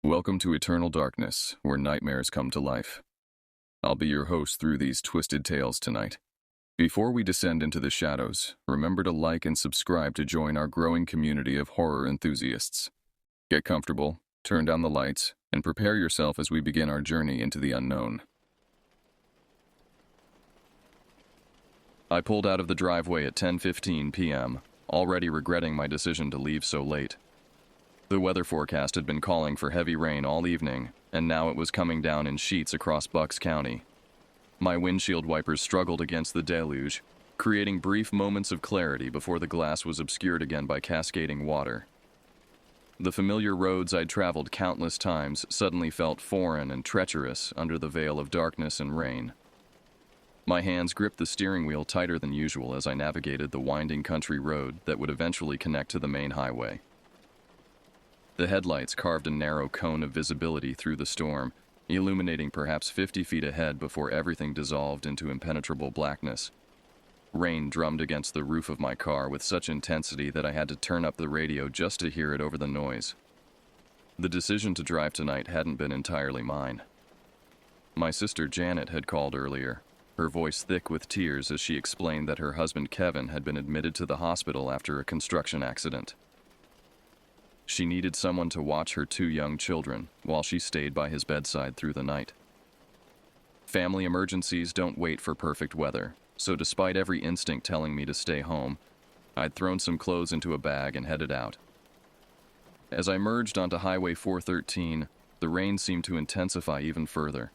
Welcome to Eternal Darkness, where nightmares come to life. I'll be your host through these twisted tales tonight. Before we descend into the shadows, remember to like and subscribe to join our growing community of horror enthusiasts. Get comfortable, turn down the lights, and prepare yourself as we begin our journey into the unknown. I pulled out of the driveway at 10:15 p.m., already regretting my decision to leave so late. The weather forecast had been calling for heavy rain all evening, and now it was coming down in sheets across Bucks County. My windshield wipers struggled against the deluge, creating brief moments of clarity before the glass was obscured again by cascading water. The familiar roads I'd traveled countless times suddenly felt foreign and treacherous under the veil of darkness and rain. My hands gripped the steering wheel tighter than usual as I navigated the winding country road that would eventually connect to the main highway. The headlights carved a narrow cone of visibility through the storm, illuminating perhaps 50 feet ahead before everything dissolved into impenetrable blackness. Rain drummed against the roof of my car with such intensity that I had to turn up the radio just to hear it over the noise. The decision to drive tonight hadn't been entirely mine. My sister Janet had called earlier, her voice thick with tears as she explained that her husband Kevin had been admitted to the hospital after a construction accident. She needed someone to watch her two young children while she stayed by his bedside through the night. Family emergencies don't wait for perfect weather, so despite every instinct telling me to stay home, I'd thrown some clothes into a bag and headed out. As I merged onto Highway 413, the rain seemed to intensify even further.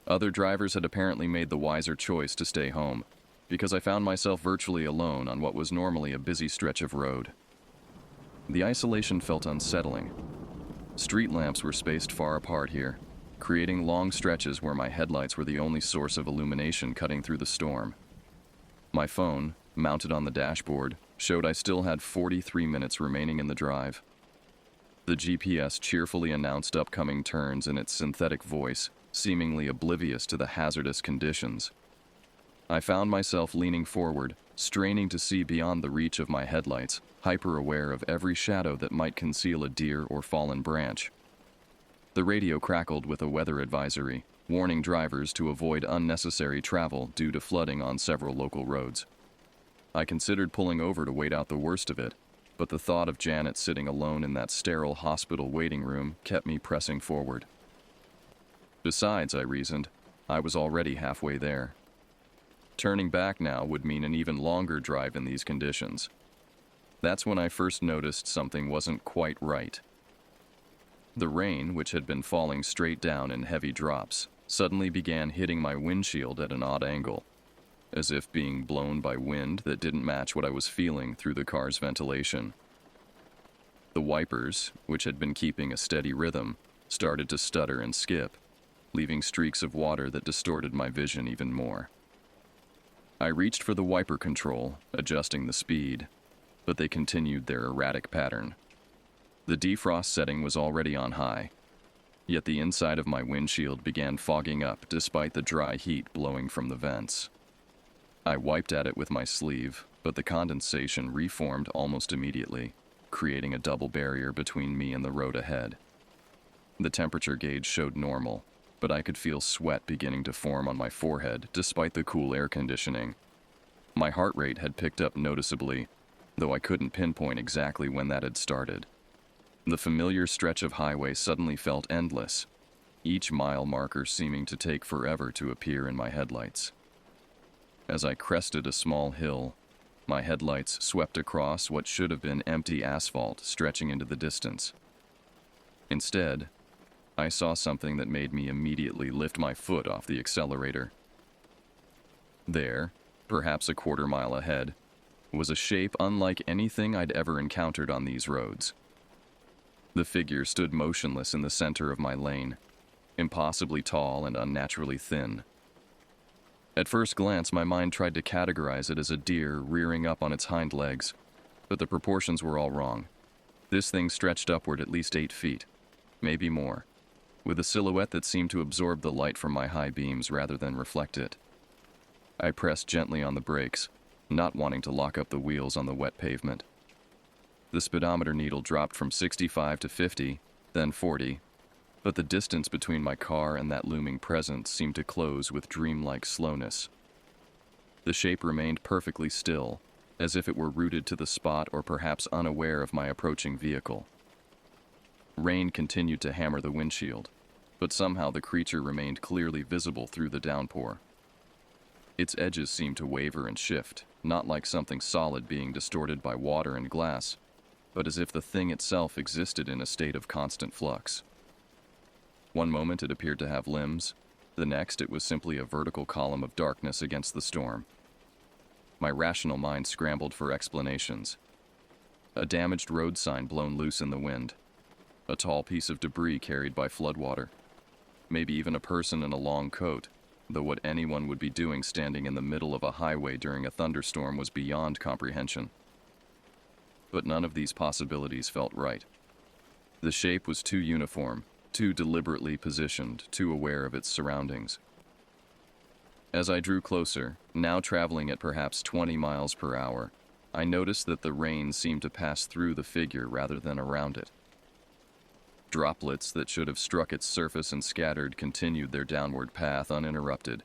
Other drivers had apparently made the wiser choice to stay home, because I found myself virtually alone on what was normally a busy stretch of road. The isolation felt unsettling. Street lamps were spaced far apart here, creating long stretches where my headlights were the only source of illumination cutting through the storm. My phone, mounted on the dashboard, showed I still had 43 minutes remaining in the drive. The GPS cheerfully announced upcoming turns in its synthetic voice, seemingly oblivious to the hazardous conditions. I found myself leaning forward, straining to see beyond the reach of my headlights, hyper-aware of every shadow that might conceal a deer or fallen branch. The radio crackled with a weather advisory, warning drivers to avoid unnecessary travel due to flooding on several local roads. I considered pulling over to wait out the worst of it, but the thought of Janet sitting alone in that sterile hospital waiting room kept me pressing forward. Besides, I reasoned, I was already halfway there. Turning back now would mean an even longer drive in these conditions. That's when I first noticed something wasn't quite right. The rain, which had been falling straight down in heavy drops, suddenly began hitting my windshield at an odd angle, as if being blown by wind that didn't match what I was feeling through the car's ventilation. The wipers, which had been keeping a steady rhythm, started to stutter and skip, leaving streaks of water that distorted my vision even more. I reached for the wiper control, adjusting the speed, but they continued their erratic pattern. The defrost setting was already on high, yet the inside of my windshield began fogging up despite the dry heat blowing from the vents. I wiped at it with my sleeve, but the condensation reformed almost immediately, creating a double barrier between me and the road ahead. The temperature gauge showed normal, but I could feel sweat beginning to form on my forehead despite the cool air conditioning. My heart rate had picked up noticeably, though I couldn't pinpoint exactly when that had started. The familiar stretch of highway suddenly felt endless, each mile marker seeming to take forever to appear in my headlights. As I crested a small hill, my headlights swept across what should have been empty asphalt stretching into the distance. Instead, I saw something that made me immediately lift my foot off the accelerator. There, perhaps a quarter mile ahead, was a shape unlike anything I'd ever encountered on these roads. The figure stood motionless in the center of my lane, impossibly tall and unnaturally thin. At first glance, my mind tried to categorize it as a deer rearing up on its hind legs, but the proportions were all wrong. This thing stretched upward at least 8 feet, maybe more, with a silhouette that seemed to absorb the light from my high beams rather than reflect it. I pressed gently on the brakes, not wanting to lock up the wheels on the wet pavement. The speedometer needle dropped from 65 to 50, then 40, but the distance between my car and that looming presence seemed to close with dreamlike slowness. The shape remained perfectly still, as if it were rooted to the spot or perhaps unaware of my approaching vehicle. Rain continued to hammer the windshield, but somehow the creature remained clearly visible through the downpour. Its edges seemed to waver and shift, not like something solid being distorted by water and glass, but as if the thing itself existed in a state of constant flux. One moment it appeared to have limbs, the next it was simply a vertical column of darkness against the storm. My rational mind scrambled for explanations. A damaged road sign blown loose in the wind, a tall piece of debris carried by floodwater, maybe even a person in a long coat, though what anyone would be doing standing in the middle of a highway during a thunderstorm was beyond comprehension. But none of these possibilities felt right. The shape was too uniform, too deliberately positioned, too aware of its surroundings. As I drew closer, now traveling at perhaps 20 miles per hour, I noticed that the rain seemed to pass through the figure rather than around it. Droplets that should have struck its surface and scattered continued their downward path uninterrupted.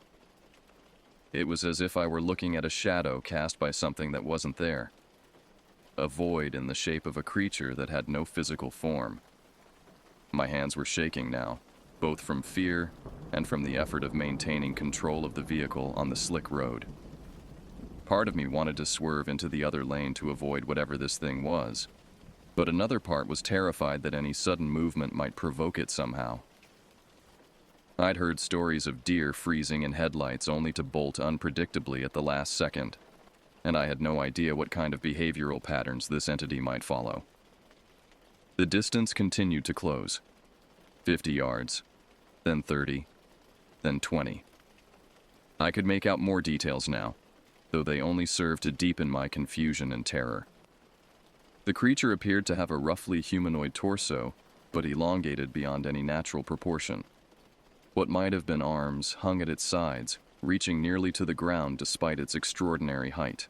It was as if I were looking at a shadow cast by something that wasn't there. A void in the shape of a creature that had no physical form. My hands were shaking now, both from fear and from the effort of maintaining control of the vehicle on the slick road. Part of me wanted to swerve into the other lane to avoid whatever this thing was, but another part was terrified that any sudden movement might provoke it somehow. I'd heard stories of deer freezing in headlights only to bolt unpredictably at the last second, and I had no idea what kind of behavioral patterns this entity might follow. The distance continued to close. 50 yards, then 30, then 20. I could make out more details now, though they only served to deepen my confusion and terror. The creature appeared to have a roughly humanoid torso, but elongated beyond any natural proportion. What might have been arms hung at its sides, reaching nearly to the ground despite its extraordinary height.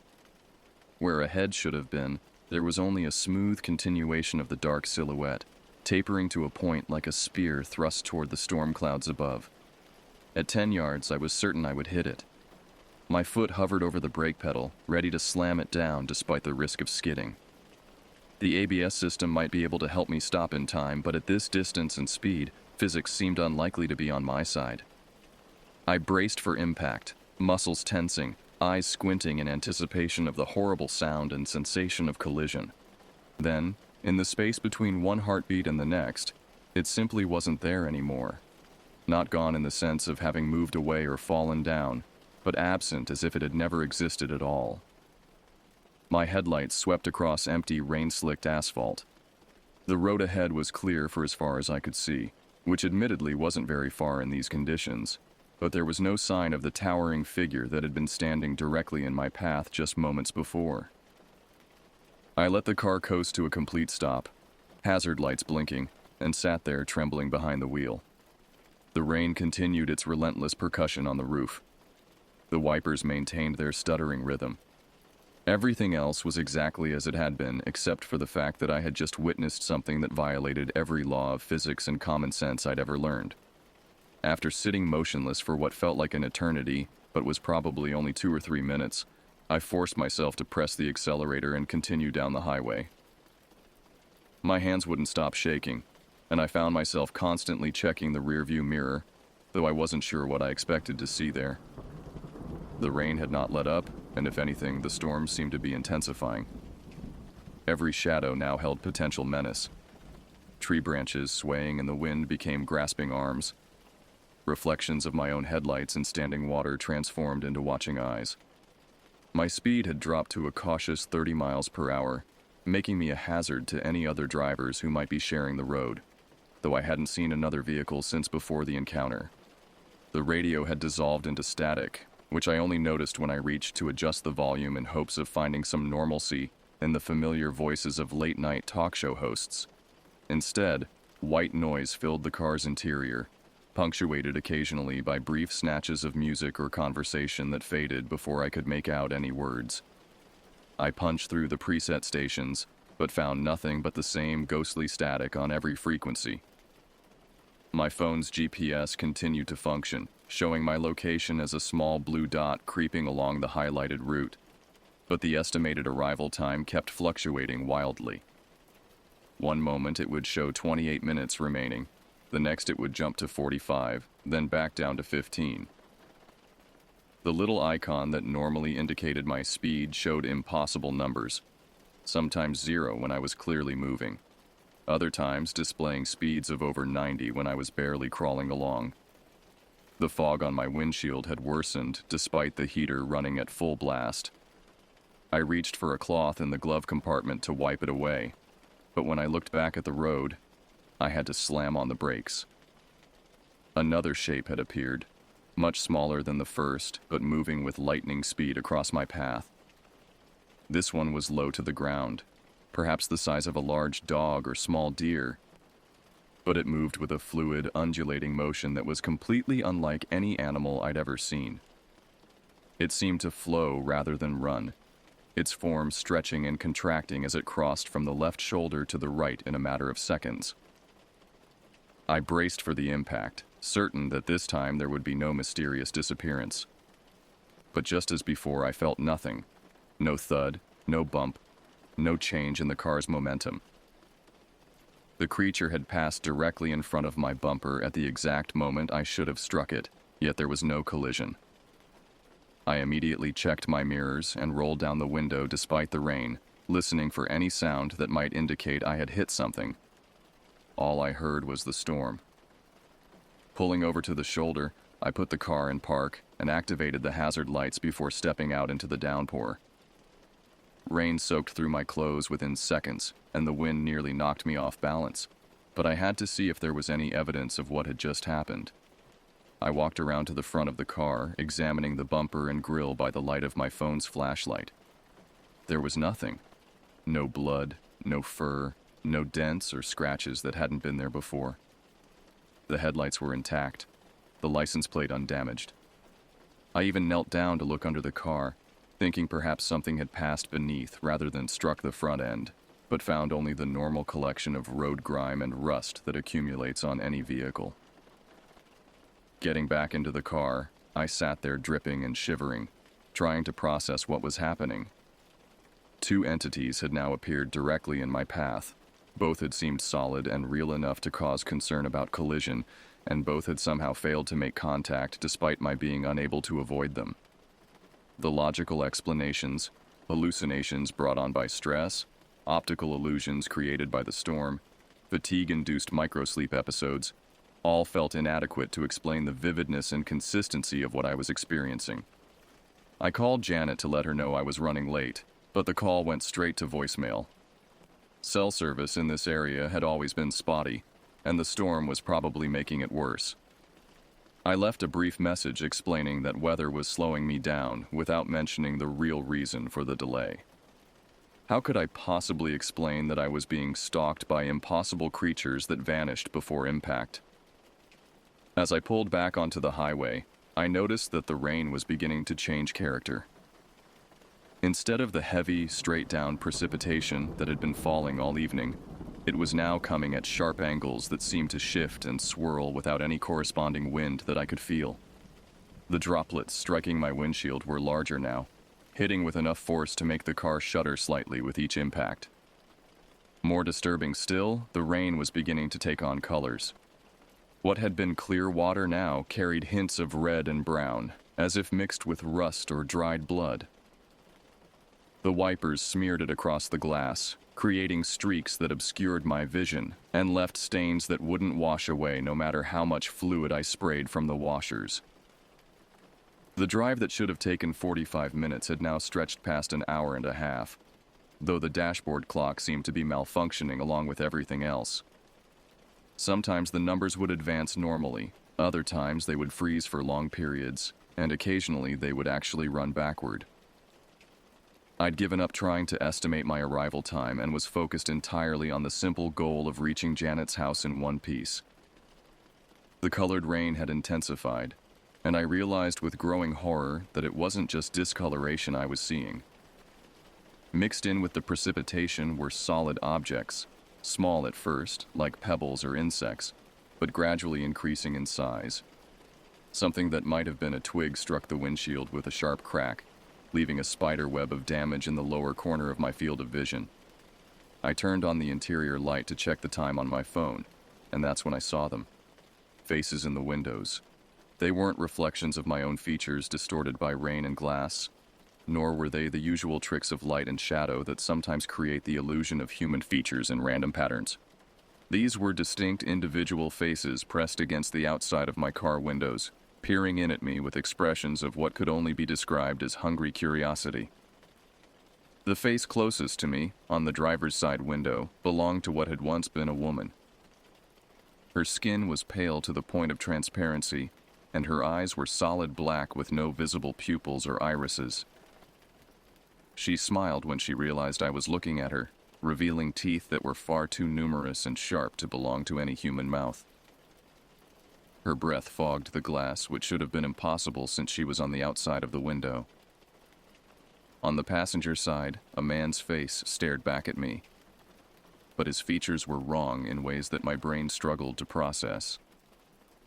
Where a head should have been, there was only a smooth continuation of the dark silhouette, tapering to a point like a spear thrust toward the storm clouds above. At 10 yards, I was certain I would hit it. My foot hovered over the brake pedal, ready to slam it down despite the risk of skidding. The ABS system might be able to help me stop in time, but at this distance and speed, physics seemed unlikely to be on my side. I braced for impact, muscles tensing, eyes squinting in anticipation of the horrible sound and sensation of collision. Then, in the space between one heartbeat and the next, it simply wasn't there anymore. Not gone in the sense of having moved away or fallen down, but absent as if it had never existed at all. My headlights swept across empty, rain-slicked asphalt. The road ahead was clear for as far as I could see, which admittedly wasn't very far in these conditions, but there was no sign of the towering figure that had been standing directly in my path just moments before. I let the car coast to a complete stop, hazard lights blinking, and sat there trembling behind the wheel. The rain continued its relentless percussion on the roof. The wipers maintained their stuttering rhythm. Everything else was exactly as it had been, except for the fact that I had just witnessed something that violated every law of physics and common sense I'd ever learned. After sitting motionless for what felt like an eternity, but was probably only 2 or 3 minutes, I forced myself to press the accelerator and continue down the highway. My hands wouldn't stop shaking, and I found myself constantly checking the rearview mirror, though I wasn't sure what I expected to see there. The rain had not let up, and if anything, the storm seemed to be intensifying. Every shadow now held potential menace. Tree branches swaying in the wind became grasping arms. Reflections of my own headlights in standing water transformed into watching eyes. My speed had dropped to a cautious 30 miles per hour, making me a hazard to any other drivers who might be sharing the road, though I hadn't seen another vehicle since before the encounter. The radio had dissolved into static, which I only noticed when I reached to adjust the volume in hopes of finding some normalcy in the familiar voices of late-night talk show hosts. Instead, white noise filled the car's interior, punctuated occasionally by brief snatches of music or conversation that faded before I could make out any words. I punched through the preset stations, but found nothing but the same ghostly static on every frequency. My phone's GPS continued to function, showing my location as a small blue dot creeping along the highlighted route, but the estimated arrival time kept fluctuating wildly. One moment it would show 28 minutes remaining, the next it would jump to 45, then back down to 15. The little icon that normally indicated my speed showed impossible numbers, sometimes 0 when I was clearly moving, other times displaying speeds of over 90 when I was barely crawling along. The fog on my windshield had worsened despite the heater running at full blast. I reached for a cloth in the glove compartment to wipe it away, but when I looked back at the road, I had to slam on the brakes. Another shape had appeared, much smaller than the first, but moving with lightning speed across my path. This one was low to the ground, perhaps the size of a large dog or small deer, but it moved with a fluid, undulating motion that was completely unlike any animal I'd ever seen. It seemed to flow rather than run, its form stretching and contracting as it crossed from the left shoulder to the right in a matter of seconds. I braced for the impact, certain that this time there would be no mysterious disappearance. But just as before, I felt nothing. No thud, no bump, no change in the car's momentum. The creature had passed directly in front of my bumper at the exact moment I should have struck it, yet there was no collision. I immediately checked my mirrors and rolled down the window despite the rain, listening for any sound that might indicate I had hit something. All I heard was the storm. Pulling over to the shoulder, I put the car in park and activated the hazard lights before stepping out into the downpour. Rain soaked through my clothes within seconds, and the wind nearly knocked me off balance, but I had to see if there was any evidence of what had just happened. I walked around to the front of the car, examining the bumper and grille by the light of my phone's flashlight. There was nothing. No blood, no fur, no dents or scratches that hadn't been there before. The headlights were intact, the license plate undamaged. I even knelt down to look under the car, thinking perhaps something had passed beneath rather than struck the front end, but found only the normal collection of road grime and rust that accumulates on any vehicle. Getting back into the car, I sat there dripping and shivering, trying to process what was happening. Two entities had now appeared directly in my path. Both had seemed solid and real enough to cause concern about collision, and both had somehow failed to make contact despite my being unable to avoid them. The logical explanations, hallucinations brought on by stress, optical illusions created by the storm, fatigue-induced microsleep episodes, all felt inadequate to explain the vividness and consistency of what I was experiencing. I called Janet to let her know I was running late, but the call went straight to voicemail. Cell service in this area had always been spotty, and the storm was probably making it worse. I left a brief message explaining that weather was slowing me down without mentioning the real reason for the delay. How could I possibly explain that I was being stalked by impossible creatures that vanished before impact? As I pulled back onto the highway, I noticed that the rain was beginning to change character. Instead of the heavy, straight-down precipitation that had been falling all evening, it was now coming at sharp angles that seemed to shift and swirl without any corresponding wind that I could feel. The droplets striking my windshield were larger now, hitting with enough force to make the car shudder slightly with each impact. More disturbing still, the rain was beginning to take on colors. What had been clear water now carried hints of red and brown, as if mixed with rust or dried blood. The wipers smeared it across the glass, creating streaks that obscured my vision and left stains that wouldn't wash away no matter how much fluid I sprayed from the washers. The drive that should have taken 45 minutes had now stretched past an hour and a half, though the dashboard clock seemed to be malfunctioning along with everything else. Sometimes the numbers would advance normally, other times they would freeze for long periods, and occasionally they would actually run backward. I'd given up trying to estimate my arrival time and was focused entirely on the simple goal of reaching Janet's house in one piece. The colored rain had intensified, and I realized with growing horror that it wasn't just discoloration I was seeing. Mixed in with the precipitation were solid objects, small at first, like pebbles or insects, but gradually increasing in size. Something that might have been a twig struck the windshield with a sharp crack, leaving a spider web of damage in the lower corner of my field of vision. I turned on the interior light to check the time on my phone, and that's when I saw them. Faces in the windows. They weren't reflections of my own features distorted by rain and glass, nor were they the usual tricks of light and shadow that sometimes create the illusion of human features in random patterns. These were distinct individual faces pressed against the outside of my car windows, peering in at me with expressions of what could only be described as hungry curiosity. The face closest to me, on the driver's side window, belonged to what had once been a woman. Her skin was pale to the point of transparency, and her eyes were solid black with no visible pupils or irises. She smiled when she realized I was looking at her, revealing teeth that were far too numerous and sharp to belong to any human mouth. Her breath fogged the glass, which should have been impossible since she was on the outside of the window. On the passenger side, a man's face stared back at me, but his features were wrong in ways that my brain struggled to process.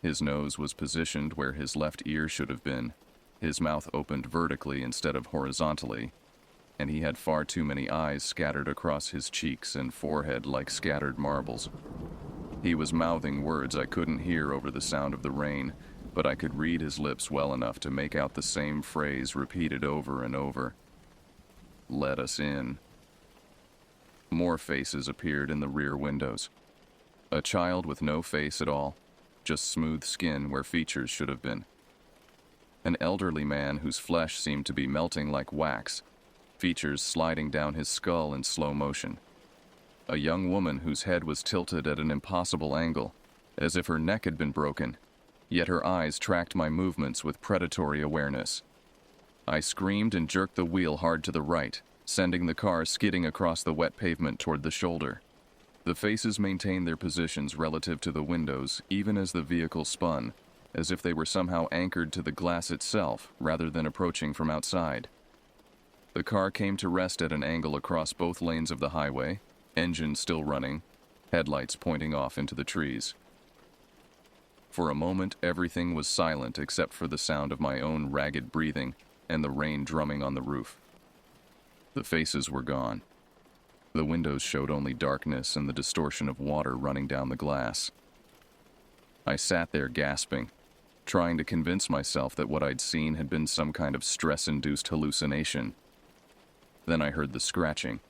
His nose was positioned where his left ear should have been, his mouth opened vertically instead of horizontally, and he had far too many eyes scattered across his cheeks and forehead like scattered marbles. He was mouthing words I couldn't hear over the sound of the rain, but I could read his lips well enough to make out the same phrase repeated over and over. "Let us in." More faces appeared in the rear windows. A child with no face at all, just smooth skin where features should have been. An elderly man whose flesh seemed to be melting like wax, features sliding down his skull in slow motion. A young woman whose head was tilted at an impossible angle, as if her neck had been broken, yet her eyes tracked my movements with predatory awareness. I screamed and jerked the wheel hard to the right, sending the car skidding across the wet pavement toward the shoulder. The faces maintained their positions relative to the windows even as the vehicle spun, as if they were somehow anchored to the glass itself rather than approaching from outside. The car came to rest at an angle across both lanes of the highway, engine still running, headlights pointing off into the trees. For a moment, everything was silent except for the sound of my own ragged breathing and the rain drumming on the roof. The faces were gone. The windows showed only darkness and the distortion of water running down the glass. I sat there gasping, trying to convince myself that what I'd seen had been some kind of stress-induced hallucination. Then I heard the scratching.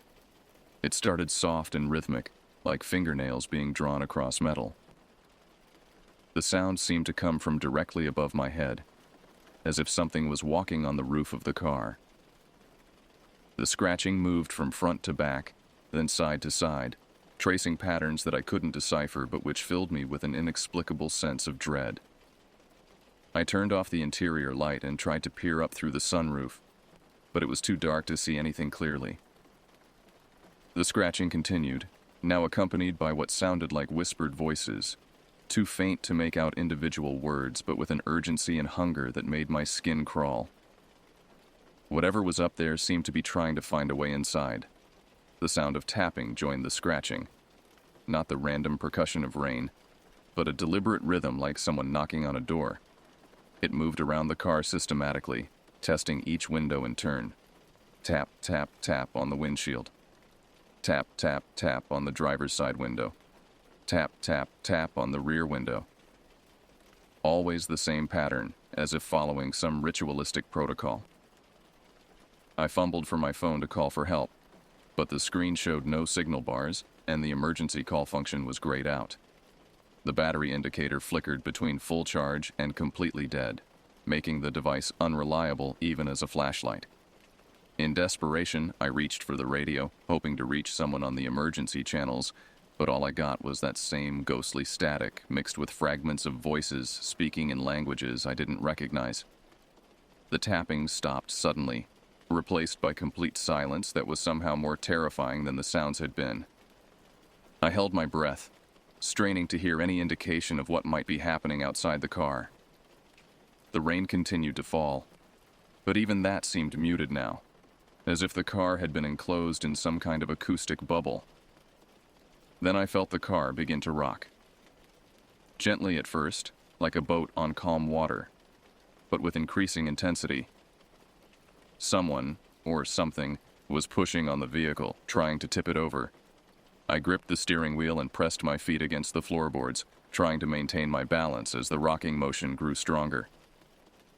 It started soft and rhythmic, like fingernails being drawn across metal. The sound seemed to come from directly above my head, as if something was walking on the roof of the car. The scratching moved from front to back, then side to side, tracing patterns that I couldn't decipher but which filled me with an inexplicable sense of dread. I turned off the interior light and tried to peer up through the sunroof, but it was too dark to see anything clearly. The scratching continued, now accompanied by what sounded like whispered voices, too faint to make out individual words, but with an urgency and hunger that made my skin crawl. Whatever was up there seemed to be trying to find a way inside. The sound of tapping joined the scratching. Not the random percussion of rain, but a deliberate rhythm like someone knocking on a door. It moved around the car systematically, testing each window in turn. Tap, tap, tap on the windshield. Tap, tap, tap on the driver's side window. Tap, tap, tap on the rear window. Always the same pattern, as if following some ritualistic protocol. I fumbled for my phone to call for help, but the screen showed no signal bars, and the emergency call function was grayed out. The battery indicator flickered between full charge and completely dead, making the device unreliable even as a flashlight. In desperation, I reached for the radio, hoping to reach someone on the emergency channels, but all I got was that same ghostly static mixed with fragments of voices speaking in languages I didn't recognize. The tapping stopped suddenly, replaced by complete silence that was somehow more terrifying than the sounds had been. I held my breath, straining to hear any indication of what might be happening outside the car. The rain continued to fall, but even that seemed muted now. as if the car had been enclosed in some kind of acoustic bubble. Then I felt the car begin to rock. Gently at first, like a boat on calm water, but with increasing intensity. Someone, or something, was pushing on the vehicle, trying to tip it over. I gripped the steering wheel and pressed my feet against the floorboards, trying to maintain my balance as the rocking motion grew stronger.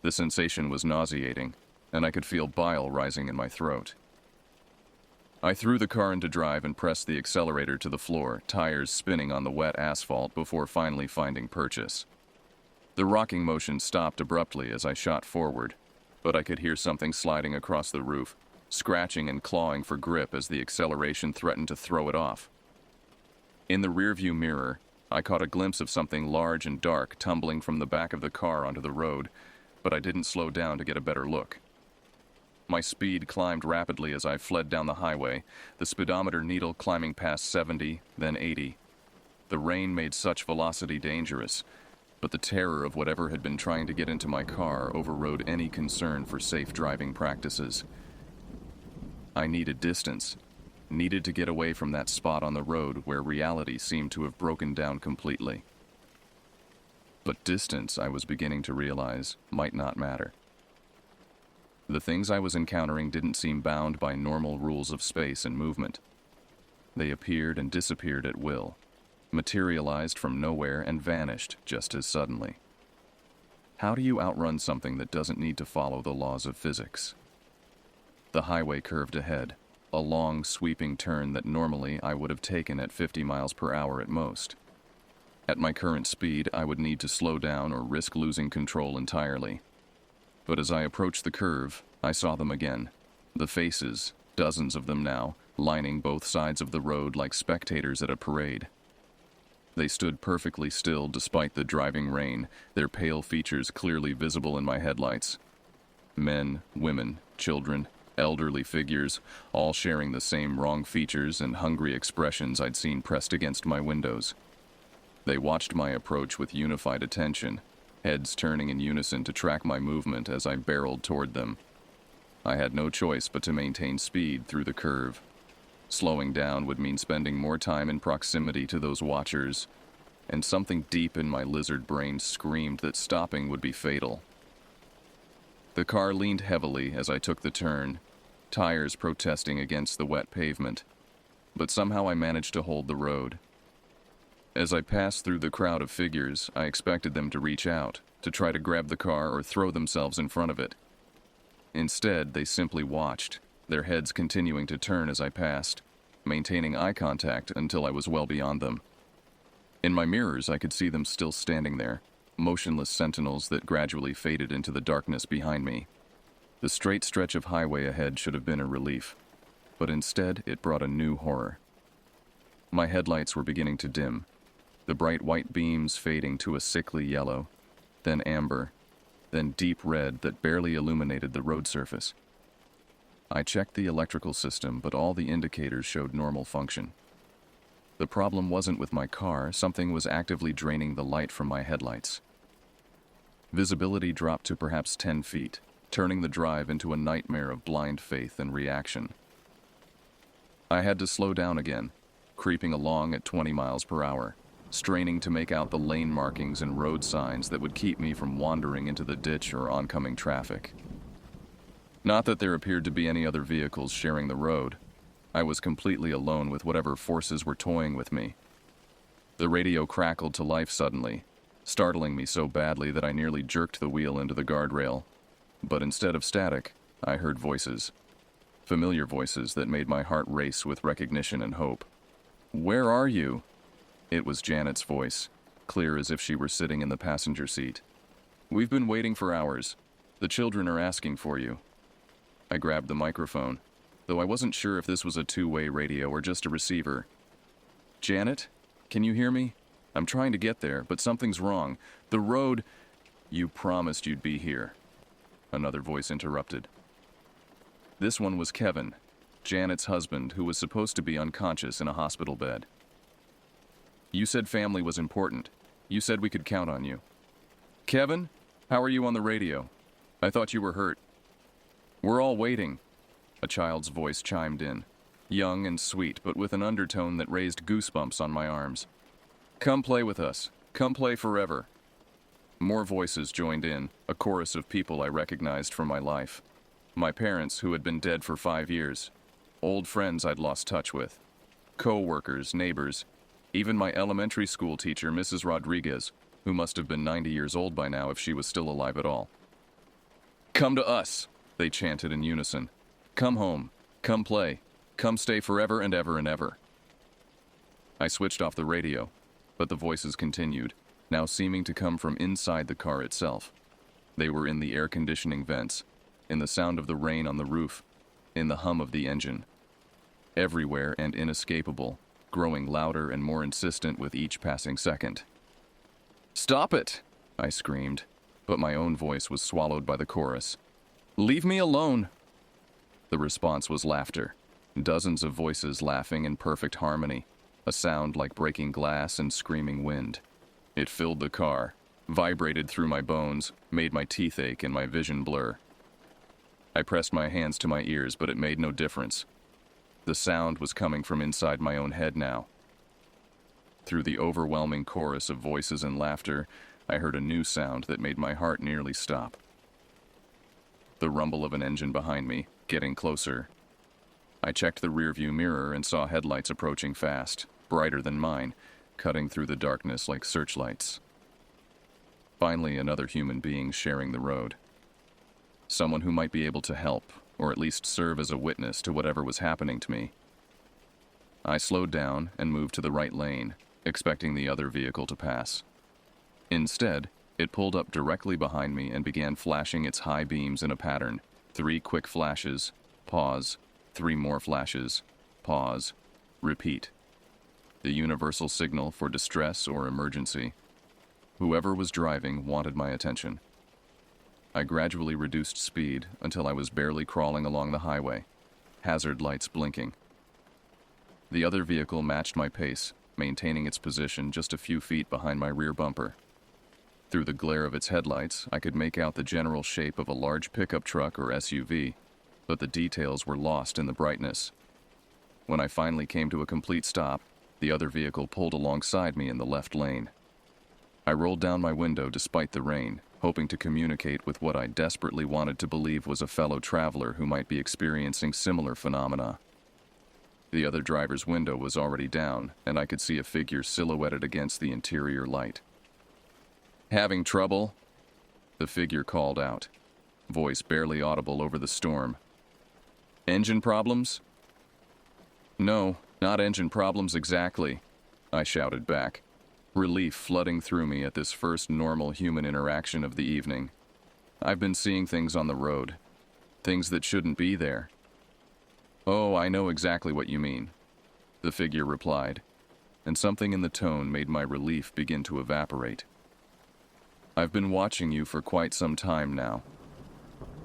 The sensation was nauseating, and I could feel bile rising in my throat. I threw the car into drive and pressed the accelerator to the floor, tires spinning on the wet asphalt before finally finding purchase. The rocking motion stopped abruptly as I shot forward, but I could hear something sliding across the roof, scratching and clawing for grip as the acceleration threatened to throw it off. In the rearview mirror, I caught a glimpse of something large and dark tumbling from the back of the car onto the road, but I didn't slow down to get a better look. My speed climbed rapidly as I fled down the highway, the speedometer needle climbing past 70, then 80. The rain made such velocity dangerous, but the terror of whatever had been trying to get into my car overrode any concern for safe driving practices. I needed distance, needed to get away from that spot on the road where reality seemed to have broken down completely. But distance, I was beginning to realize, might not matter. The things I was encountering didn't seem bound by normal rules of space and movement. They appeared and disappeared at will, materialized from nowhere and vanished just as suddenly. How do you outrun something that doesn't need to follow the laws of physics? The highway curved ahead, a long, sweeping turn that normally I would have taken at 50 miles per hour at most. At my current speed, I would need to slow down or risk losing control entirely. But as I approached the curve, I saw them again. The faces, dozens of them now, lining both sides of the road like spectators at a parade. They stood perfectly still despite the driving rain, their pale features clearly visible in my headlights. Men, women, children, elderly figures, all sharing the same wrong features and hungry expressions I'd seen pressed against my windows. They watched my approach with unified attention, heads turning in unison to track my movement as I barreled toward them. I had no choice but to maintain speed through the curve. Slowing down would mean spending more time in proximity to those watchers, and something deep in my lizard brain screamed that stopping would be fatal. The car leaned heavily as I took the turn, tires protesting against the wet pavement, but somehow I managed to hold the road. As I passed through the crowd of figures, I expected them to reach out, to try to grab the car or throw themselves in front of it. Instead, they simply watched, their heads continuing to turn as I passed, maintaining eye contact until I was well beyond them. In my mirrors, I could see them still standing there, motionless sentinels that gradually faded into the darkness behind me. The straight stretch of highway ahead should have been a relief, but instead it brought a new horror. My headlights were beginning to dim, the bright white beams fading to a sickly yellow, then amber, then deep red that barely illuminated the road surface. I checked the electrical system, but all the indicators showed normal function. The problem wasn't with my car, something was actively draining the light from my headlights. Visibility dropped to perhaps 10 feet, turning the drive into a nightmare of blind faith and reaction. I had to slow down again, creeping along at 20 miles per hour, straining to make out the lane markings and road signs that would keep me from wandering into the ditch or oncoming traffic. Not that there appeared to be any other vehicles sharing the road. I was completely alone with whatever forces were toying with me. The radio crackled to life suddenly, startling me so badly that I nearly jerked the wheel into the guardrail. But instead of static, I heard voices. Familiar voices that made my heart race with recognition and hope. "Where are you?" It was Janet's voice, clear as if she were sitting in the passenger seat. "We've been waiting for hours. The children are asking for you." I grabbed the microphone, though I wasn't sure if this was a two-way radio or just a receiver. "Janet, can you hear me? I'm trying to get there, but something's wrong. The road—" "You promised you'd be here," another voice interrupted. This one was Kevin, Janet's husband, who was supposed to be unconscious in a hospital bed. "You said family was important. You said we could count on you." "Kevin, how are you on the radio? I thought you were hurt." "We're all waiting." A child's voice chimed in, young and sweet, but with an undertone that raised goosebumps on my arms. Come play with us. Come play forever. More voices joined in, a chorus of people I recognized from my life. My parents, who had been dead for 5 years. Old friends I'd lost touch with. Co-workers, neighbors. Even my elementary school teacher, Mrs. Rodriguez, who must have been 90 years old by now if she was still alive at all. Come to us, they chanted in unison. Come home. Come play. Come stay forever and ever and ever. I switched off the radio, but the voices continued, now seeming to come from inside the car itself. They were in the air conditioning vents, in the sound of the rain on the roof, in the hum of the engine. Everywhere and inescapable, growing louder and more insistent with each passing second. Stop it! I screamed, but my own voice was swallowed by the chorus. Leave me alone! The response was laughter, dozens of voices laughing in perfect harmony, a sound like breaking glass and screaming wind. It filled the car, vibrated through my bones, made my teeth ache and my vision blur. I pressed my hands to my ears, but it made no difference. The sound was coming from inside my own head now. Through the overwhelming chorus of voices and laughter, I heard a new sound that made my heart nearly stop. The rumble of an engine behind me, getting closer. I checked the rearview mirror and saw headlights approaching fast, brighter than mine, cutting through the darkness like searchlights. Finally, another human being sharing the road. Someone who might be able to help, or at least serve as a witness to whatever was happening to me. I slowed down and moved to the right lane, expecting the other vehicle to pass. Instead, it pulled up directly behind me and began flashing its high beams in a pattern. 3 quick flashes, pause, 3 more flashes, pause, repeat. The universal signal for distress or emergency. Whoever was driving wanted my attention. I gradually reduced speed until I was barely crawling along the highway, hazard lights blinking. The other vehicle matched my pace, maintaining its position just a few feet behind my rear bumper. Through the glare of its headlights, I could make out the general shape of a large pickup truck or SUV, but the details were lost in the brightness. When I finally came to a complete stop, the other vehicle pulled alongside me in the left lane. I rolled down my window despite the rain, hoping to communicate with what I desperately wanted to believe was a fellow traveler who might be experiencing similar phenomena. The other driver's window was already down, and I could see a figure silhouetted against the interior light. Having trouble? The figure called out, voice barely audible over the storm. Engine problems? No, not engine problems exactly, I shouted back, relief flooding through me at this first normal human interaction of the evening. I've been seeing things on the road, things that shouldn't be there. Oh, I know exactly what you mean, the figure replied, and something in the tone made my relief begin to evaporate. I've been watching you for quite some time now.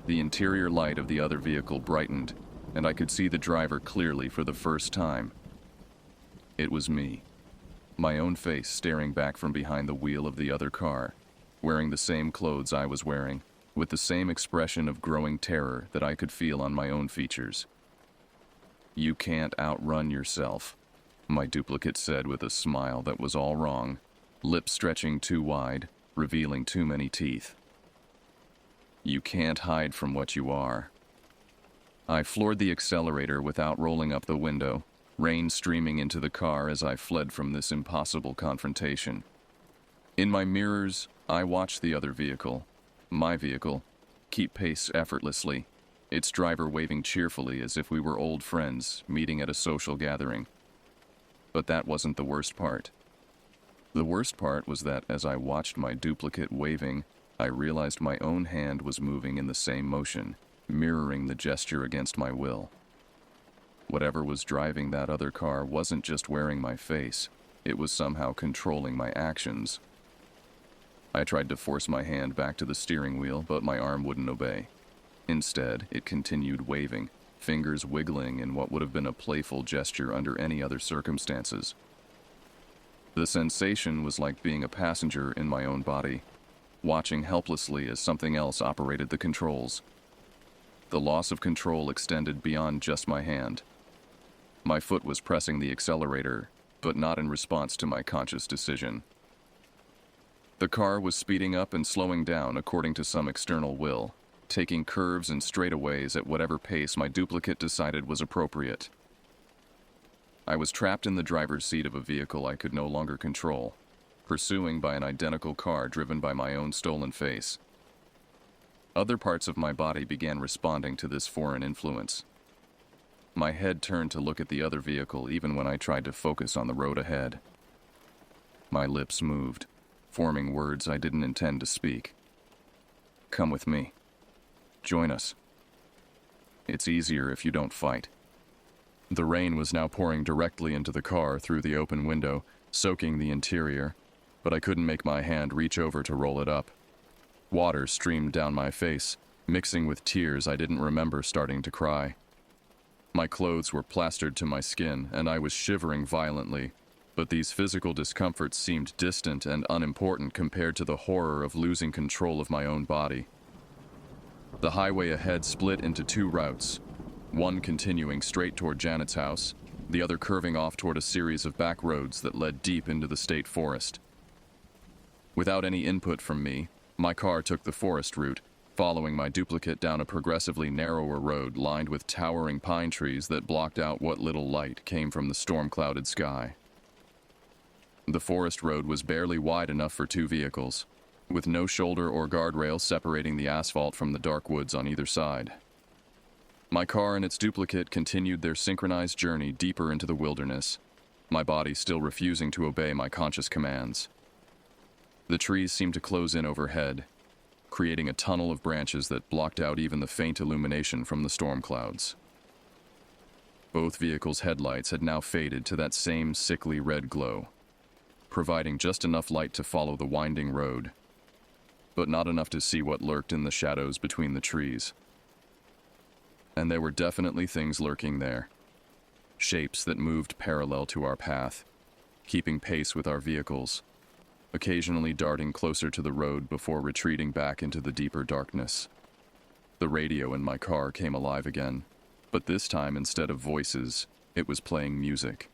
The interior light of the other vehicle brightened, and I could see the driver clearly for the first time. It was me, my own face staring back from behind the wheel of the other car, wearing the same clothes I was wearing, with the same expression of growing terror that I could feel on my own features. You can't outrun yourself, my duplicate said with a smile that was all wrong, lips stretching too wide, revealing too many teeth. You can't hide from what you are. I floored the accelerator without rolling up the window, rain streaming into the car as I fled from this impossible confrontation. In my mirrors, I watched the other vehicle, my vehicle, keep pace effortlessly, its driver waving cheerfully as if we were old friends meeting at a social gathering. But that wasn't the worst part. The worst part was that as I watched my duplicate waving, I realized my own hand was moving in the same motion, mirroring the gesture against my will. Whatever was driving that other car wasn't just wearing my face, it was somehow controlling my actions. I tried to force my hand back to the steering wheel, but my arm wouldn't obey. Instead, it continued waving, fingers wiggling in what would have been a playful gesture under any other circumstances. The sensation was like being a passenger in my own body, watching helplessly as something else operated the controls. the loss of control extended beyond just my hand. My foot was pressing the accelerator, but not in response to my conscious decision. The car was speeding up and slowing down according to some external will, taking curves and straightaways at whatever pace my duplicate decided was appropriate. I was trapped in the driver's seat of a vehicle I could no longer control, pursuing by an identical car driven by my own stolen face. Other parts of my body began responding to this foreign influence. My head turned to look at the other vehicle even when I tried to focus on the road ahead. My lips moved, forming words I didn't intend to speak. Come with me. Join us. It's easier if you don't fight. The rain was now pouring directly into the car through the open window, soaking the interior, but I couldn't make my hand reach over to roll it up. Water streamed down my face, mixing with tears I didn't remember starting to cry. My clothes were plastered to my skin, and I was shivering violently, but these physical discomforts seemed distant and unimportant compared to the horror of losing control of my own body. The highway ahead split into two routes, one continuing straight toward Janet's house, the other curving off toward a series of back roads that led deep into the state forest. Without any input from me, my car took the forest route, following my duplicate down a progressively narrower road lined with towering pine trees that blocked out what little light came from the storm-clouded sky. The forest road was barely wide enough for two vehicles, with no shoulder or guardrail separating the asphalt from the dark woods on either side. My car and its duplicate continued their synchronized journey deeper into the wilderness, my body still refusing to obey my conscious commands. The trees seemed to close in overhead, creating a tunnel of branches that blocked out even the faint illumination from the storm clouds. Both vehicles' headlights had now faded to that same sickly red glow, providing just enough light to follow the winding road, but not enough to see what lurked in the shadows between the trees. And there were definitely things lurking there, shapes that moved parallel to our path, keeping pace with our vehicles, occasionally darting closer to the road before retreating back into the deeper darkness. The radio in my car came alive again, but this time instead of voices, it was playing music.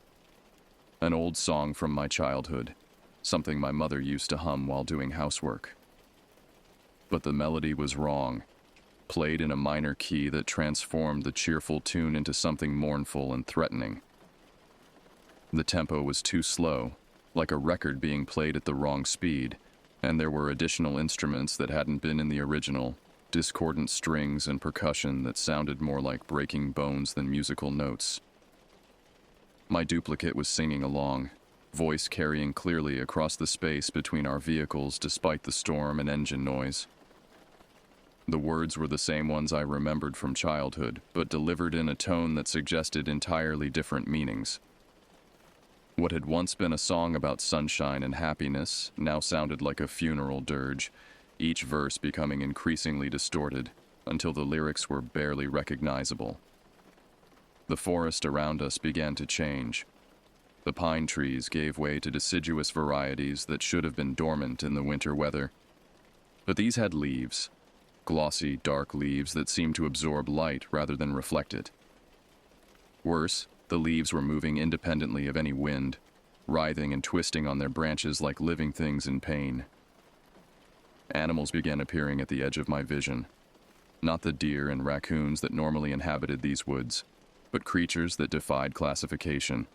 An old song from my childhood, something my mother used to hum while doing housework. But the melody was wrong, played in a minor key that transformed the cheerful tune into something mournful and threatening. The tempo was too slow, like a record being played at the wrong speed, and there were additional instruments that hadn't been in the original, discordant strings and percussion that sounded more like breaking bones than musical notes. My duplicate was singing along, voice carrying clearly across the space between our vehicles despite the storm and engine noise. The words were the same ones I remembered from childhood, but delivered in a tone that suggested entirely different meanings. What had once been a song about sunshine and happiness now sounded like a funeral dirge, each verse becoming increasingly distorted until the lyrics were barely recognizable. The forest around us began to change. The pine trees gave way to deciduous varieties that should have been dormant in the winter weather. But these had leaves, glossy, dark leaves that seemed to absorb light rather than reflect it. Worse, the leaves were moving independently of any wind, writhing and twisting on their branches like living things in pain. Animals began appearing at the edge of my vision. Not the deer and raccoons that normally inhabited these woods, but creatures that defied classification.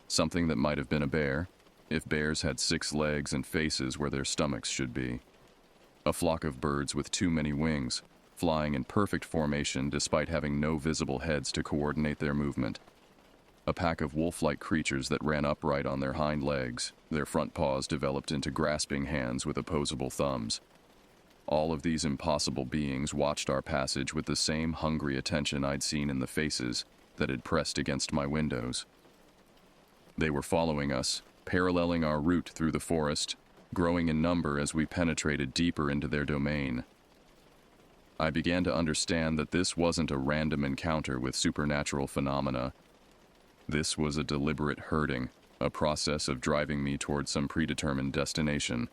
Something that might have been a bear, if bears had 6 legs and faces where their stomachs should be. A flock of birds with too many wings, flying in perfect formation despite having no visible heads to coordinate their movement. A pack of wolf-like creatures that ran upright on their hind legs, their front paws developed into grasping hands with opposable thumbs. All of these impossible beings watched our passage with the same hungry attention I'd seen in the faces that had pressed against my windows. They were following us, paralleling our route through the forest, growing in number as we penetrated deeper into their domain. I began to understand that this wasn't a random encounter with supernatural phenomena. This was a deliberate herding, a process of driving me toward some predetermined destination.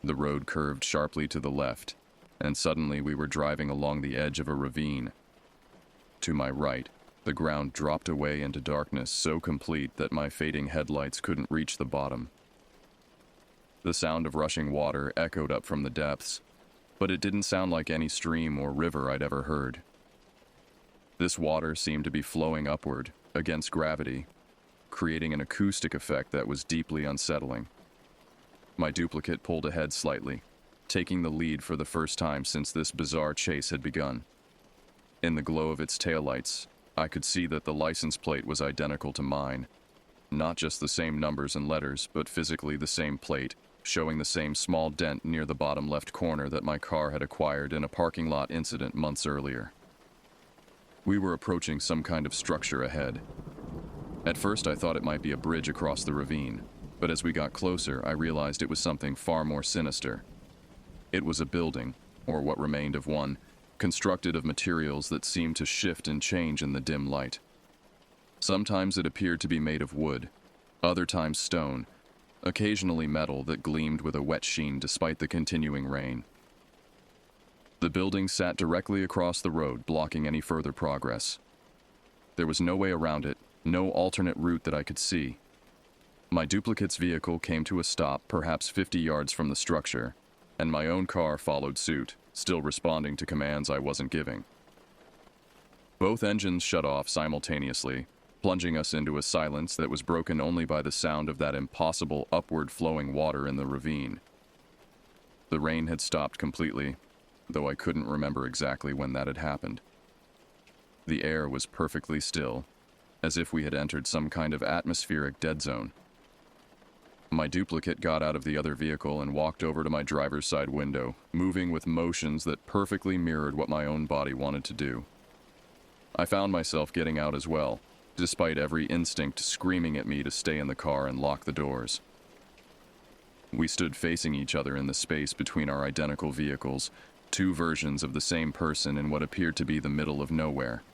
The road curved sharply to the left, and suddenly we were driving along the edge of a ravine. To my right, the ground dropped away into darkness so complete that my fading headlights couldn't reach the bottom. The sound of rushing water echoed up from the depths, but it didn't sound like any stream or river I'd ever heard. This water seemed to be flowing upward, against gravity, creating an acoustic effect that was deeply unsettling. My duplicate pulled ahead slightly, taking the lead for the first time since this bizarre chase had begun. In the glow of its taillights, I could see that the license plate was identical to mine. Not just the same numbers and letters, but physically the same plate, showing the same small dent near the bottom left corner that my car had acquired in a parking lot incident months earlier. We were approaching some kind of structure ahead. At first I thought it might be a bridge across the ravine, but as we got closer I realized it was something far more sinister. It was a building, or what remained of one, constructed of materials that seemed to shift and change in the dim light. Sometimes it appeared to be made of wood, other times stone, occasionally metal that gleamed with a wet sheen despite the continuing rain. The building sat directly across the road, blocking any further progress. There was no way around it, no alternate route that I could see. My duplicate's vehicle came to a stop perhaps 50 yards from the structure, and my own car followed suit, still responding to commands I wasn't giving. Both engines shut off simultaneously, plunging us into a silence that was broken only by the sound of that impossible upward-flowing water in the ravine. The rain had stopped completely, though I couldn't remember exactly when that had happened. The air was perfectly still, as if we had entered some kind of atmospheric dead zone. My duplicate got out of the other vehicle and walked over to my driver's side window, moving with motions that perfectly mirrored what my own body wanted to do. I found myself getting out as well, despite every instinct screaming at me to stay in the car and lock the doors. We stood facing each other in the space between our identical vehicles, two versions of the same person in what appeared to be the middle of nowhere.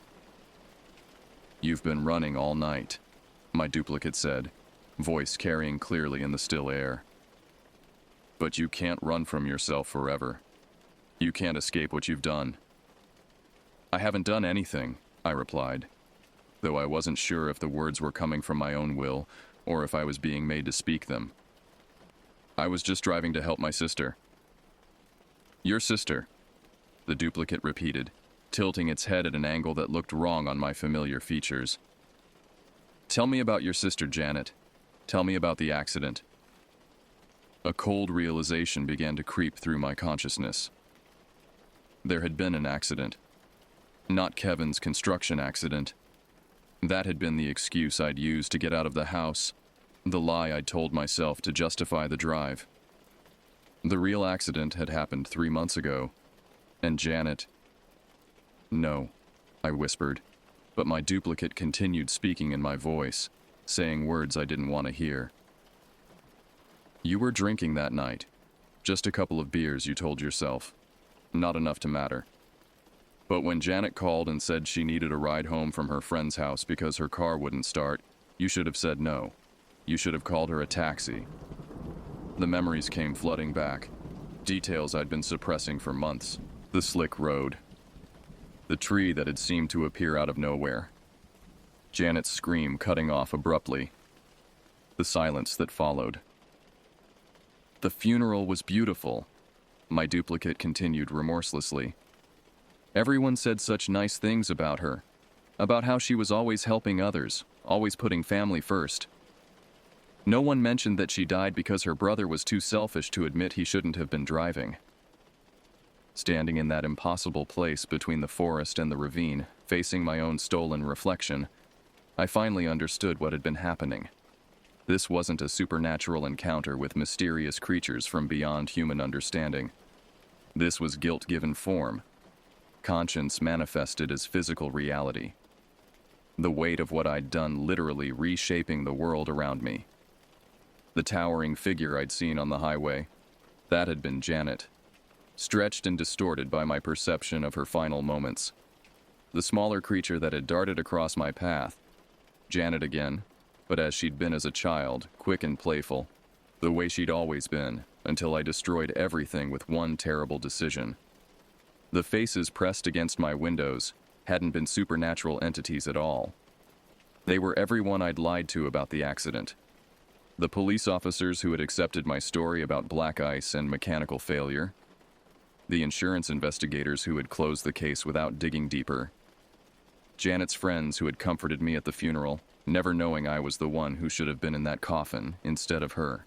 "You've been running all night," my duplicate said, voice carrying clearly in the still air. "But you can't run from yourself forever. You can't escape what you've done." "I haven't done anything," I replied, though I wasn't sure if the words were coming from my own will or if I was being made to speak them. "I was just driving to help my sister." "Your sister," the duplicate repeated, tilting its head at an angle that looked wrong on my familiar features. "Tell me about your sister, Janet. Tell me about the accident." A cold realization began to creep through my consciousness. There had been an accident. Not Kevin's construction accident. That had been the excuse I'd used to get out of the house, the lie I'd told myself to justify the drive. The real accident had happened 3 months ago, and Janet... "No," I whispered, but my duplicate continued speaking in my voice, saying words I didn't want to hear. "You were drinking that night. Just a couple of beers, you told yourself. Not enough to matter. But when Janet called and said she needed a ride home from her friend's house because her car wouldn't start, you should have said no. You should have called her a taxi." The memories came flooding back, details I'd been suppressing for months. The slick road. The tree that had seemed to appear out of nowhere. Janet's scream cutting off abruptly. The silence that followed. "The funeral was beautiful," my duplicate continued remorselessly. "Everyone said such nice things about her, about how she was always helping others, always putting family first. No one mentioned that she died because her brother was too selfish to admit he shouldn't have been driving." Standing in that impossible place between the forest and the ravine, facing my own stolen reflection, I finally understood what had been happening. This wasn't a supernatural encounter with mysterious creatures from beyond human understanding. This was guilt given form. Conscience manifested as physical reality. The weight of what I'd done literally reshaping the world around me. The towering figure I'd seen on the highway, that had been Janet, stretched and distorted by my perception of her final moments. The smaller creature that had darted across my path, Janet again, but as she'd been as a child, quick and playful, the way she'd always been, until I destroyed everything with one terrible decision. The faces pressed against my windows hadn't been supernatural entities at all. They were everyone I'd lied to about the accident. The police officers who had accepted my story about black ice and mechanical failure. The insurance investigators who had closed the case without digging deeper. Janet's friends who had comforted me at the funeral, never knowing I was the one who should have been in that coffin instead of her.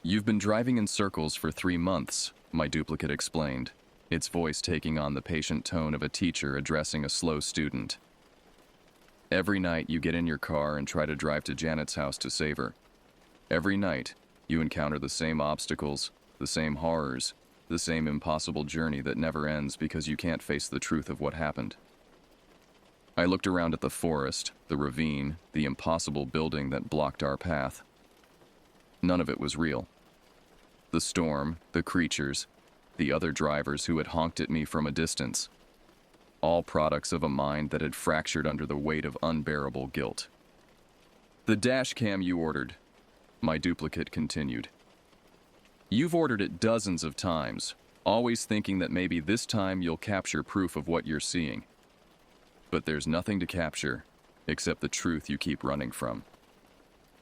"You've been driving in circles for 3 months," my duplicate explained, its voice taking on the patient tone of a teacher addressing a slow student. "Every night you get in your car and try to drive to Janet's house to save her. Every night you encounter the same obstacles, the same horrors, the same impossible journey that never ends because you can't face the truth of what happened." I looked around at the forest, the ravine, the impossible building that blocked our path. None of it was real. The storm, the creatures, the other drivers who had honked at me from a distance. All products of a mind that had fractured under the weight of unbearable guilt. "The dash cam you ordered," my duplicate continued. "You've ordered it dozens of times, always thinking that maybe this time you'll capture proof of what you're seeing. But there's nothing to capture, except the truth you keep running from."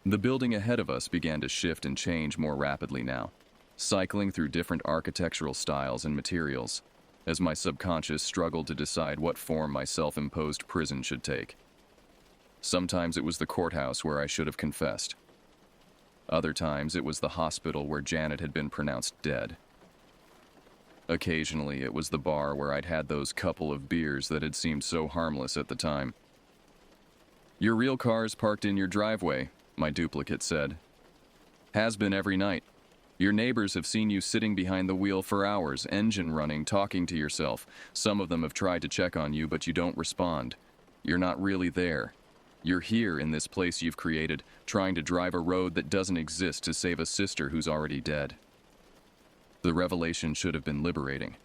The building ahead of us began to shift and change more rapidly now, cycling through different architectural styles and materials, as my subconscious struggled to decide what form my self-imposed prison should take. Sometimes it was the courthouse where I should have confessed. Other times it was the hospital where Janet had been pronounced dead. Occasionally it was the bar where I'd had those couple of beers that had seemed so harmless at the time. "Your real car's parked in your driveway," my duplicate said. "Has been every night. Your neighbors have seen you sitting behind the wheel for hours, engine running, talking to yourself. Some of them have tried to check on you, but you don't respond. You're not really there. You're here in this place you've created, trying to drive a road that doesn't exist to save a sister who's already dead." The revelation should have been liberating.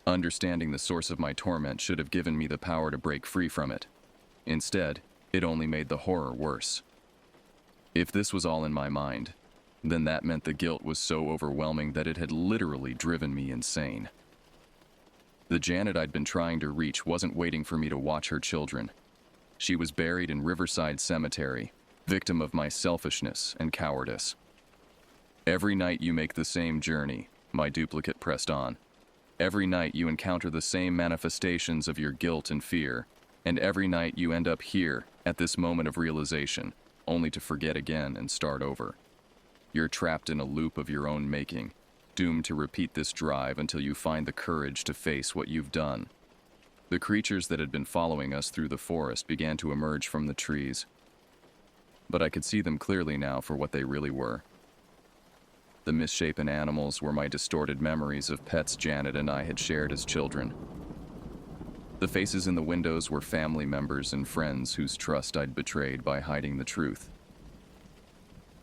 Understanding the source of my torment should have given me the power to break free from it. Instead, it only made the horror worse. If this was all in my mind, then that meant the guilt was so overwhelming that it had literally driven me insane. The Janet I'd been trying to reach wasn't waiting for me to watch her children. She was buried in Riverside Cemetery, victim of my selfishness and cowardice. "Every night you make the same journey," my duplicate pressed on. "Every night you encounter the same manifestations of your guilt and fear, and every night you end up here, at this moment of realization, only to forget again and start over. You're trapped in a loop of your own making, doomed to repeat this drive until you find the courage to face what you've done." The creatures that had been following us through the forest began to emerge from the trees. But I could see them clearly now for what they really were. The misshapen animals were my distorted memories of pets Janet and I had shared as children. The faces in the windows were family members and friends whose trust I'd betrayed by hiding the truth.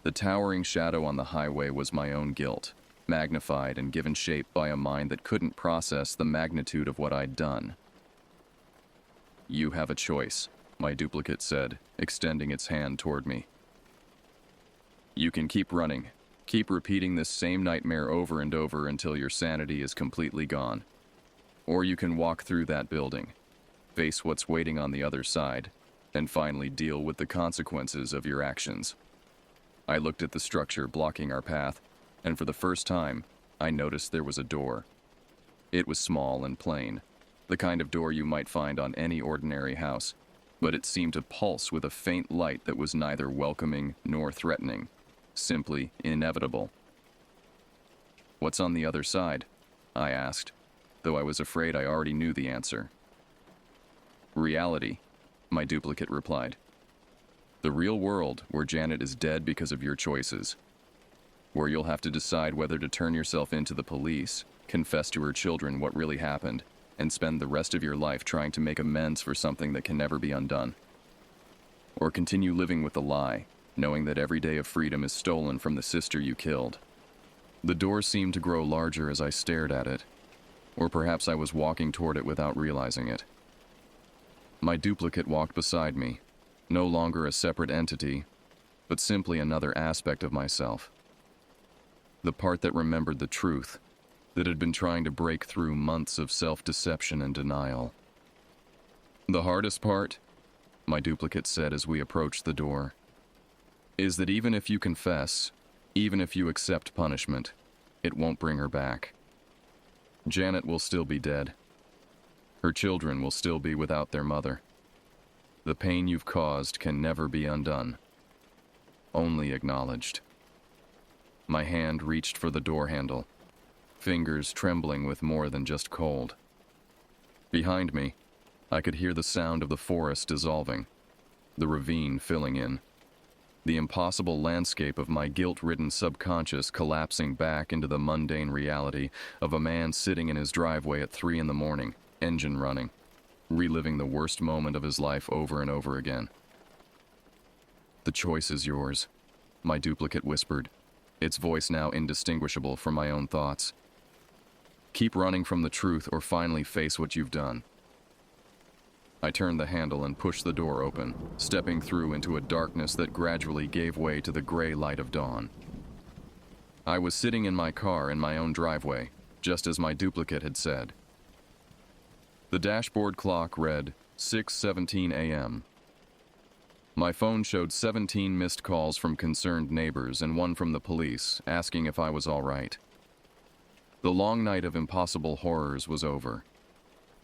The towering shadow on the highway was my own guilt, magnified and given shape by a mind that couldn't process the magnitude of what I'd done. "You have a choice," my duplicate said, extending its hand toward me. "You can keep running. Keep repeating this same nightmare over and over until your sanity is completely gone. Or you can walk through that building, face what's waiting on the other side, and finally deal with the consequences of your actions." I looked at the structure blocking our path, and for the first time, I noticed there was a door. It was small and plain, the kind of door you might find on any ordinary house, but it seemed to pulse with a faint light that was neither welcoming nor threatening. Simply inevitable. "What's on the other side?" I asked, though I was afraid I already knew the answer. "Reality," my duplicate replied. "The real world where Janet is dead because of your choices. Where you'll have to decide whether to turn yourself into the police, confess to her children what really happened, and spend the rest of your life trying to make amends for something that can never be undone. Or continue living with the lie, knowing that every day of freedom is stolen from the sister you killed." The door seemed to grow larger as I stared at it, or perhaps I was walking toward it without realizing it. My duplicate walked beside me, no longer a separate entity, but simply another aspect of myself. The part that remembered the truth, that had been trying to break through months of self-deception and denial. "The hardest part," my duplicate said as we approached the door, "is that even if you confess, even if you accept punishment, it won't bring her back. Janet will still be dead. Her children will still be without their mother. The pain you've caused can never be undone, only acknowledged." My hand reached for the door handle, fingers trembling with more than just cold. Behind me, I could hear the sound of the forest dissolving, the ravine filling in, the impossible landscape of my guilt-ridden subconscious collapsing back into the mundane reality of a man sitting in his driveway at 3 in the morning, engine running, reliving the worst moment of his life over and over again. "The choice is yours," my duplicate whispered, its voice now indistinguishable from my own thoughts. "Keep running from the truth or finally face what you've done." I turned the handle and pushed the door open, stepping through into a darkness that gradually gave way to the gray light of dawn. I was sitting in my car in my own driveway, just as my duplicate had said. The dashboard clock read 6:17 a.m. My phone showed 17 missed calls from concerned neighbors and one from the police, asking if I was all right. The long night of impossible horrors was over.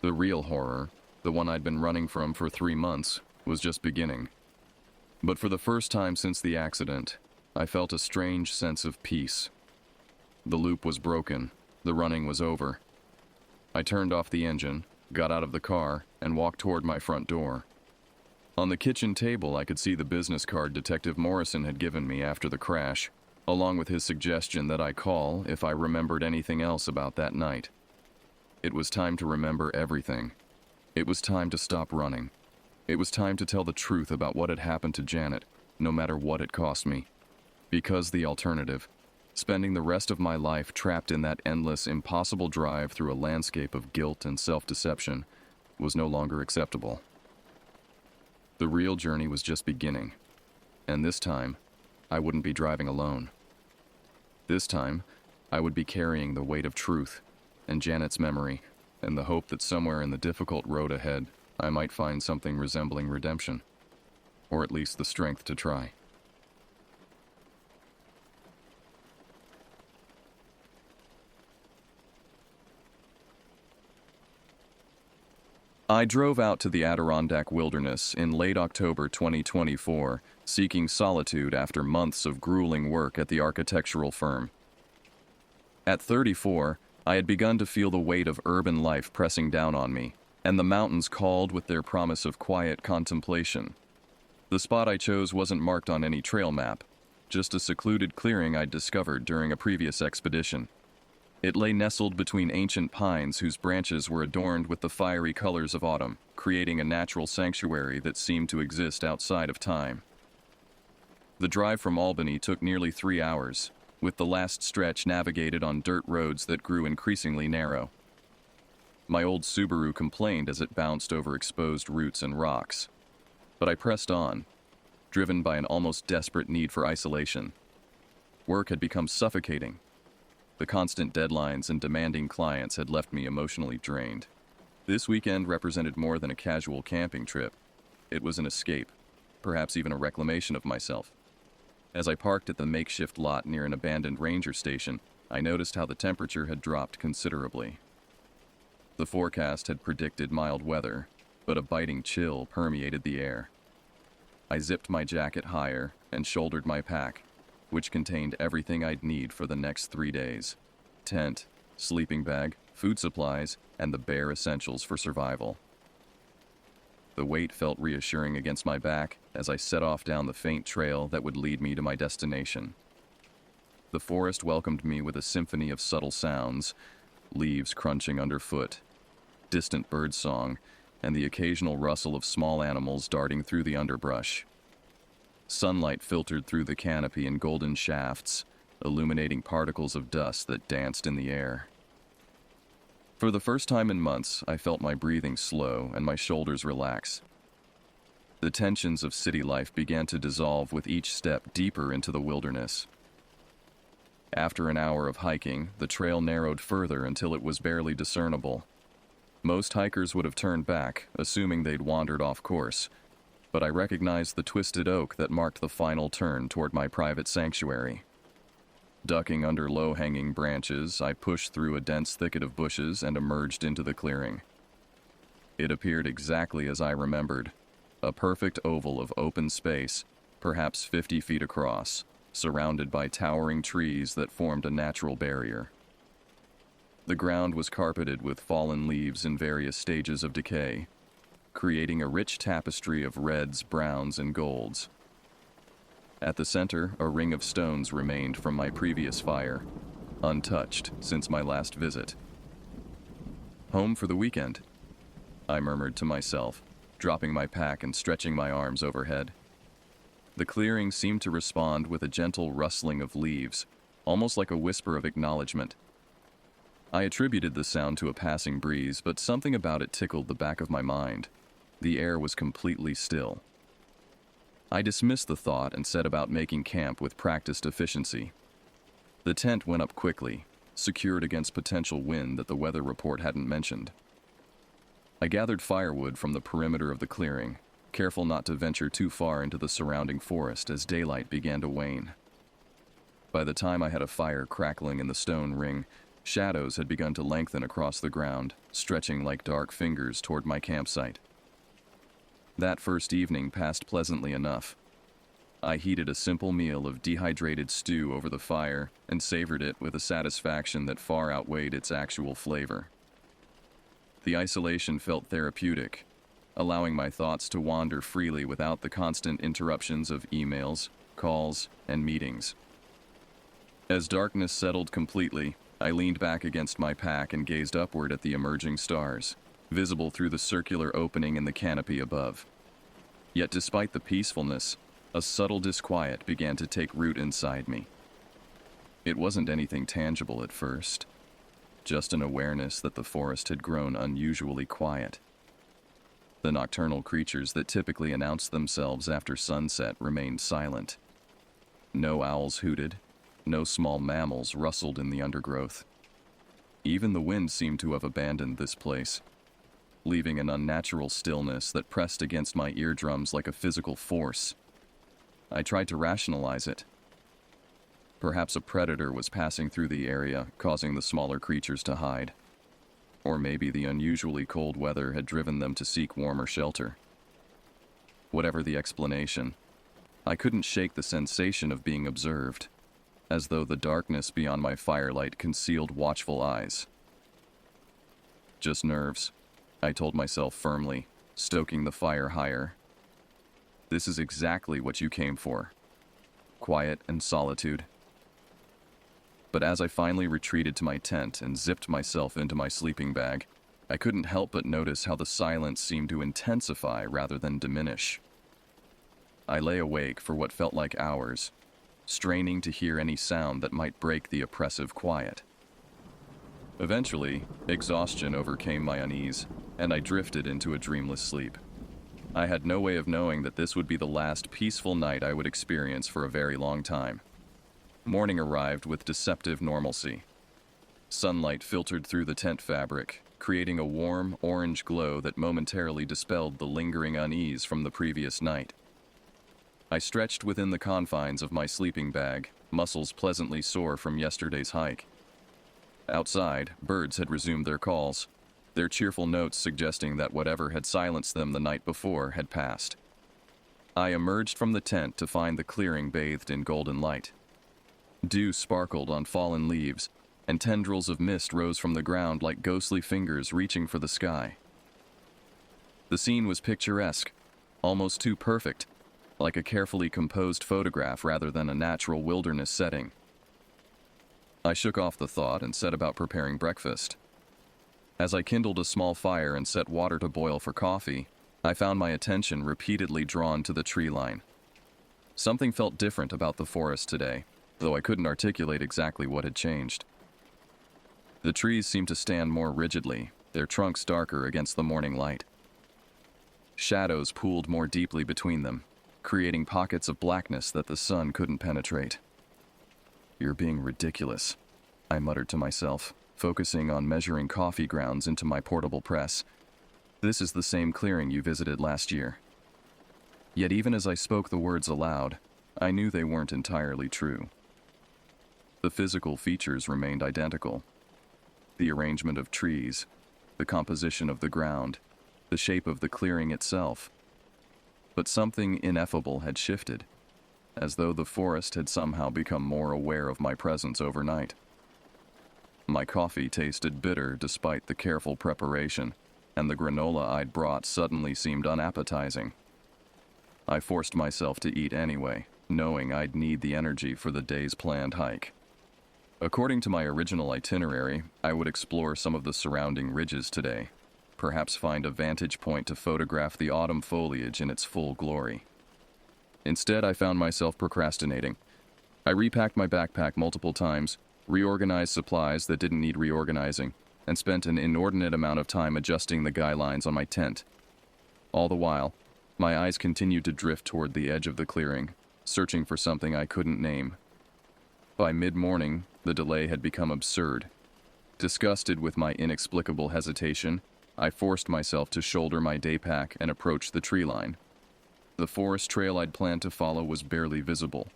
The real horror, the one I'd been running from for 3 months, was just beginning. But for the first time since the accident, I felt a strange sense of peace. The loop was broken. The running was over. I turned off the engine, got out of the car, and walked toward my front door. On the kitchen table, I could see the business card Detective Morrison had given me after the crash, along with his suggestion that I call if I remembered anything else about that night. It was time to remember everything. It was time to stop running. It was time to tell the truth about what had happened to Janet, no matter what it cost me. Because the alternative, spending the rest of my life trapped in that endless, impossible drive through a landscape of guilt and self-deception, was no longer acceptable. The real journey was just beginning, and this time, I wouldn't be driving alone. This time, I would be carrying the weight of truth, and Janet's memory, and the hope that somewhere in the difficult road ahead, I might find something resembling redemption, or at least the strength to try. I drove out to the Adirondack wilderness in late October 2024, seeking solitude after months of grueling work at the architectural firm. At 34, I had begun to feel the weight of urban life pressing down on me, and the mountains called with their promise of quiet contemplation. The spot I chose wasn't marked on any trail map, just a secluded clearing I'd discovered during a previous expedition. It lay nestled between ancient pines whose branches were adorned with the fiery colors of autumn, creating a natural sanctuary that seemed to exist outside of time. The drive from Albany took nearly 3 hours, with the last stretch navigated on dirt roads that grew increasingly narrow. My old Subaru complained as it bounced over exposed roots and rocks. But I pressed on, driven by an almost desperate need for isolation. Work had become suffocating. The constant deadlines and demanding clients had left me emotionally drained. This weekend represented more than a casual camping trip. It was an escape, perhaps even a reclamation of myself. As I parked at the makeshift lot near an abandoned ranger station, I noticed how the temperature had dropped considerably. The forecast had predicted mild weather, but a biting chill permeated the air. I zipped my jacket higher and shouldered my pack, which contained everything I'd need for the next 3 days: tent, sleeping bag, food supplies, and the bare essentials for survival. The weight felt reassuring against my back as I set off down the faint trail that would lead me to my destination. The forest welcomed me with a symphony of subtle sounds, leaves crunching underfoot, distant bird song, and the occasional rustle of small animals darting through the underbrush. Sunlight filtered through the canopy in golden shafts, illuminating particles of dust that danced in the air. For the first time in months, I felt my breathing slow and my shoulders relax. The tensions of city life began to dissolve with each step deeper into the wilderness. After an hour of hiking, the trail narrowed further until it was barely discernible. Most hikers would have turned back, assuming they'd wandered off course, but I recognized the twisted oak that marked the final turn toward my private sanctuary. Ducking under low-hanging branches, I pushed through a dense thicket of bushes and emerged into the clearing. It appeared exactly as I remembered, a perfect oval of open space, perhaps 50 feet across, surrounded by towering trees that formed a natural barrier. The ground was carpeted with fallen leaves in various stages of decay, creating a rich tapestry of reds, browns, and golds. At the center, a ring of stones remained from my previous fire, untouched since my last visit. "Home for the weekend," I murmured to myself, dropping my pack and stretching my arms overhead. The clearing seemed to respond with a gentle rustling of leaves, almost like a whisper of acknowledgement. I attributed the sound to a passing breeze, but something about it tickled the back of my mind. The air was completely still. I dismissed the thought and set about making camp with practiced efficiency. The tent went up quickly, secured against potential wind that the weather report hadn't mentioned. I gathered firewood from the perimeter of the clearing, careful not to venture too far into the surrounding forest as daylight began to wane. By the time I had a fire crackling in the stone ring, shadows had begun to lengthen across the ground, stretching like dark fingers toward my campsite. That first evening passed pleasantly enough. I heated a simple meal of dehydrated stew over the fire and savored it with a satisfaction that far outweighed its actual flavor. The isolation felt therapeutic, allowing my thoughts to wander freely without the constant interruptions of emails, calls, and meetings. As darkness settled completely, I leaned back against my pack and gazed upward at the emerging stars, visible through the circular opening in the canopy above. Yet despite the peacefulness, a subtle disquiet began to take root inside me. It wasn't anything tangible at first, just an awareness that the forest had grown unusually quiet. The nocturnal creatures that typically announced themselves after sunset remained silent. No owls hooted, no small mammals rustled in the undergrowth. Even the wind seemed to have abandoned this place, leaving an unnatural stillness that pressed against my eardrums like a physical force. I tried to rationalize it. Perhaps a predator was passing through the area, causing the smaller creatures to hide. Or maybe the unusually cold weather had driven them to seek warmer shelter. Whatever the explanation, I couldn't shake the sensation of being observed, as though the darkness beyond my firelight concealed watchful eyes. "Just nerves," I told myself firmly, stoking the fire higher. "This is exactly what you came for. Quiet and solitude." But as I finally retreated to my tent and zipped myself into my sleeping bag, I couldn't help but notice how the silence seemed to intensify rather than diminish. I lay awake for what felt like hours, straining to hear any sound that might break the oppressive quiet. Eventually, exhaustion overcame my unease, and I drifted into a dreamless sleep. I had no way of knowing that this would be the last peaceful night I would experience for a very long time. Morning arrived with deceptive normalcy. Sunlight filtered through the tent fabric, creating a warm, orange glow that momentarily dispelled the lingering unease from the previous night. I stretched within the confines of my sleeping bag, muscles pleasantly sore from yesterday's hike. Outside, birds had resumed their calls, their cheerful notes suggesting that whatever had silenced them the night before had passed. I emerged from the tent to find the clearing bathed in golden light. Dew sparkled on fallen leaves, and tendrils of mist rose from the ground like ghostly fingers reaching for the sky. The scene was picturesque, almost too perfect, like a carefully composed photograph rather than a natural wilderness setting. I shook off the thought and set about preparing breakfast. As I kindled a small fire and set water to boil for coffee, I found my attention repeatedly drawn to the tree line. Something felt different about the forest today, though I couldn't articulate exactly what had changed. The trees seemed to stand more rigidly, their trunks darker against the morning light. Shadows pooled more deeply between them, creating pockets of blackness that the sun couldn't penetrate. You're being ridiculous, I muttered to myself, focusing on measuring coffee grounds into my portable press. This is the same clearing you visited last year. Yet even as I spoke the words aloud, I knew they weren't entirely true. The physical features remained identical. The arrangement of trees, the composition of the ground, the shape of the clearing itself. But something ineffable had shifted, as though the forest had somehow become more aware of my presence overnight. My coffee tasted bitter despite the careful preparation, and the granola I'd brought suddenly seemed unappetizing. I forced myself to eat anyway, knowing I'd need the energy for the day's planned hike. According to my original itinerary, I would explore some of the surrounding ridges today, perhaps find a vantage point to photograph the autumn foliage in its full glory. Instead, I found myself procrastinating. I repacked my backpack multiple times, reorganized supplies that didn't need reorganizing, and spent an inordinate amount of time adjusting the guy lines on my tent. All the while, my eyes continued to drift toward the edge of the clearing, searching for something I couldn't name. By mid-morning, the delay had become absurd. Disgusted with my inexplicable hesitation, I forced myself to shoulder my day pack and approach the tree line. The forest trail I'd planned to follow was barely visible.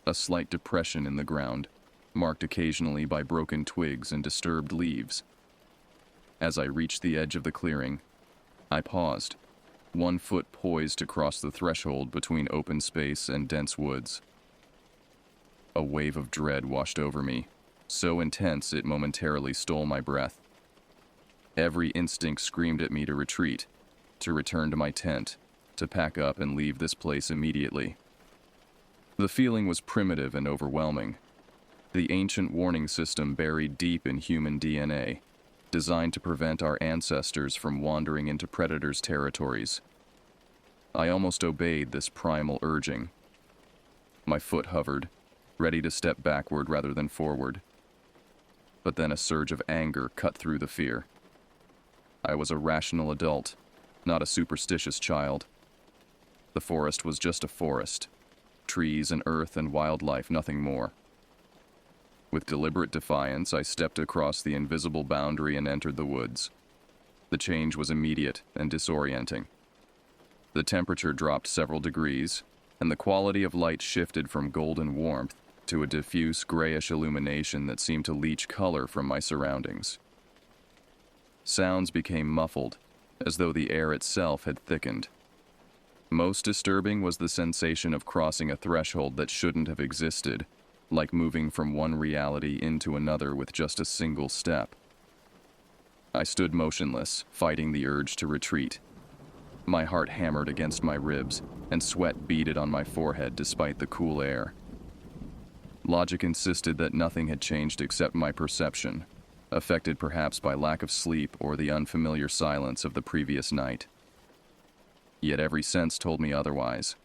A slight depression in the ground, marked occasionally by broken twigs and disturbed leaves. As I reached the edge of the clearing, I paused, one foot poised to cross the threshold between open space and dense woods. A wave of dread washed over me, so intense it momentarily stole my breath. Every instinct screamed at me to retreat, to return to my tent, to pack up and leave this place immediately. The feeling was primitive and overwhelming. The ancient warning system buried deep in human DNA, designed to prevent our ancestors from wandering into predators' territories. I almost obeyed this primal urging. My foot hovered, ready to step backward rather than forward. But then a surge of anger cut through the fear. I was a rational adult, not a superstitious child. The forest was just a forest. Trees and earth and wildlife, nothing more. With deliberate defiance, I stepped across the invisible boundary and entered the woods. The change was immediate and disorienting. The temperature dropped several degrees, and the quality of light shifted from golden warmth to a diffuse grayish illumination that seemed to leach color from my surroundings. Sounds became muffled, as though the air itself had thickened. Most disturbing was the sensation of crossing a threshold that shouldn't have existed, like moving from one reality into another with just a single step. I stood motionless, fighting the urge to retreat. My heart hammered against my ribs, and sweat beaded on my forehead despite the cool air. Logic insisted that nothing had changed except my perception, affected perhaps by lack of sleep or the unfamiliar silence of the previous night. Yet every sense told me otherwise.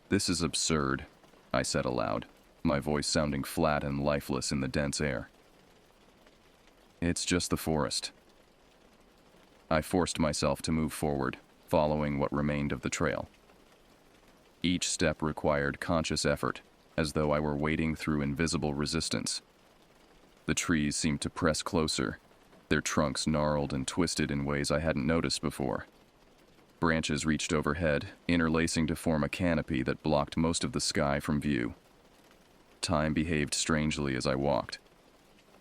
"This is absurd," I said aloud, my voice sounding flat and lifeless in the dense air. "It's just the forest." I forced myself to move forward, following what remained of the trail. Each step required conscious effort, as though I were wading through invisible resistance. The trees seemed to press closer, their trunks gnarled and twisted in ways I hadn't noticed before. Branches reached overhead, interlacing to form a canopy that blocked most of the sky from view. Time behaved strangely as I walked.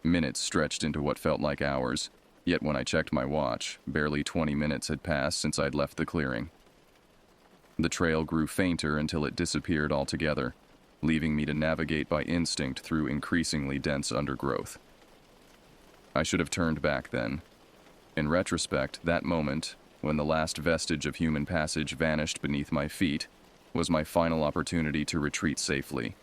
Minutes stretched into what felt like hours, yet when I checked my watch, barely 20 minutes had passed since I'd left the clearing. The trail grew fainter until it disappeared altogether, leaving me to navigate by instinct through increasingly dense undergrowth. I should have turned back then. In retrospect, that moment, when the last vestige of human passage vanished beneath my feet, was my final opportunity to retreat safely.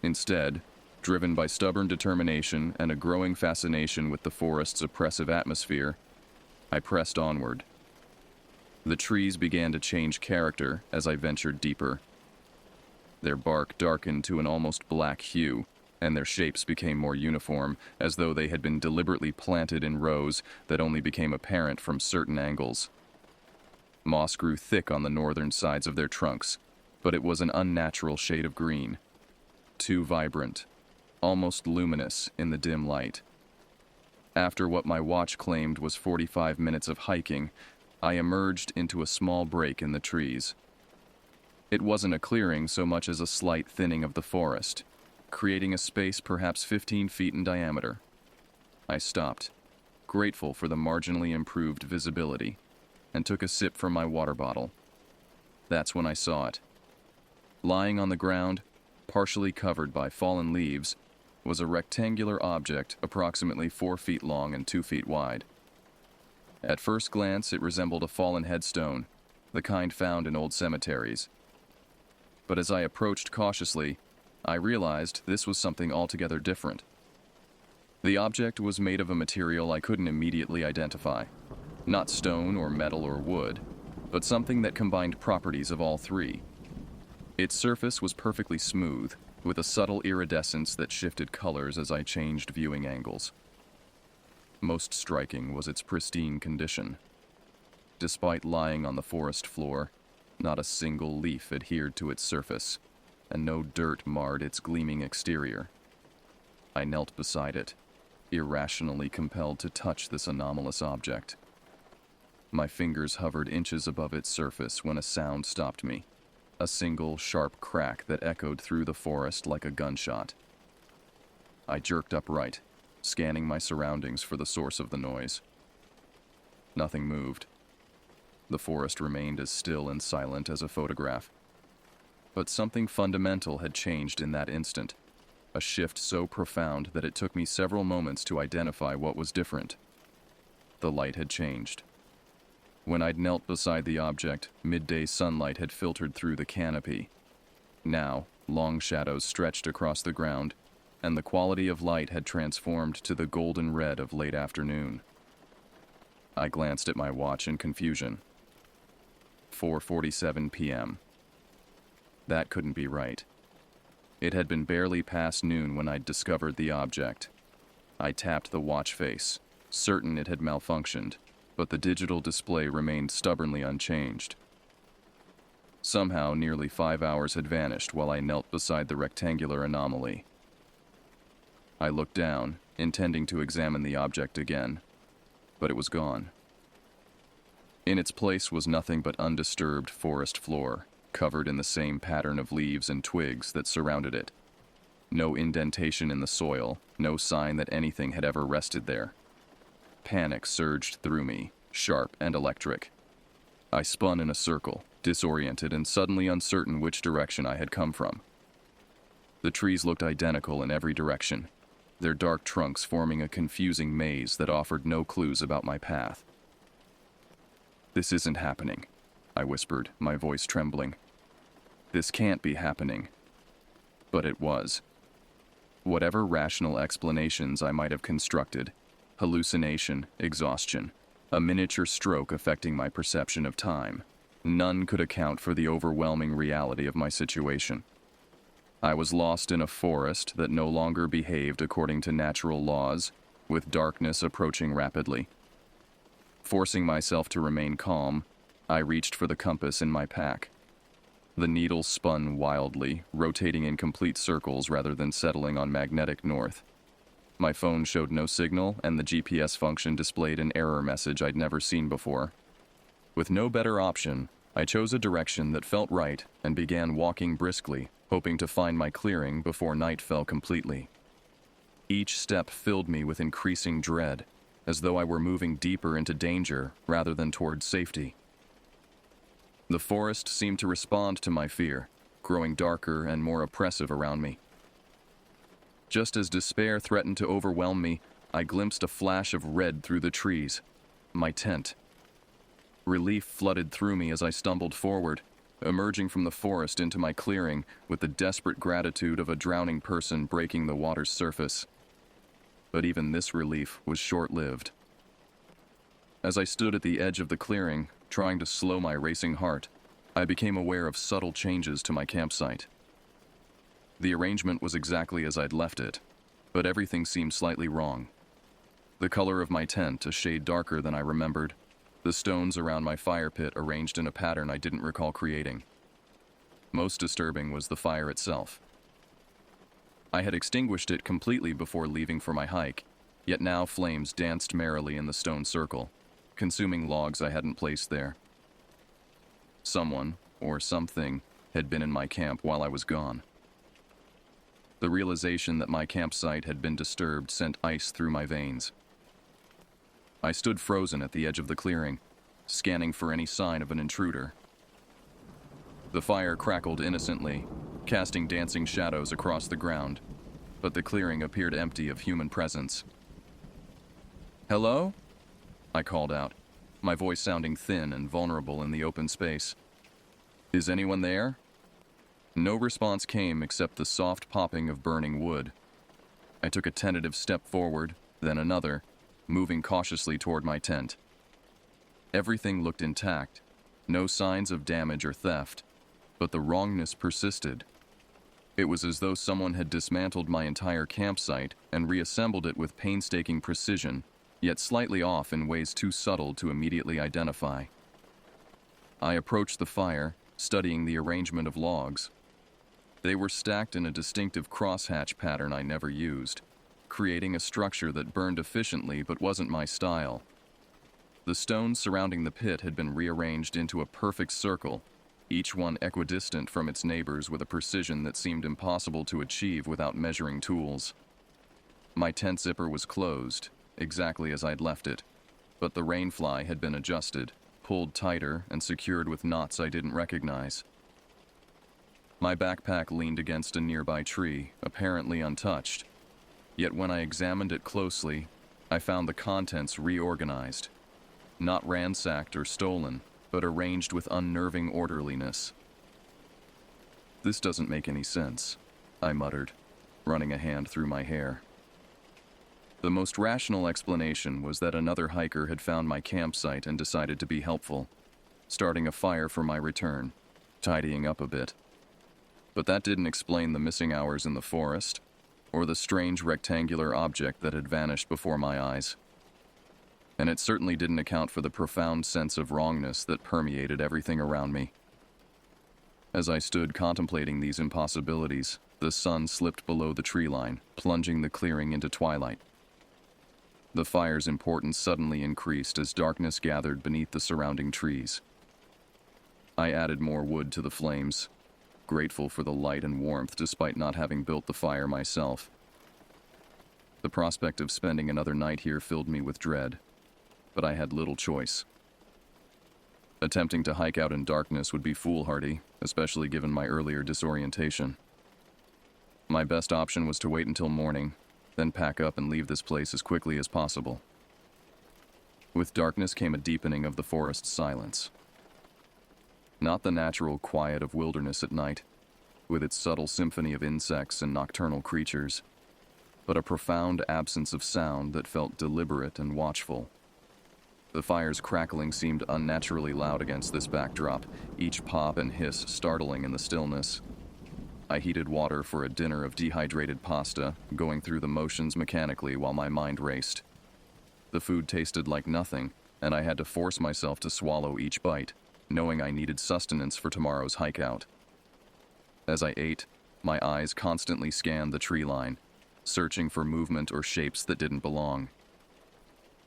Instead, driven by stubborn determination and a growing fascination with the forest's oppressive atmosphere, I pressed onward. The trees began to change character as I ventured deeper. Their bark darkened to an almost black hue, and their shapes became more uniform, as though they had been deliberately planted in rows that only became apparent from certain angles. Moss grew thick on the northern sides of their trunks, but it was an unnatural shade of green. too vibrant, almost luminous in the dim light. After what my watch claimed was 45 minutes of hiking, I emerged into a small break in the trees. It wasn't a clearing so much as a slight thinning of the forest, creating a space perhaps 15 feet in diameter. I stopped, grateful for the marginally improved visibility, and took a sip from my water bottle. That's when I saw it. Lying on the ground, partially covered by fallen leaves, was a rectangular object approximately 4 feet long and 2 feet wide. At first glance, it resembled a fallen headstone, the kind found in old cemeteries. But as I approached cautiously, I realized this was something altogether different. The object was made of a material I couldn't immediately identify. Not stone or metal or wood, but something that combined properties of all three. Its surface was perfectly smooth, with a subtle iridescence that shifted colors as I changed viewing angles. Most striking was its pristine condition. Despite lying on the forest floor, not a single leaf adhered to its surface, and no dirt marred its gleaming exterior. I knelt beside it, irrationally compelled to touch this anomalous object. My fingers hovered inches above its surface when a sound stopped me, a single sharp crack that echoed through the forest like a gunshot. I jerked upright, scanning my surroundings for the source of the noise. Nothing moved. The forest remained as still and silent as a photograph. But something fundamental had changed in that instant, a shift so profound that it took me several moments to identify what was different. The light had changed. When I'd knelt beside the object, midday sunlight had filtered through the canopy. Now, long shadows stretched across the ground, and the quality of light had transformed to the golden red of late afternoon. I glanced at my watch in confusion. 4:47 p.m. That couldn't be right. It had been barely past noon when I'd discovered the object. I tapped the watch face, certain it had malfunctioned, but the digital display remained stubbornly unchanged. Somehow, nearly 5 hours had vanished while I knelt beside the rectangular anomaly. I looked down, intending to examine the object again, but it was gone. In its place was nothing but undisturbed forest floor, covered in the same pattern of leaves and twigs that surrounded it. No indentation in the soil, no sign that anything had ever rested there. Panic surged through me, sharp and electric. I spun in a circle, disoriented and suddenly uncertain which direction I had come from. The trees looked identical in every direction, their dark trunks forming a confusing maze that offered no clues about my path. "This isn't happening," I whispered, my voice trembling. "This can't be happening." But it was. Whatever rational explanations I might have constructed, hallucination, exhaustion, a miniature stroke affecting my perception of time, none could account for the overwhelming reality of my situation. I was lost in a forest that no longer behaved according to natural laws, with darkness approaching rapidly. Forcing myself to remain calm, I reached for the compass in my pack. The needle spun wildly, rotating in complete circles rather than settling on magnetic north. My phone showed no signal, and the GPS function displayed an error message I'd never seen before. With no better option, I chose a direction that felt right and began walking briskly, hoping to find my clearing before night fell completely. Each step filled me with increasing dread, as though I were moving deeper into danger rather than toward safety. The forest seemed to respond to my fear, growing darker and more oppressive around me. Just as despair threatened to overwhelm me, I glimpsed a flash of red through the trees. My tent. Relief flooded through me as I stumbled forward, emerging from the forest into my clearing with the desperate gratitude of a drowning person breaking the water's surface. But even this relief was short-lived. As I stood at the edge of the clearing, trying to slow my racing heart, I became aware of subtle changes to my campsite. The arrangement was exactly as I'd left it, but everything seemed slightly wrong. The color of my tent a shade darker than I remembered, the stones around my fire pit arranged in a pattern I didn't recall creating. Most disturbing was the fire itself. I had extinguished it completely before leaving for my hike, yet now flames danced merrily in the stone circle, consuming logs I hadn't placed there. Someone, or something, had been in my camp while I was gone. The realization that my campsite had been disturbed sent ice through my veins. I stood frozen at the edge of the clearing, scanning for any sign of an intruder. The fire crackled innocently, casting dancing shadows across the ground, but the clearing appeared empty of human presence. "Hello?" I called out, my voice sounding thin and vulnerable in the open space. "Is anyone there?" No response came except the soft popping of burning wood. I took a tentative step forward, then another, moving cautiously toward my tent. Everything looked intact, no signs of damage or theft, but the wrongness persisted. It was as though someone had dismantled my entire campsite and reassembled it with painstaking precision, yet slightly off in ways too subtle to immediately identify. I approached the fire, studying the arrangement of logs. They were stacked in a distinctive crosshatch pattern I never used, creating a structure that burned efficiently but wasn't my style. The stones surrounding the pit had been rearranged into a perfect circle, each one equidistant from its neighbors with a precision that seemed impossible to achieve without measuring tools. My tent zipper was closed, exactly as I'd left it, but the rainfly had been adjusted, pulled tighter, and secured with knots I didn't recognize. My backpack leaned against a nearby tree, apparently untouched. Yet when I examined it closely, I found the contents reorganized. Not ransacked or stolen, but arranged with unnerving orderliness. "This doesn't make any sense," I muttered, running a hand through my hair. The most rational explanation was that another hiker had found my campsite and decided to be helpful, starting a fire for my return, tidying up a bit. But that didn't explain the missing hours in the forest, or the strange rectangular object that had vanished before my eyes. And it certainly didn't account for the profound sense of wrongness that permeated everything around me. As I stood contemplating these impossibilities, the sun slipped below the tree line, plunging the clearing into twilight. The fire's importance suddenly increased as darkness gathered beneath the surrounding trees. I added more wood to the flames, grateful for the light and warmth despite not having built the fire myself. The prospect of spending another night here filled me with dread, but I had little choice. Attempting to hike out in darkness would be foolhardy, especially given my earlier disorientation. My best option was to wait until morning, then pack up and leave this place as quickly as possible. With darkness came a deepening of the forest's silence. Not the natural quiet of wilderness at night, with its subtle symphony of insects and nocturnal creatures, but a profound absence of sound that felt deliberate and watchful. The fire's crackling seemed unnaturally loud against this backdrop, each pop and hiss startling in the stillness. I heated water for a dinner of dehydrated pasta, going through the motions mechanically while my mind raced. The food tasted like nothing, and I had to force myself to swallow each bite, knowing I needed sustenance for tomorrow's hike out. As I ate, my eyes constantly scanned the tree line, searching for movement or shapes that didn't belong.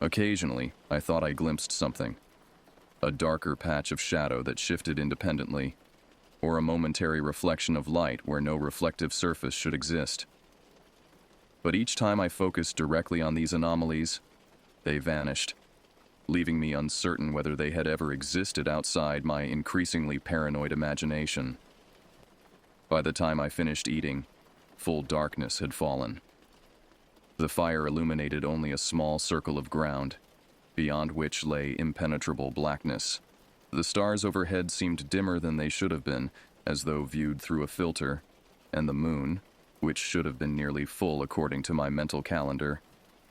Occasionally, I thought I glimpsed something, a darker patch of shadow that shifted independently, or a momentary reflection of light where no reflective surface should exist. But each time I focused directly on these anomalies, they vanished, leaving me uncertain whether they had ever existed outside my increasingly paranoid imagination. By the time I finished eating, full darkness had fallen. The fire illuminated only a small circle of ground, beyond which lay impenetrable blackness. The stars overhead seemed dimmer than they should have been, as though viewed through a filter, and the moon, which should have been nearly full according to my mental calendar,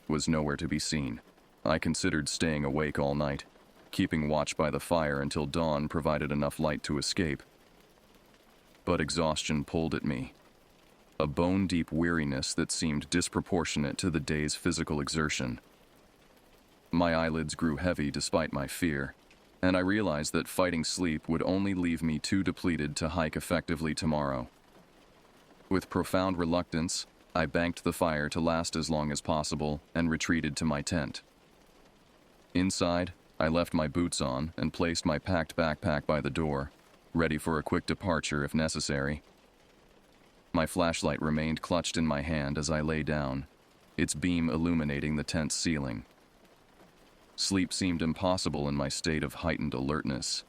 was nowhere to be seen. I considered staying awake all night, keeping watch by the fire until dawn provided enough light to escape. But exhaustion pulled at me, a bone-deep weariness that seemed disproportionate to the day's physical exertion. My eyelids grew heavy despite my fear, and I realized that fighting sleep would only leave me too depleted to hike effectively tomorrow. With profound reluctance, I banked the fire to last as long as possible and retreated to my tent. Inside, I left my boots on and placed my packed backpack by the door, ready for a quick departure if necessary. My flashlight remained clutched in my hand as I lay down, its beam illuminating the tent's ceiling. Sleep seemed impossible in my state of heightened alertness,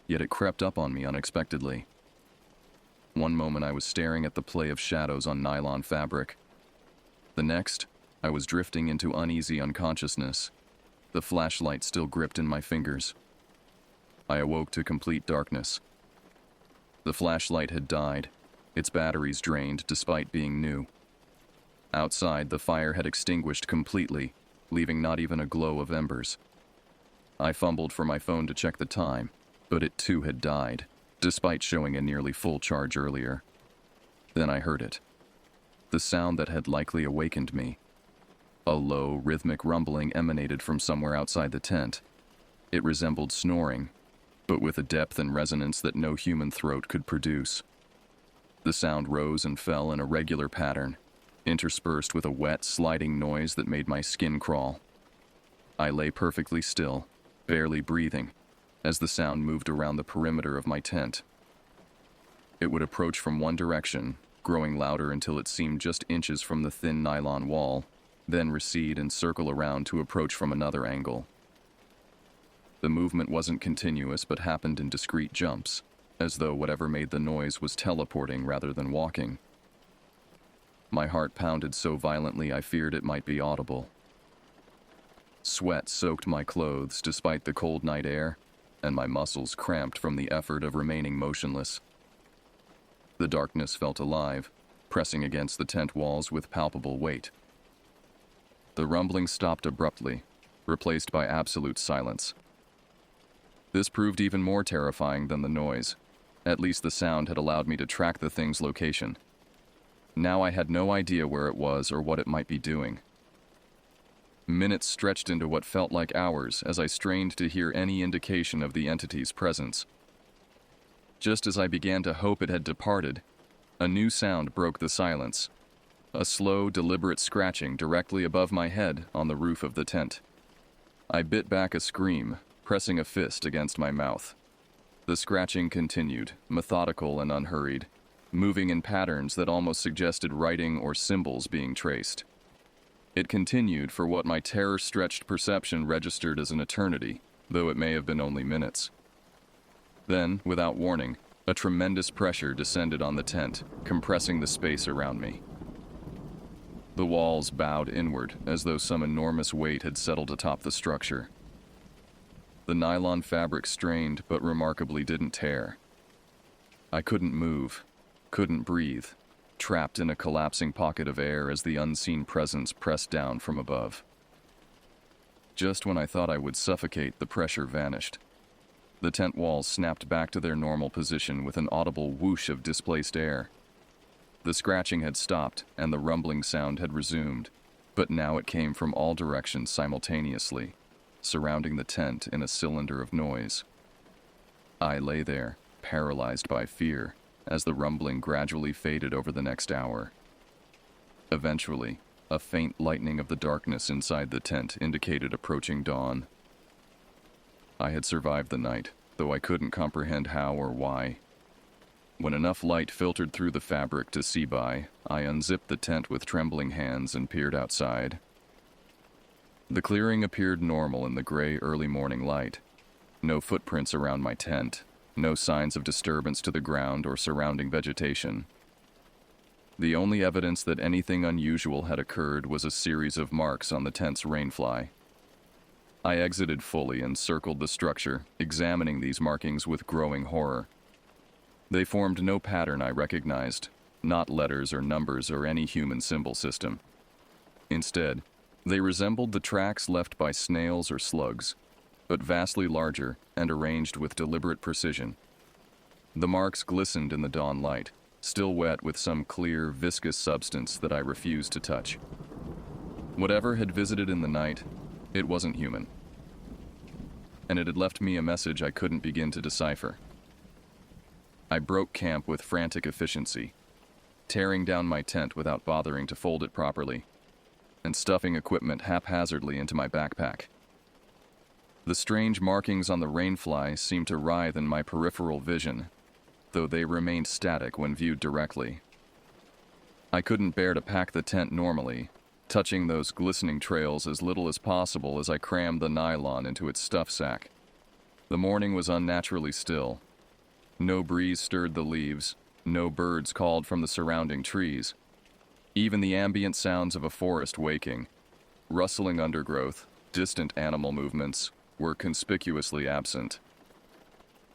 yet it crept up on me unexpectedly. One moment I was staring at the play of shadows on nylon fabric. The next, I was drifting into uneasy unconsciousness, the flashlight still gripped in my fingers. I awoke to complete darkness. The flashlight had died, its batteries drained despite being new. Outside, the fire had extinguished completely, leaving not even a glow of embers. I fumbled for my phone to check the time, but it too had died, despite showing a nearly full charge earlier. Then I heard it. The sound that had likely awakened me. A low, rhythmic rumbling emanated from somewhere outside the tent. It resembled snoring, but with a depth and resonance that no human throat could produce. The sound rose and fell in a regular pattern, interspersed with a wet, sliding noise that made my skin crawl. I lay perfectly still, barely breathing, as the sound moved around the perimeter of my tent. It would approach from one direction, growing louder until it seemed just inches from the thin nylon wall, then recede and circle around to approach from another angle. The movement wasn't continuous but happened in discrete jumps, as though whatever made the noise was teleporting rather than walking. My heart pounded so violently I feared it might be audible. Sweat soaked my clothes despite the cold night air, and my muscles cramped from the effort of remaining motionless. The darkness felt alive, pressing against the tent walls with palpable weight. The rumbling stopped abruptly, replaced by absolute silence. This proved even more terrifying than the noise. At least the sound had allowed me to track the thing's location. Now I had no idea where it was or what it might be doing. Minutes stretched into what felt like hours as I strained to hear any indication of the entity's presence. Just as I began to hope it had departed, a new sound broke the silence. A slow, deliberate scratching directly above my head on the roof of the tent. I bit back a scream, pressing a fist against my mouth. The scratching continued, methodical and unhurried, moving in patterns that almost suggested writing or symbols being traced. It continued for what my terror-stretched perception registered as an eternity, though it may have been only minutes. Then, without warning, a tremendous pressure descended on the tent, compressing the space around me. The walls bowed inward, as though some enormous weight had settled atop the structure. The nylon fabric strained, but remarkably didn't tear. I couldn't move, couldn't breathe, trapped in a collapsing pocket of air as the unseen presence pressed down from above. Just when I thought I would suffocate, the pressure vanished. The tent walls snapped back to their normal position with an audible whoosh of displaced air. The scratching had stopped, and the rumbling sound had resumed, but now it came from all directions simultaneously, surrounding the tent in a cylinder of noise. I lay there, paralyzed by fear, as the rumbling gradually faded over the next hour. Eventually, a faint lightening of the darkness inside the tent indicated approaching dawn. I had survived the night, though I couldn't comprehend how or why. When enough light filtered through the fabric to see by, I unzipped the tent with trembling hands and peered outside. The clearing appeared normal in the gray early morning light. No footprints around my tent, no signs of disturbance to the ground or surrounding vegetation. The only evidence that anything unusual had occurred was a series of marks on the tent's rainfly. I exited fully and circled the structure, examining these markings with growing horror. They formed no pattern I recognized, not letters or numbers or any human symbol system. Instead, they resembled the tracks left by snails or slugs, but vastly larger and arranged with deliberate precision. The marks glistened in the dawn light, still wet with some clear, viscous substance that I refused to touch. Whatever had visited in the night, it wasn't human. And it had left me a message I couldn't begin to decipher. I broke camp with frantic efficiency. tearing down my tent without bothering to fold it properly, and stuffing equipment haphazardly into my backpack. The strange markings on the rainfly seemed to writhe in my peripheral vision, though they remained static when viewed directly. I couldn't bear to pack the tent normally, touching those glistening trails as little as possible as I crammed the nylon into its stuff sack. The morning was unnaturally still. No breeze stirred the leaves, no birds called from the surrounding trees. Even the ambient sounds of a forest waking, rustling undergrowth, distant animal movements, were conspicuously absent.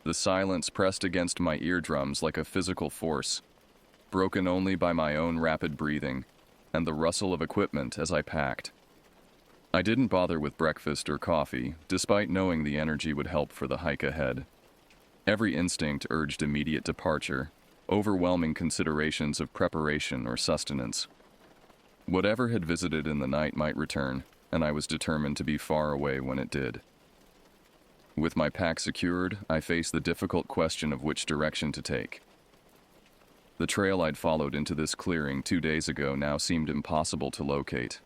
The silence pressed against my eardrums like a physical force, broken only by my own rapid breathing and the rustle of equipment as I packed. I didn't bother with breakfast or coffee, despite knowing the energy would help for the hike ahead. Every instinct urged immediate departure, overwhelming considerations of preparation or sustenance. Whatever had visited in the night might return, and I was determined to be far away when it did. With my pack secured, I faced the difficult question of which direction to take. The trail I'd followed into this clearing 2 days ago now seemed impossible to locate.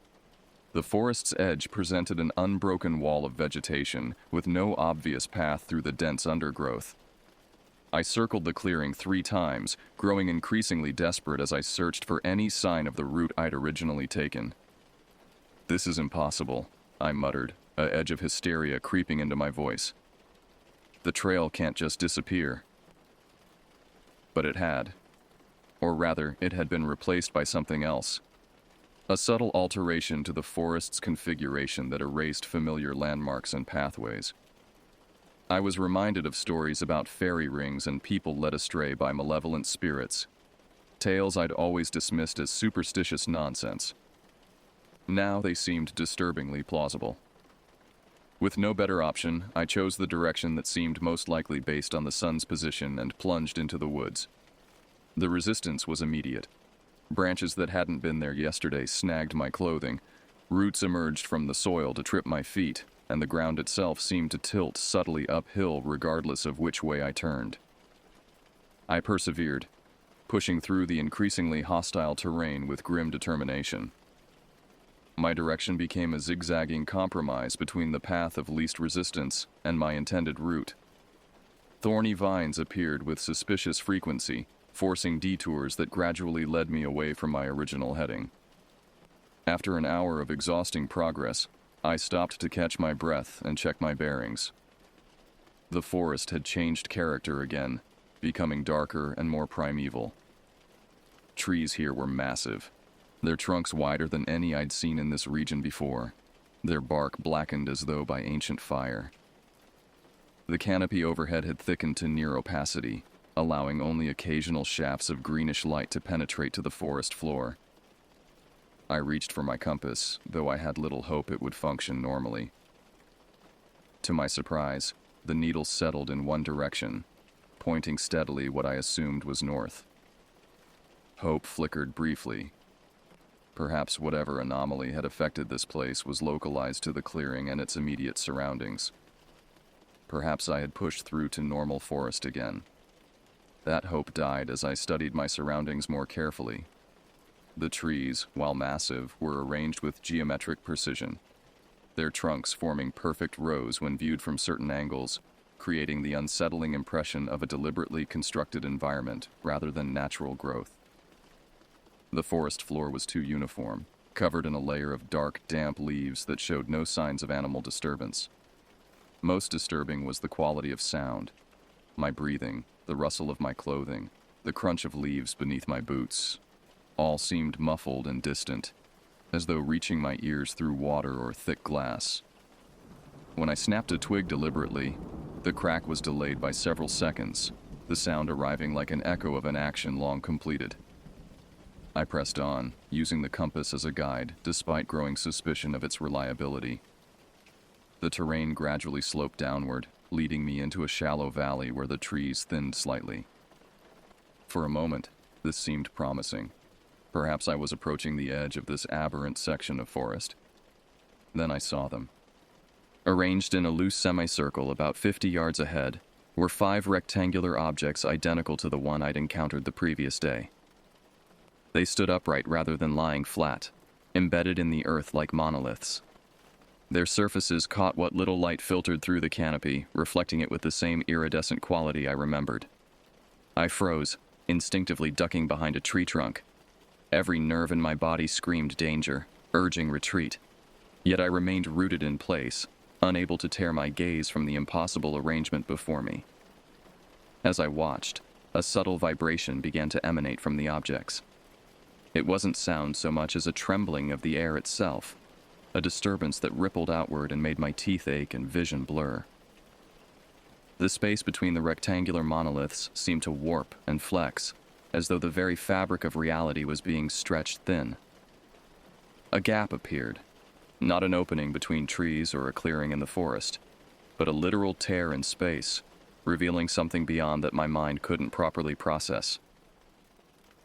The forest's edge presented an unbroken wall of vegetation, with no obvious path through the dense undergrowth. I circled the clearing 3 times, growing increasingly desperate as I searched for any sign of the route I'd originally taken. "This is impossible," I muttered, an edge of hysteria creeping into my voice. "The trail can't just disappear." But it had. Or rather, it had been replaced by something else. A subtle alteration to the forest's configuration that erased familiar landmarks and pathways. I was reminded of stories about fairy rings and people led astray by malevolent spirits, tales I'd always dismissed as superstitious nonsense. Now they seemed disturbingly plausible. With no better option, I chose the direction that seemed most likely based on the sun's position and plunged into the woods. The resistance was immediate. Branches that hadn't been there yesterday snagged my clothing, roots emerged from the soil to trip my feet, and the ground itself seemed to tilt subtly uphill regardless of which way I turned. I persevered, pushing through the increasingly hostile terrain with grim determination. My direction became a zigzagging compromise between the path of least resistance and my intended route. Thorny vines appeared with suspicious frequency, forcing detours that gradually led me away from my original heading. After an hour of exhausting progress, I stopped to catch my breath and check my bearings. The forest had changed character again, becoming darker and more primeval. Trees here were massive, their trunks wider than any I'd seen in this region before, their bark blackened as though by ancient fire. The canopy overhead had thickened to near opacity, allowing only occasional shafts of greenish light to penetrate to the forest floor. I reached for my compass, though I had little hope it would function normally. To my surprise, the needle settled in one direction, pointing steadily what I assumed was north. Hope flickered briefly. Perhaps whatever anomaly had affected this place was localized to the clearing and its immediate surroundings. Perhaps I had pushed through to normal forest again. That hope died as I studied my surroundings more carefully. The trees, while massive, were arranged with geometric precision, their trunks forming perfect rows when viewed from certain angles, creating the unsettling impression of a deliberately constructed environment rather than natural growth. The forest floor was too uniform, covered in a layer of dark, damp leaves that showed no signs of animal disturbance. Most disturbing was the quality of sound. My breathing, the rustle of my clothing, the crunch of leaves beneath my boots, all seemed muffled and distant, as though reaching my ears through water or thick glass. When I snapped a twig deliberately, the crack was delayed by several seconds, the sound arriving like an echo of an action long completed. I pressed on, using the compass as a guide, despite growing suspicion of its reliability. The terrain gradually sloped downward, leading me into a shallow valley where the trees thinned slightly. For a moment, this seemed promising. Perhaps I was approaching the edge of this aberrant section of forest. Then I saw them. Arranged in a loose semicircle about 50 yards ahead were 5 rectangular objects identical to the one I'd encountered the previous day. They stood upright rather than lying flat, embedded in the earth like monoliths. Their surfaces caught what little light filtered through the canopy, reflecting it with the same iridescent quality I remembered. I froze, instinctively ducking behind a tree trunk. Every nerve in my body screamed danger, urging retreat. Yet I remained rooted in place, unable to tear my gaze from the impossible arrangement before me. As I watched, a subtle vibration began to emanate from the objects. It wasn't sound so much as a trembling of the air itself, a disturbance that rippled outward and made my teeth ache and vision blur. The space between the rectangular monoliths seemed to warp and flex, as though the very fabric of reality was being stretched thin. A gap appeared, not an opening between trees or a clearing in the forest, but a literal tear in space, revealing something beyond that my mind couldn't properly process.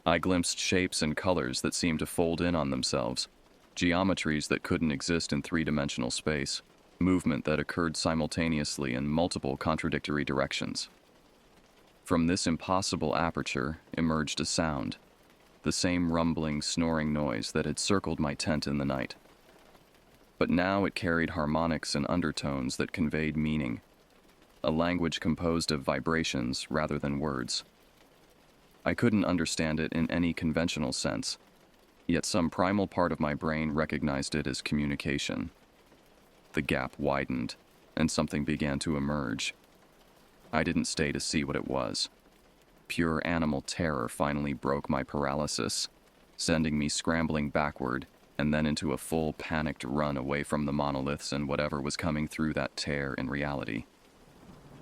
I glimpsed shapes and colors that seemed to fold in on themselves, geometries that couldn't exist in three-dimensional space, movement that occurred simultaneously in multiple contradictory directions. From this impossible aperture emerged a sound, the same rumbling, snoring noise that had circled my tent in the night. But now it carried harmonics and undertones that conveyed meaning, a language composed of vibrations rather than words. I couldn't understand it in any conventional sense, yet some primal part of my brain recognized it as communication. The gap widened, and something began to emerge. I didn't stay to see what it was. Pure animal terror finally broke my paralysis, sending me scrambling backward and then into a full panicked run away from the monoliths and whatever was coming through that tear in reality.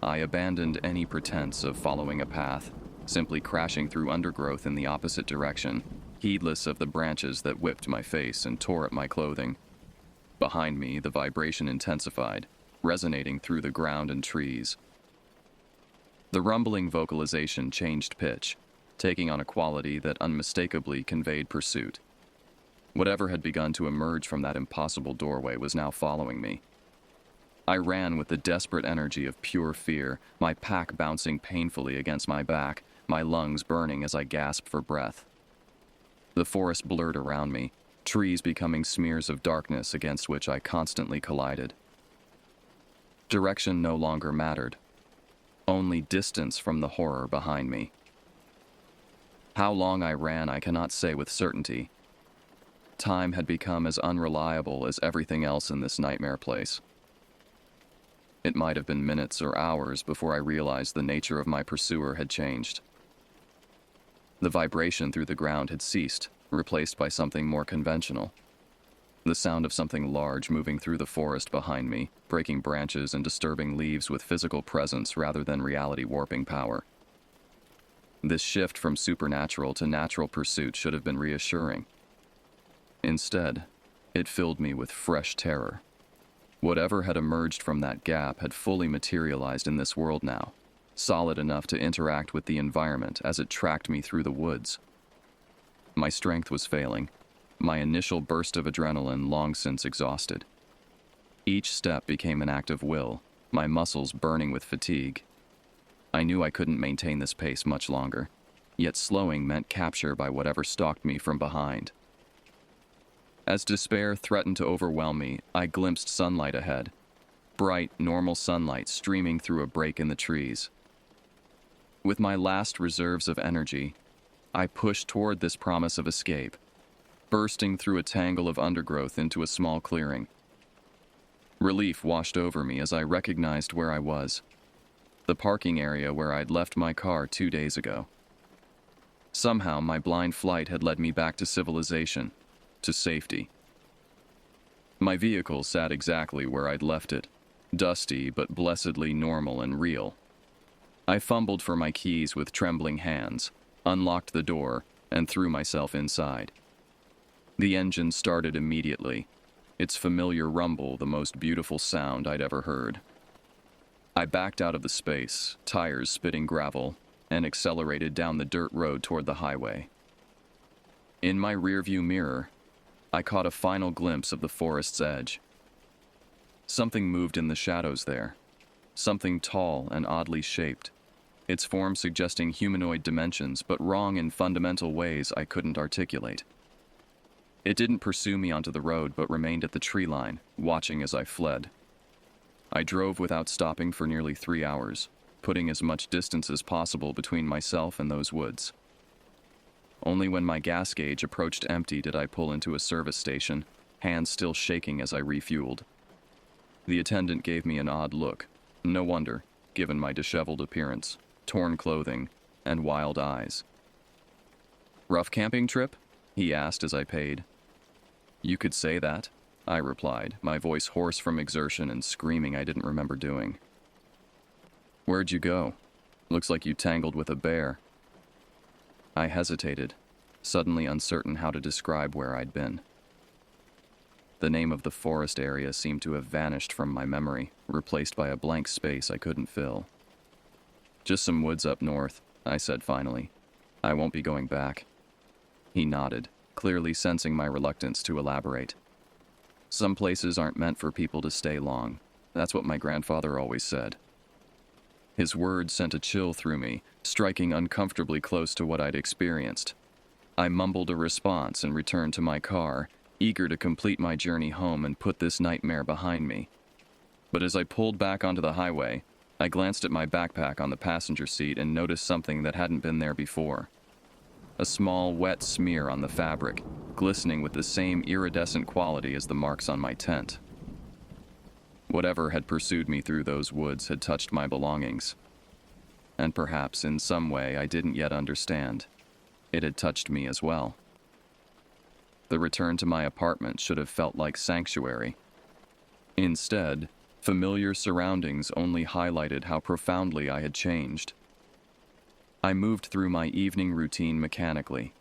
I abandoned any pretense of following a path, simply crashing through undergrowth in the opposite direction, heedless of the branches that whipped my face and tore at my clothing. Behind me, the vibration intensified, resonating through the ground and trees. The rumbling vocalization changed pitch, taking on a quality that unmistakably conveyed pursuit. Whatever had begun to emerge from that impossible doorway was now following me. I ran with the desperate energy of pure fear, my pack bouncing painfully against my back, my lungs burning as I gasped for breath. The forest blurred around me, trees becoming smears of darkness against which I constantly collided. Direction no longer mattered, only distance from the horror behind me. How long I ran I cannot say with certainty. Time had become as unreliable as everything else in this nightmare place. It might have been minutes or hours before I realized the nature of my pursuer had changed. The vibration through the ground had ceased, replaced by something more conventional. The sound of something large moving through the forest behind me, breaking branches and disturbing leaves with physical presence rather than reality warping power. This shift from supernatural to natural pursuit should have been reassuring. Instead, it filled me with fresh terror. Whatever had emerged from that gap had fully materialized in this world now, solid enough to interact with the environment as it tracked me through the woods. My strength was failing, my initial burst of adrenaline long since exhausted. Each step became an act of will, my muscles burning with fatigue. I knew I couldn't maintain this pace much longer, yet slowing meant capture by whatever stalked me from behind. As despair threatened to overwhelm me, I glimpsed sunlight ahead, bright, normal sunlight streaming through a break in the trees. With my last reserves of energy, I pushed toward this promise of escape, bursting through a tangle of undergrowth into a small clearing. Relief washed over me as I recognized where I was, the parking area where I'd left my car 2 days ago. Somehow, my blind flight had led me back to civilization, to safety. My vehicle sat exactly where I'd left it, dusty but blessedly normal and real. I fumbled for my keys with trembling hands, unlocked the door, and threw myself inside. The engine started immediately, its familiar rumble the most beautiful sound I'd ever heard. I backed out of the space, tires spitting gravel, and accelerated down the dirt road toward the highway. In my rearview mirror, I caught a final glimpse of the forest's edge. Something moved in the shadows there, something tall and oddly shaped. its form suggesting humanoid dimensions but wrong in fundamental ways I couldn't articulate. It didn't pursue me onto the road but remained at the tree line, watching as I fled. I drove without stopping for nearly 3 hours, putting as much distance as possible between myself and those woods. Only when my gas gauge approached empty did I pull into a service station, hands still shaking as I refueled. The attendant gave me an odd look. No wonder, given my disheveled appearance, torn clothing, and wild eyes. "Rough camping trip?" he asked as I paid. "You could say that," I replied, my voice hoarse from exertion and screaming I didn't remember doing. "Where'd you go? Looks like you tangled with a bear." I hesitated, suddenly uncertain how to describe where I'd been. The name of the forest area seemed to have vanished from my memory, replaced by a blank space I couldn't fill. "Just some woods up north," I said finally. "I won't be going back." He nodded, clearly sensing my reluctance to elaborate. "Some places aren't meant for people to stay long. That's what my grandfather always said." His words sent a chill through me, striking uncomfortably close to what I'd experienced. I mumbled a response and returned to my car, eager to complete my journey home and put this nightmare behind me. But as I pulled back onto the highway, I glanced at my backpack on the passenger seat and noticed something that hadn't been there before. A small, wet smear on the fabric, glistening with the same iridescent quality as the marks on my tent. Whatever had pursued me through those woods had touched my belongings. And perhaps in some way I didn't yet understand, it had touched me as well. The return to my apartment should have felt like sanctuary. Instead, familiar surroundings only highlighted how profoundly I had changed. I moved through my evening routine mechanically,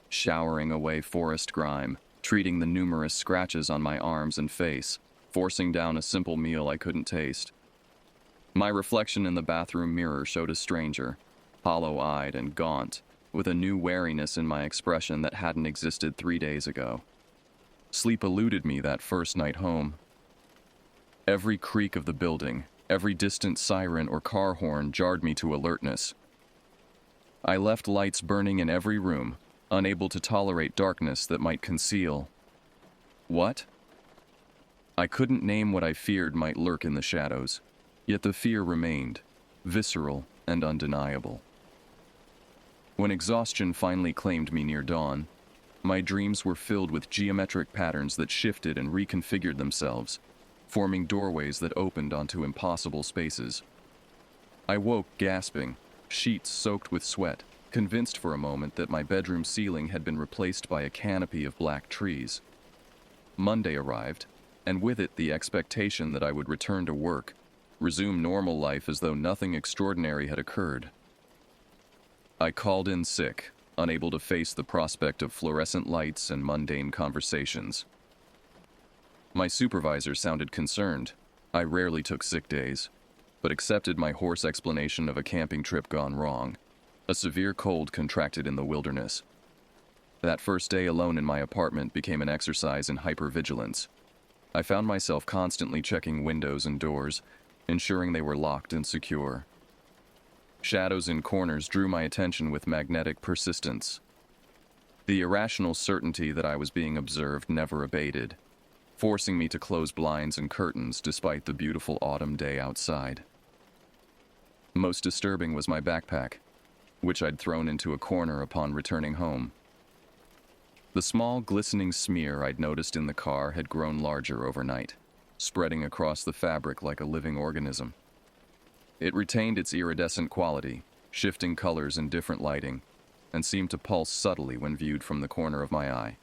showering away forest grime, treating the numerous scratches on my arms and face, forcing down a simple meal I couldn't taste. My reflection in the bathroom mirror showed a stranger, hollow-eyed and gaunt, with a new wariness in my expression that hadn't existed 3 days ago. Sleep eluded me that first night home. Every creak of the building, every distant siren or car horn jarred me to alertness. I left lights burning in every room, unable to tolerate darkness that might conceal. What? I couldn't name what I feared might lurk in the shadows, yet the fear remained, visceral and undeniable. When exhaustion finally claimed me near dawn, my dreams were filled with geometric patterns that shifted and reconfigured themselves, forming doorways that opened onto impossible spaces. I woke gasping, sheets soaked with sweat, convinced for a moment that my bedroom ceiling had been replaced by a canopy of black trees. Monday arrived, and with it the expectation that I would return to work, resume normal life as though nothing extraordinary had occurred. I called in sick, unable to face the prospect of fluorescent lights and mundane conversations. My supervisor sounded concerned. I rarely took sick days, but accepted my hoarse explanation of a camping trip gone wrong, a severe cold contracted in the wilderness. That first day alone in my apartment became an exercise in hypervigilance. I found myself constantly checking windows and doors, ensuring they were locked and secure. Shadows in corners drew my attention with magnetic persistence. The irrational certainty that I was being observed never abated, forcing me to close blinds and curtains despite the beautiful autumn day outside. Most disturbing was my backpack, which I'd thrown into a corner upon returning home. The small, glistening smear I'd noticed in the car had grown larger overnight, spreading across the fabric like a living organism. It retained its iridescent quality, shifting colors in different lighting, and seemed to pulse subtly when viewed from the corner of my eye.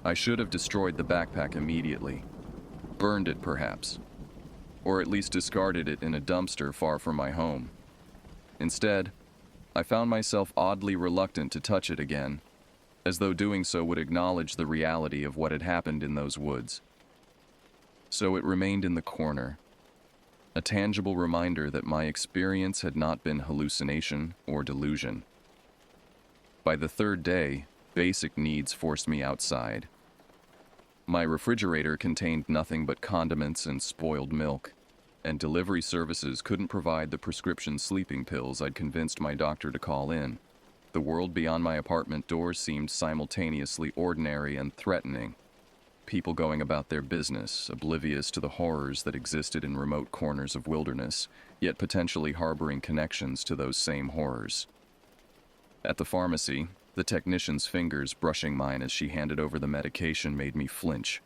I should have destroyed the backpack immediately, burned it perhaps, or at least discarded it in a dumpster far from my home. Instead, I found myself oddly reluctant to touch it again, as though doing so would acknowledge the reality of what had happened in those woods. So it remained in the corner, a tangible reminder that my experience had not been hallucination or delusion. By the third day, basic needs forced me outside. My refrigerator contained nothing but condiments and spoiled milk, and delivery services couldn't provide the prescription sleeping pills I'd convinced my doctor to call in. The world beyond my apartment door seemed simultaneously ordinary and threatening. People going about their business, oblivious to the horrors that existed in remote corners of wilderness, yet potentially harboring connections to those same horrors. At the pharmacy, the technician's fingers brushing mine as she handed over the medication made me flinch.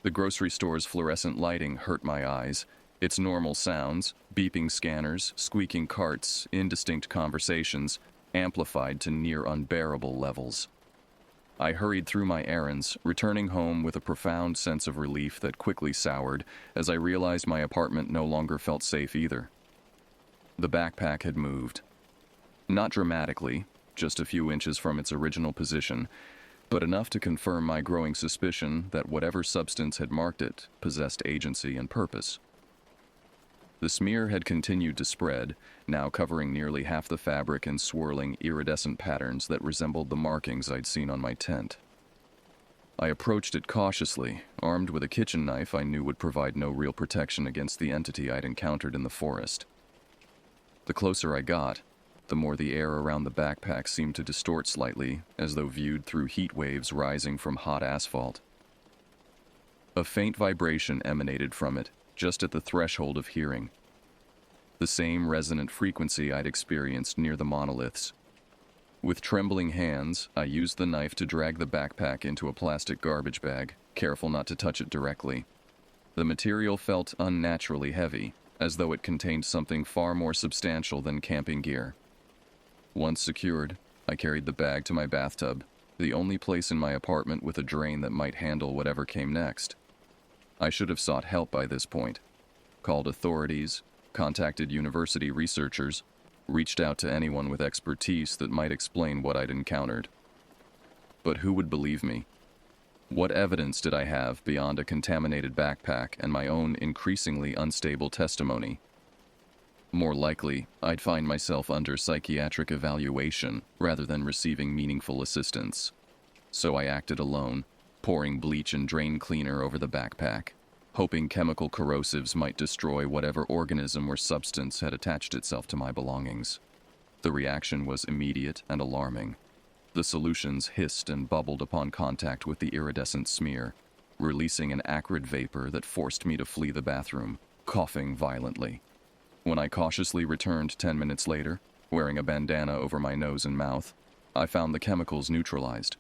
The grocery store's fluorescent lighting hurt my eyes. Its normal sounds, beeping scanners, squeaking carts, indistinct conversations, amplified to near unbearable levels. I hurried through my errands, returning home with a profound sense of relief that quickly soured as I realized my apartment no longer felt safe either. The backpack had moved. Not dramatically, just a few inches from its original position, but enough to confirm my growing suspicion that whatever substance had marked it possessed agency and purpose. The smear had continued to spread, now covering nearly half the fabric in swirling, iridescent patterns that resembled the markings I'd seen on my tent. I approached it cautiously, armed with a kitchen knife I knew would provide no real protection against the entity I'd encountered in the forest. The closer I got, the more the air around the backpack seemed to distort slightly, as though viewed through heat waves rising from hot asphalt. A faint vibration emanated from it, just at the threshold of hearing. The same resonant frequency I'd experienced near the monoliths. With trembling hands, I used the knife to drag the backpack into a plastic garbage bag, careful not to touch it directly. The material felt unnaturally heavy, as though it contained something far more substantial than camping gear. Once secured, I carried the bag to my bathtub, the only place in my apartment with a drain that might handle whatever came next. I should have sought help by this point, called authorities, contacted university researchers, reached out to anyone with expertise that might explain what I'd encountered. But who would believe me? What evidence did I have beyond a contaminated backpack and my own increasingly unstable testimony? More likely, I'd find myself under psychiatric evaluation rather than receiving meaningful assistance. So I acted alone, pouring bleach and drain cleaner over the backpack, hoping chemical corrosives might destroy whatever organism or substance had attached itself to my belongings. The reaction was immediate and alarming. The solutions hissed and bubbled upon contact with the iridescent smear, releasing an acrid vapor that forced me to flee the bathroom, coughing violently. When I cautiously returned 10 minutes later, wearing a bandana over my nose and mouth, I found the chemicals neutralized.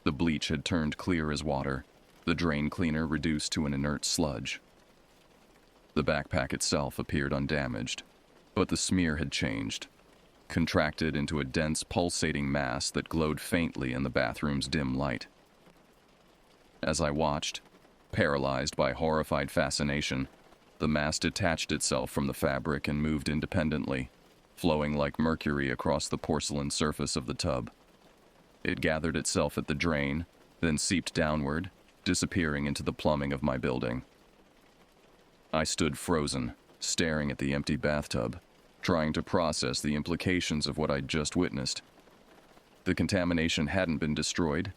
The bleach had turned clear as water, the drain cleaner reduced to an inert sludge. The backpack itself appeared undamaged, but the smear had changed, contracted into a dense pulsating mass that glowed faintly in the bathroom's dim light. As I watched, paralyzed by horrified fascination, the mass detached itself from the fabric and moved independently, flowing like mercury across the porcelain surface of the tub. It gathered itself at the drain, then seeped downward, disappearing into the plumbing of my building. I stood frozen, staring at the empty bathtub, trying to process the implications of what I'd just witnessed. The contamination hadn't been destroyed.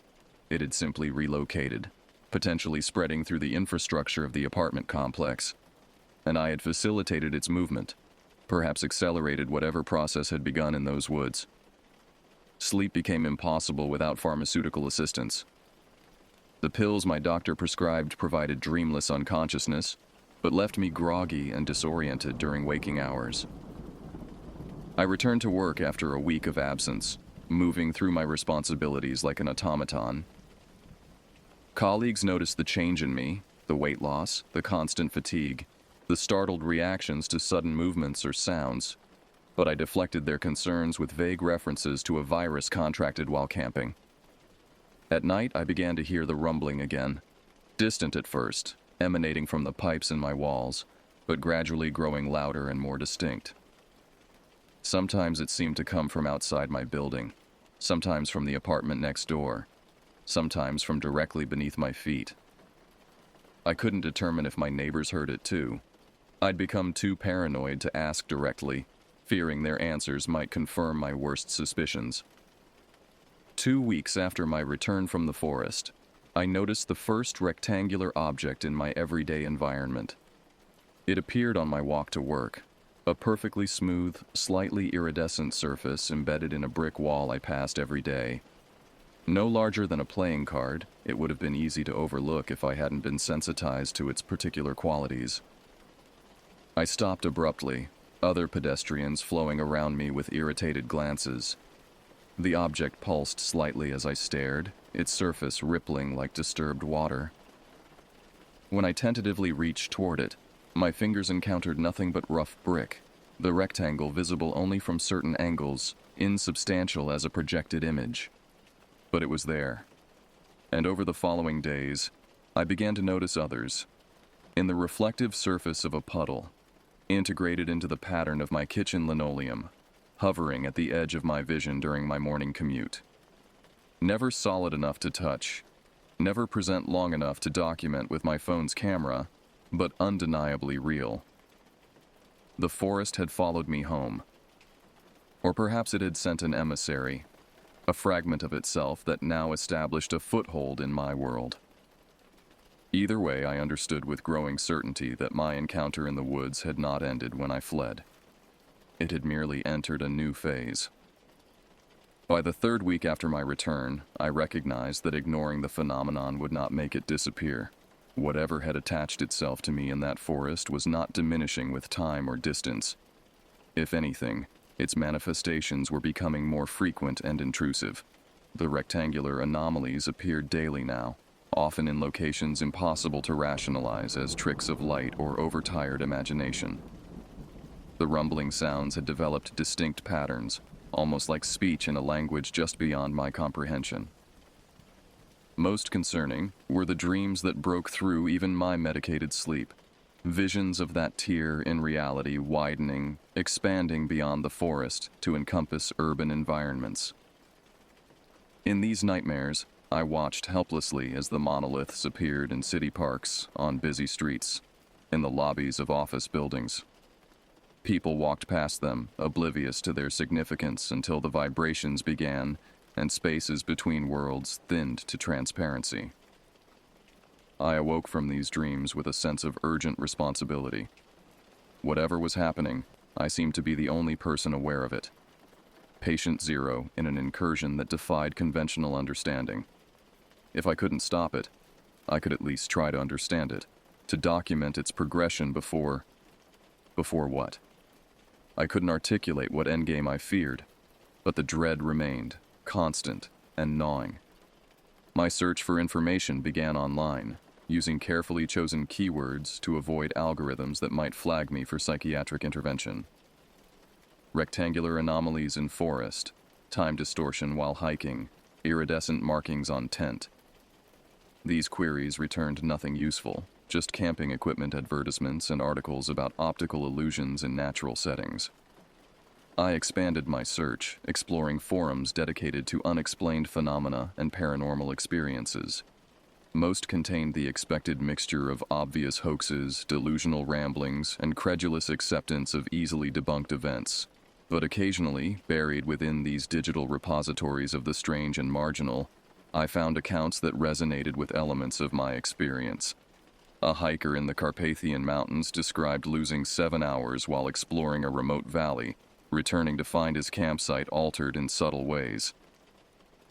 It had simply relocated, potentially spreading through the infrastructure of the apartment complex. And I had facilitated its movement, perhaps accelerated whatever process had begun in those woods. Sleep became impossible without pharmaceutical assistance. The pills my doctor prescribed provided dreamless unconsciousness, but left me groggy and disoriented during waking hours. I returned to work after a week of absence, moving through my responsibilities like an automaton. Colleagues noticed the change in me, the weight loss, the constant fatigue, the startled reactions to sudden movements or sounds, but I deflected their concerns with vague references to a virus contracted while camping. At night, I began to hear the rumbling again, distant at first, emanating from the pipes in my walls, but gradually growing louder and more distinct. Sometimes it seemed to come from outside my building, sometimes from the apartment next door, sometimes from directly beneath my feet. I couldn't determine if my neighbors heard it too. I'd become too paranoid to ask directly, fearing their answers might confirm my worst suspicions. 2 weeks after my return from the forest, I noticed the first rectangular object in my everyday environment. It appeared on my walk to work, a perfectly smooth, slightly iridescent surface embedded in a brick wall I passed every day. No larger than a playing card, it would have been easy to overlook if I hadn't been sensitized to its particular qualities. I stopped abruptly, other pedestrians flowing around me with irritated glances. The object pulsed slightly as I stared, its surface rippling like disturbed water. When I tentatively reached toward it, my fingers encountered nothing but rough brick, the rectangle visible only from certain angles, insubstantial as a projected image. But it was there. And over the following days, I began to notice others. In the reflective surface of a puddle, integrated into the pattern of my kitchen linoleum, hovering at the edge of my vision during my morning commute. Never solid enough to touch, never present long enough to document with my phone's camera, but undeniably real. The forest had followed me home. Or perhaps it had sent an emissary, a fragment of itself that now established a foothold in my world. Either way, I understood with growing certainty that my encounter in the woods had not ended when I fled. It had merely entered a new phase. By the third week after my return, I recognized that ignoring the phenomenon would not make it disappear. Whatever had attached itself to me in that forest was not diminishing with time or distance. If anything, its manifestations were becoming more frequent and intrusive. The rectangular anomalies appeared daily now, often in locations impossible to rationalize as tricks of light or overtired imagination. The rumbling sounds had developed distinct patterns, almost like speech in a language just beyond my comprehension. Most concerning were the dreams that broke through even my medicated sleep. Visions of that tier in reality widening, expanding beyond the forest to encompass urban environments. In these nightmares, I watched helplessly as the monoliths appeared in city parks, on busy streets, in the lobbies of office buildings. People walked past them, oblivious to their significance until the vibrations began and spaces between worlds thinned to transparency. I awoke from these dreams with a sense of urgent responsibility. Whatever was happening, I seemed to be the only person aware of it. Patient zero in an incursion that defied conventional understanding. If I couldn't stop it, I could at least try to understand it, to document its progression before what? I couldn't articulate what endgame I feared, but the dread remained, constant and gnawing. My search for information began online, using carefully chosen keywords to avoid algorithms that might flag me for psychiatric intervention. Rectangular anomalies in forest, time distortion while hiking, iridescent markings on tent. These queries returned nothing useful, just camping equipment advertisements and articles about optical illusions in natural settings. I expanded my search, exploring forums dedicated to unexplained phenomena and paranormal experiences. Most contained the expected mixture of obvious hoaxes, delusional ramblings, and credulous acceptance of easily debunked events. But occasionally, buried within these digital repositories of the strange and marginal, I found accounts that resonated with elements of my experience. A hiker in the Carpathian Mountains described losing 7 hours while exploring a remote valley, returning to find his campsite altered in subtle ways.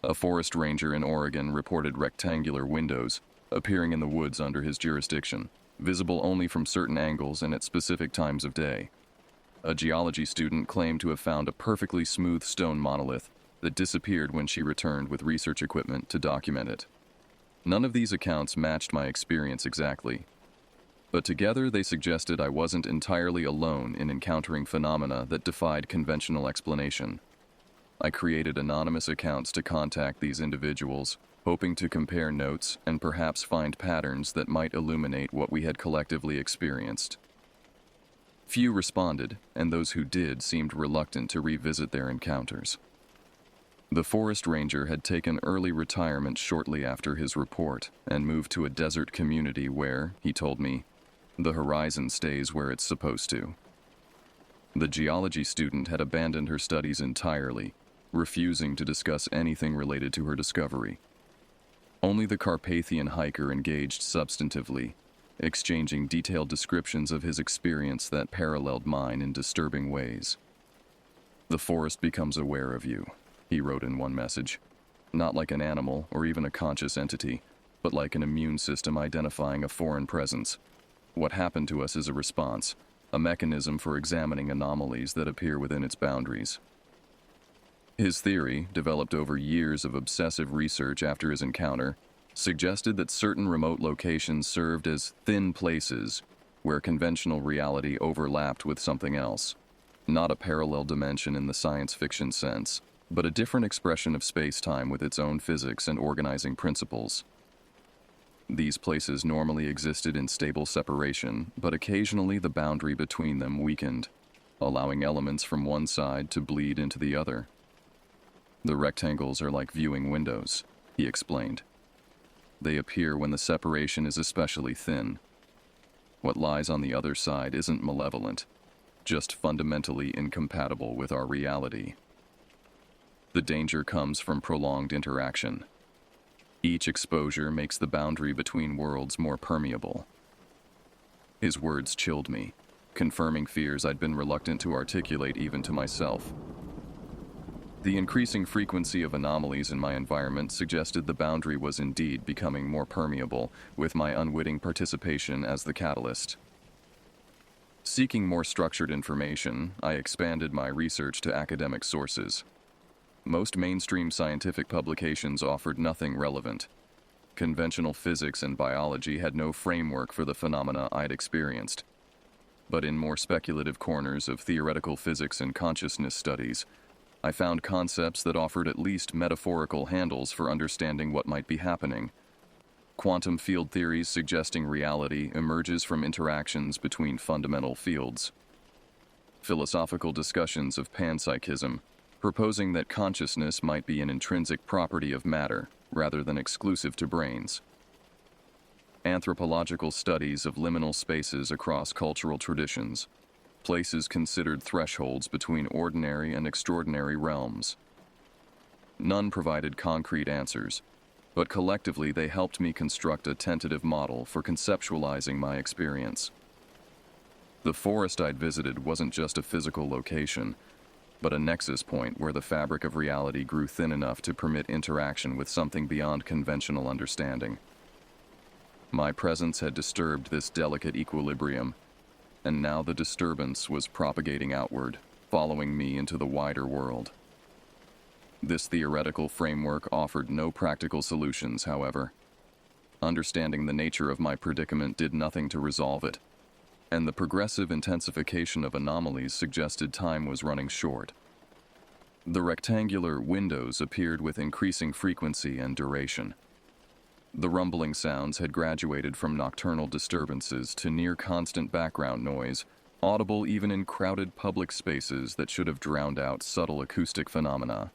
A forest ranger in Oregon reported rectangular windows appearing in the woods under his jurisdiction, visible only from certain angles and at specific times of day. A geology student claimed to have found a perfectly smooth stone monolith that disappeared when she returned with research equipment to document it. None of these accounts matched my experience exactly, but together they suggested I wasn't entirely alone in encountering phenomena that defied conventional explanation. I created anonymous accounts to contact these individuals, hoping to compare notes and perhaps find patterns that might illuminate what we had collectively experienced. Few responded, and those who did seemed reluctant to revisit their encounters. The forest ranger had taken early retirement shortly after his report and moved to a desert community where, he told me, the horizon stays where it's supposed to. The geology student had abandoned her studies entirely, refusing to discuss anything related to her discovery. Only the Carpathian hiker engaged substantively, exchanging detailed descriptions of his experience that paralleled mine in disturbing ways. "The forest becomes aware of you," he wrote in one message. "Not like an animal or even a conscious entity, but like an immune system identifying a foreign presence. What happened to us is a response, a mechanism for examining anomalies that appear within its boundaries." His theory, developed over years of obsessive research after his encounter, suggested that certain remote locations served as thin places where conventional reality overlapped with something else. Not a parallel dimension in the science fiction sense, but a different expression of space-time with its own physics and organizing principles. These places normally existed in stable separation, but occasionally the boundary between them weakened, allowing elements from one side to bleed into the other. "The rectangles are like viewing windows," he explained. "They appear when the separation is especially thin. What lies on the other side isn't malevolent, just fundamentally incompatible with our reality. The danger comes from prolonged interaction. Each exposure makes the boundary between worlds more permeable." His words chilled me, confirming fears I'd been reluctant to articulate even to myself. The increasing frequency of anomalies in my environment suggested the boundary was indeed becoming more permeable, with my unwitting participation as the catalyst. Seeking more structured information, I expanded my research to academic sources. Most mainstream scientific publications offered nothing relevant. Conventional physics and biology had no framework for the phenomena I'd experienced. But in more speculative corners of theoretical physics and consciousness studies, I found concepts that offered at least metaphorical handles for understanding what might be happening. Quantum field theories suggesting reality emerges from interactions between fundamental fields. Philosophical discussions of panpsychism, proposing that consciousness might be an intrinsic property of matter rather than exclusive to brains. Anthropological studies of liminal spaces across cultural traditions, places considered thresholds between ordinary and extraordinary realms. None provided concrete answers, but collectively they helped me construct a tentative model for conceptualizing my experience. The forest I'd visited wasn't just a physical location, but a nexus point where the fabric of reality grew thin enough to permit interaction with something beyond conventional understanding. My presence had disturbed this delicate equilibrium, and now the disturbance was propagating outward, following me into the wider world. This theoretical framework offered no practical solutions, however. Understanding the nature of my predicament did nothing to resolve it, and the progressive intensification of anomalies suggested time was running short. The rectangular windows appeared with increasing frequency and duration. The rumbling sounds had graduated from nocturnal disturbances to near-constant background noise, audible even in crowded public spaces that should have drowned out subtle acoustic phenomena.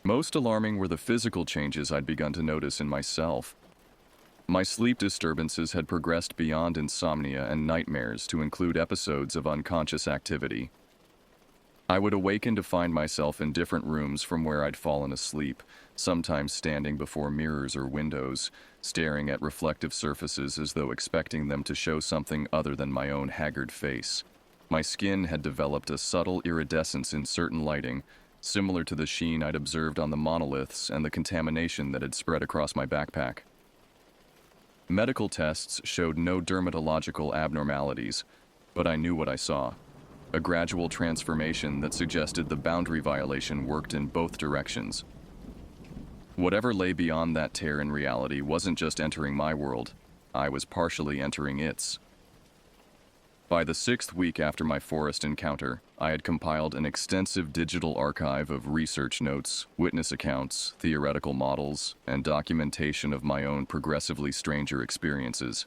Most alarming were the physical changes I'd begun to notice in myself. My sleep disturbances had progressed beyond insomnia and nightmares to include episodes of unconscious activity. I would awaken to find myself in different rooms from where I'd fallen asleep, sometimes standing before mirrors or windows, staring at reflective surfaces as though expecting them to show something other than my own haggard face. My skin had developed a subtle iridescence in certain lighting, similar to the sheen I'd observed on the monoliths and the contamination that had spread across my backpack. Medical tests showed no dermatological abnormalities, but I knew what I saw. A gradual transformation that suggested the boundary violation worked in both directions. Whatever lay beyond that tear in reality wasn't just entering my world, I was partially entering its. By the 6th week after my forest encounter, I had compiled an extensive digital archive of research notes, witness accounts, theoretical models, and documentation of my own progressively stranger experiences.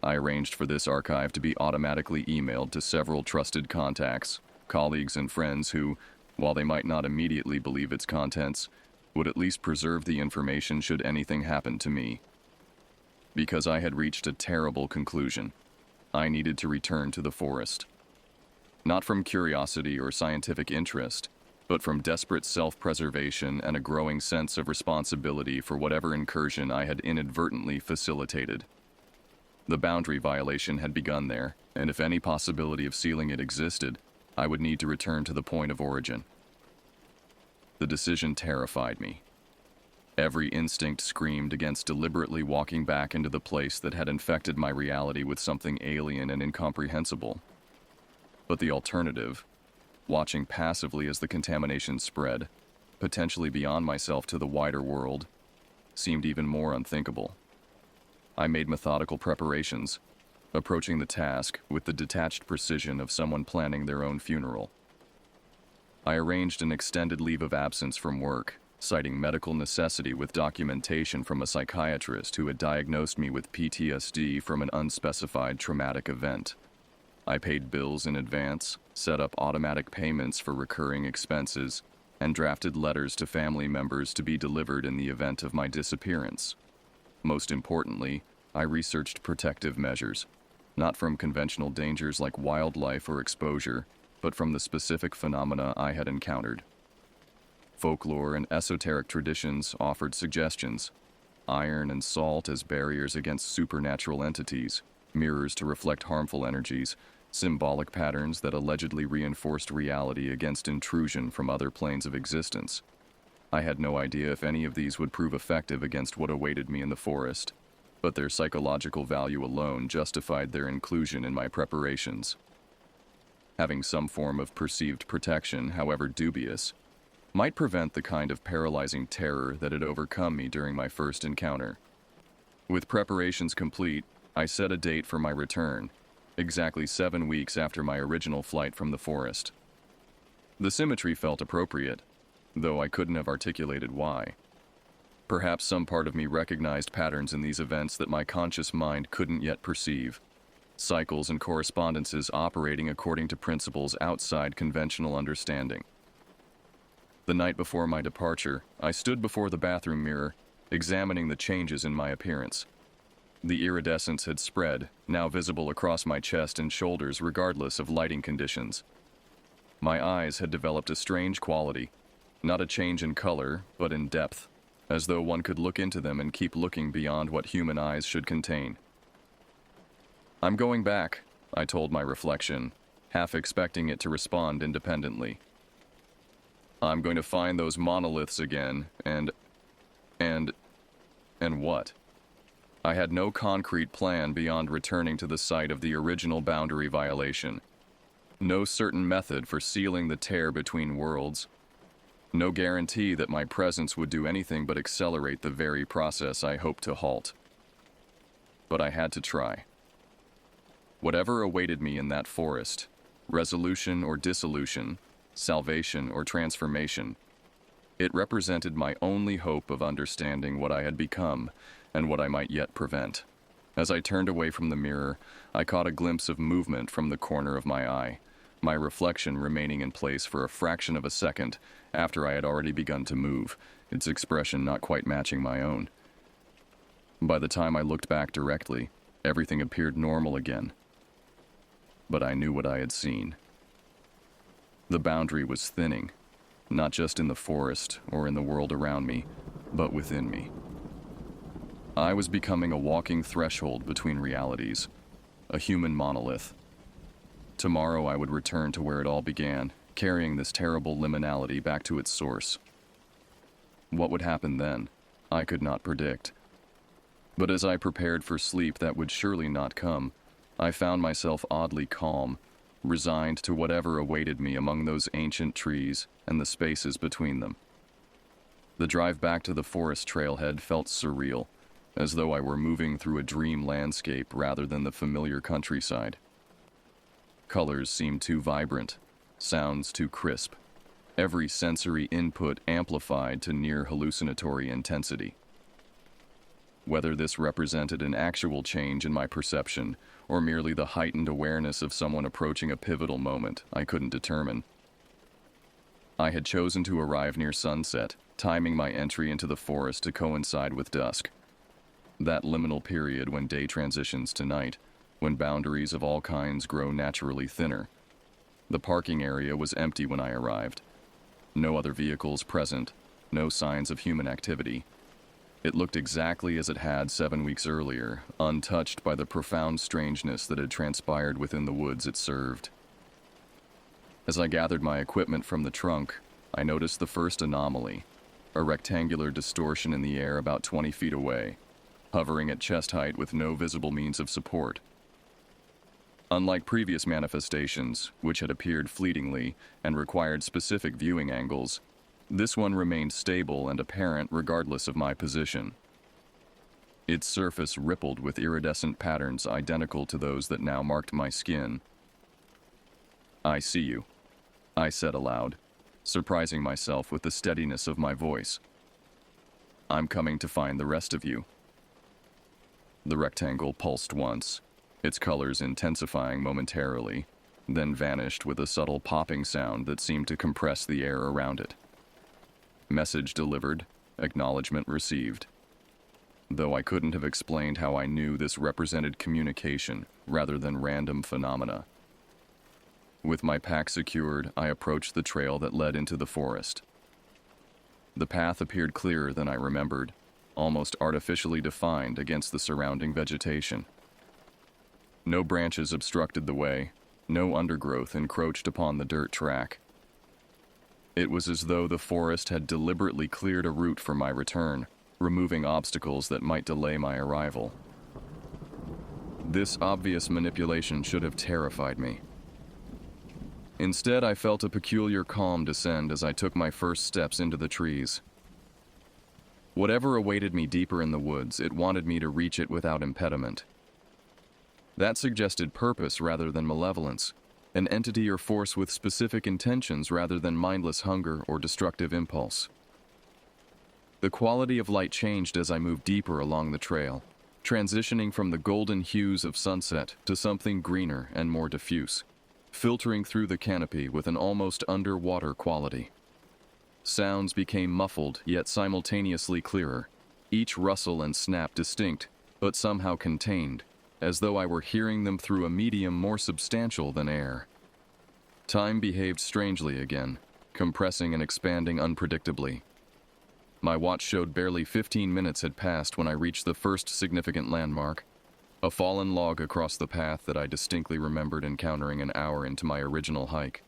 I arranged for this archive to be automatically emailed to several trusted contacts, colleagues and friends who, while they might not immediately believe its contents, would at least preserve the information should anything happen to me. Because I had reached a terrible conclusion, I needed to return to the forest. Not from curiosity or scientific interest, but from desperate self-preservation and a growing sense of responsibility for whatever incursion I had inadvertently facilitated. The boundary violation had begun there, and if any possibility of sealing it existed, I would need to return to the point of origin. The decision terrified me. Every instinct screamed against deliberately walking back into the place that had infected my reality with something alien and incomprehensible. But the alternative, watching passively as the contamination spread, potentially beyond myself to the wider world, seemed even more unthinkable. I made methodical preparations, approaching the task with the detached precision of someone planning their own funeral. I arranged an extended leave of absence from work, citing medical necessity with documentation from a psychiatrist who had diagnosed me with PTSD from an unspecified traumatic event. I paid bills in advance, set up automatic payments for recurring expenses, and drafted letters to family members to be delivered in the event of my disappearance. Most importantly, I researched protective measures, not from conventional dangers like wildlife or exposure, but from the specific phenomena I had encountered. Folklore and esoteric traditions offered suggestions: iron and salt as barriers against supernatural entities, mirrors to reflect harmful energies, symbolic patterns that allegedly reinforced reality against intrusion from other planes of existence. I had no idea if any of these would prove effective against what awaited me in the forest, but their psychological value alone justified their inclusion in my preparations. Having some form of perceived protection, however dubious, might prevent the kind of paralyzing terror that had overcome me during my first encounter. With preparations complete, I set a date for my return, exactly 7 weeks after my original flight from the forest. The symmetry felt appropriate, though I couldn't have articulated why. Perhaps some part of me recognized patterns in these events that my conscious mind couldn't yet perceive, cycles and correspondences operating according to principles outside conventional understanding. The night before my departure, I stood before the bathroom mirror, examining the changes in my appearance. The iridescence had spread, now visible across my chest and shoulders regardless of lighting conditions. My eyes had developed a strange quality, not a change in color, but in depth, as though one could look into them and keep looking beyond what human eyes should contain. "I'm going back," I told my reflection, half expecting it to respond independently. "I'm going to find those monoliths again, and what?" I had no concrete plan beyond returning to the site of the original boundary violation. No certain method for sealing the tear between worlds. No guarantee that my presence would do anything but accelerate the very process I hoped to halt. But I had to try. Whatever awaited me in that forest, resolution or dissolution, salvation or transformation, it represented my only hope of understanding what I had become and what I might yet prevent. As I turned away from the mirror, I caught a glimpse of movement from the corner of my eye, my reflection remaining in place for a fraction of a second after I had already begun to move, its expression not quite matching my own. By the time I looked back directly, everything appeared normal again. But I knew what I had seen. The boundary was thinning, not just in the forest or in the world around me, but within me. I was becoming a walking threshold between realities, a human monolith. Tomorrow I would return to where it all began, carrying this terrible liminality back to its source. What would happen then, I could not predict. But as I prepared for sleep that would surely not come, I found myself oddly calm, resigned to whatever awaited me among those ancient trees and the spaces between them. The drive back to the forest trailhead felt surreal, as though I were moving through a dream landscape rather than the familiar countryside. Colors seemed too vibrant, sounds too crisp, every sensory input amplified to near hallucinatory intensity. Whether this represented an actual change in my perception or merely the heightened awareness of someone approaching a pivotal moment, I couldn't determine. I had chosen to arrive near sunset, timing my entry into the forest to coincide with dusk. That liminal period when day transitions to night, when boundaries of all kinds grow naturally thinner. The parking area was empty when I arrived. No other vehicles present, no signs of human activity. It looked exactly as it had 7 weeks earlier, untouched by the profound strangeness that had transpired within the woods it served. As I gathered my equipment from the trunk, I noticed the first anomaly, a rectangular distortion in the air about 20 feet away, hovering at chest height with no visible means of support. Unlike previous manifestations, which had appeared fleetingly and required specific viewing angles, this one remained stable and apparent regardless of my position. Its surface rippled with iridescent patterns identical to those that now marked my skin. "I see you," I said aloud, surprising myself with the steadiness of my voice. "I'm coming to find the rest of you." The rectangle pulsed once, its colors intensifying momentarily, then vanished with a subtle popping sound that seemed to compress the air around it. Message delivered, acknowledgement received. Though I couldn't have explained how I knew this represented communication rather than random phenomena. With my pack secured, I approached the trail that led into the forest. The path appeared clearer than I remembered, almost artificially defined against the surrounding vegetation. No branches obstructed the way, no undergrowth encroached upon the dirt track. It was as though the forest had deliberately cleared a route for my return, removing obstacles that might delay my arrival. This obvious manipulation should have terrified me. Instead, I felt a peculiar calm descend as I took my first steps into the trees. Whatever awaited me deeper in the woods, it wanted me to reach it without impediment. That suggested purpose rather than malevolence, an entity or force with specific intentions rather than mindless hunger or destructive impulse. The quality of light changed as I moved deeper along the trail, transitioning from the golden hues of sunset to something greener and more diffuse, filtering through the canopy with an almost underwater quality. Sounds became muffled yet simultaneously clearer, each rustle and snap distinct, but somehow contained, as though I were hearing them through a medium more substantial than air. Time behaved strangely again, compressing and expanding unpredictably. My watch showed barely 15 minutes had passed when I reached the first significant landmark, a fallen log across the path that I distinctly remembered encountering an hour into my original hike.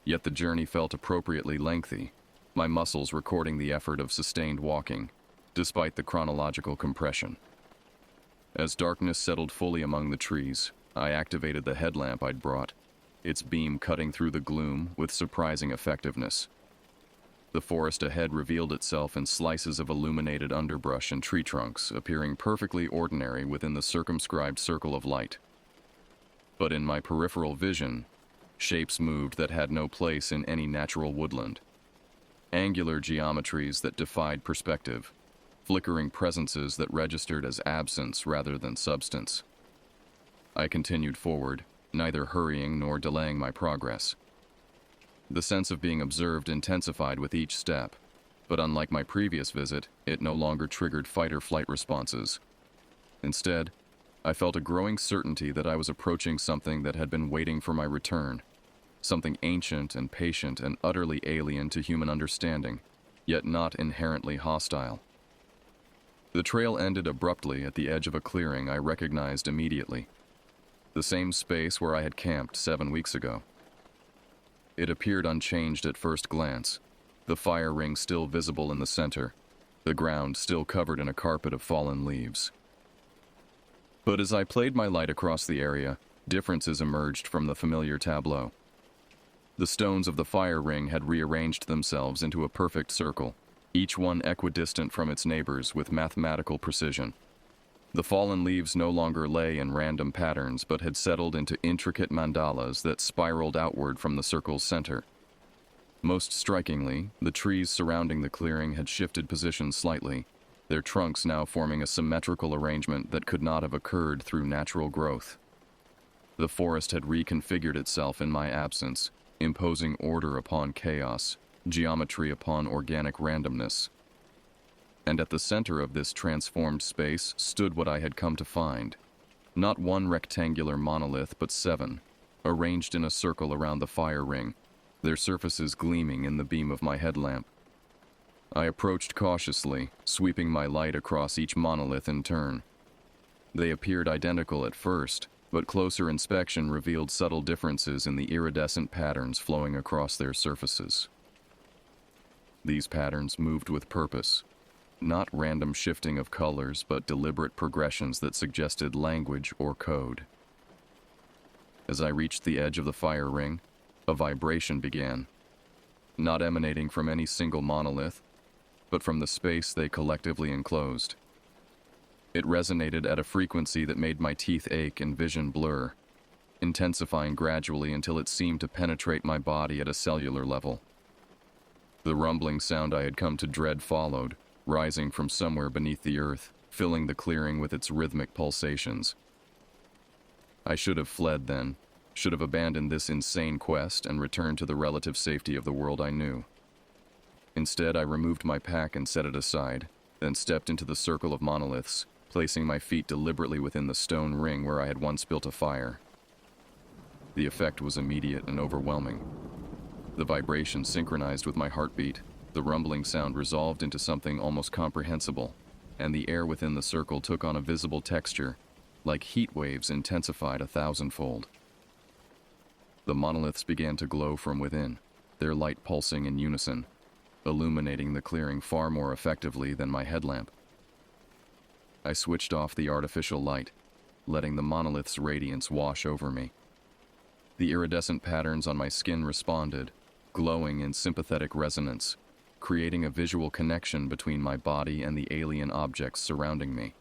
Yet the journey felt appropriately lengthy, my muscles recording the effort of sustained walking, despite the chronological compression. As darkness settled fully among the trees, I activated the headlamp I'd brought, its beam cutting through the gloom with surprising effectiveness. The forest ahead revealed itself in slices of illuminated underbrush and tree trunks, appearing perfectly ordinary within the circumscribed circle of light. But in my peripheral vision, shapes moved that had no place in any natural woodland. Angular geometries that defied perspective, flickering presences that registered as absence rather than substance. I continued forward, neither hurrying nor delaying my progress. The sense of being observed intensified with each step, but unlike my previous visit, it no longer triggered fight-or-flight responses. Instead, I felt a growing certainty that I was approaching something that had been waiting for my return, something ancient and patient and utterly alien to human understanding, yet not inherently hostile. The trail ended abruptly at the edge of a clearing I recognized immediately, the same space where I had camped 7 weeks ago. It appeared unchanged at first glance, the fire ring still visible in the center, the ground still covered in a carpet of fallen leaves. But as I played my light across the area, differences emerged from the familiar tableau. The stones of the fire ring had rearranged themselves into a perfect circle, each one equidistant from its neighbors with mathematical precision. The fallen leaves no longer lay in random patterns but had settled into intricate mandalas that spiraled outward from the circle's center. Most strikingly, the trees surrounding the clearing had shifted position slightly, their trunks now forming a symmetrical arrangement that could not have occurred through natural growth. The forest had reconfigured itself in my absence, imposing order upon chaos, geometry upon organic randomness. And at the center of this transformed space stood what I had come to find. Not one rectangular monolith, but 7, arranged in a circle around the fire ring, their surfaces gleaming in the beam of my headlamp. I approached cautiously, sweeping my light across each monolith in turn. They appeared identical at first, but closer inspection revealed subtle differences in the iridescent patterns flowing across their surfaces. These patterns moved with purpose, not random shifting of colors, but deliberate progressions that suggested language or code. As I reached the edge of the fire ring, a vibration began, not emanating from any single monolith, but from the space they collectively enclosed. It resonated at a frequency that made my teeth ache and vision blur, intensifying gradually until it seemed to penetrate my body at a cellular level. The rumbling sound I had come to dread followed, rising from somewhere beneath the earth, filling the clearing with its rhythmic pulsations. I should have fled then, should have abandoned this insane quest and returned to the relative safety of the world I knew. Instead, I removed my pack and set it aside, then stepped into the circle of monoliths, placing my feet deliberately within the stone ring where I had once built a fire. The effect was immediate and overwhelming. The vibration synchronized with my heartbeat, the rumbling sound resolved into something almost comprehensible, and the air within the circle took on a visible texture, like heat waves intensified 1,000-fold. The monoliths began to glow from within, their light pulsing in unison, illuminating the clearing far more effectively than my headlamp. I switched off the artificial light, letting the monolith's radiance wash over me. The iridescent patterns on my skin responded, glowing in sympathetic resonance, creating a visual connection between my body and the alien objects surrounding me.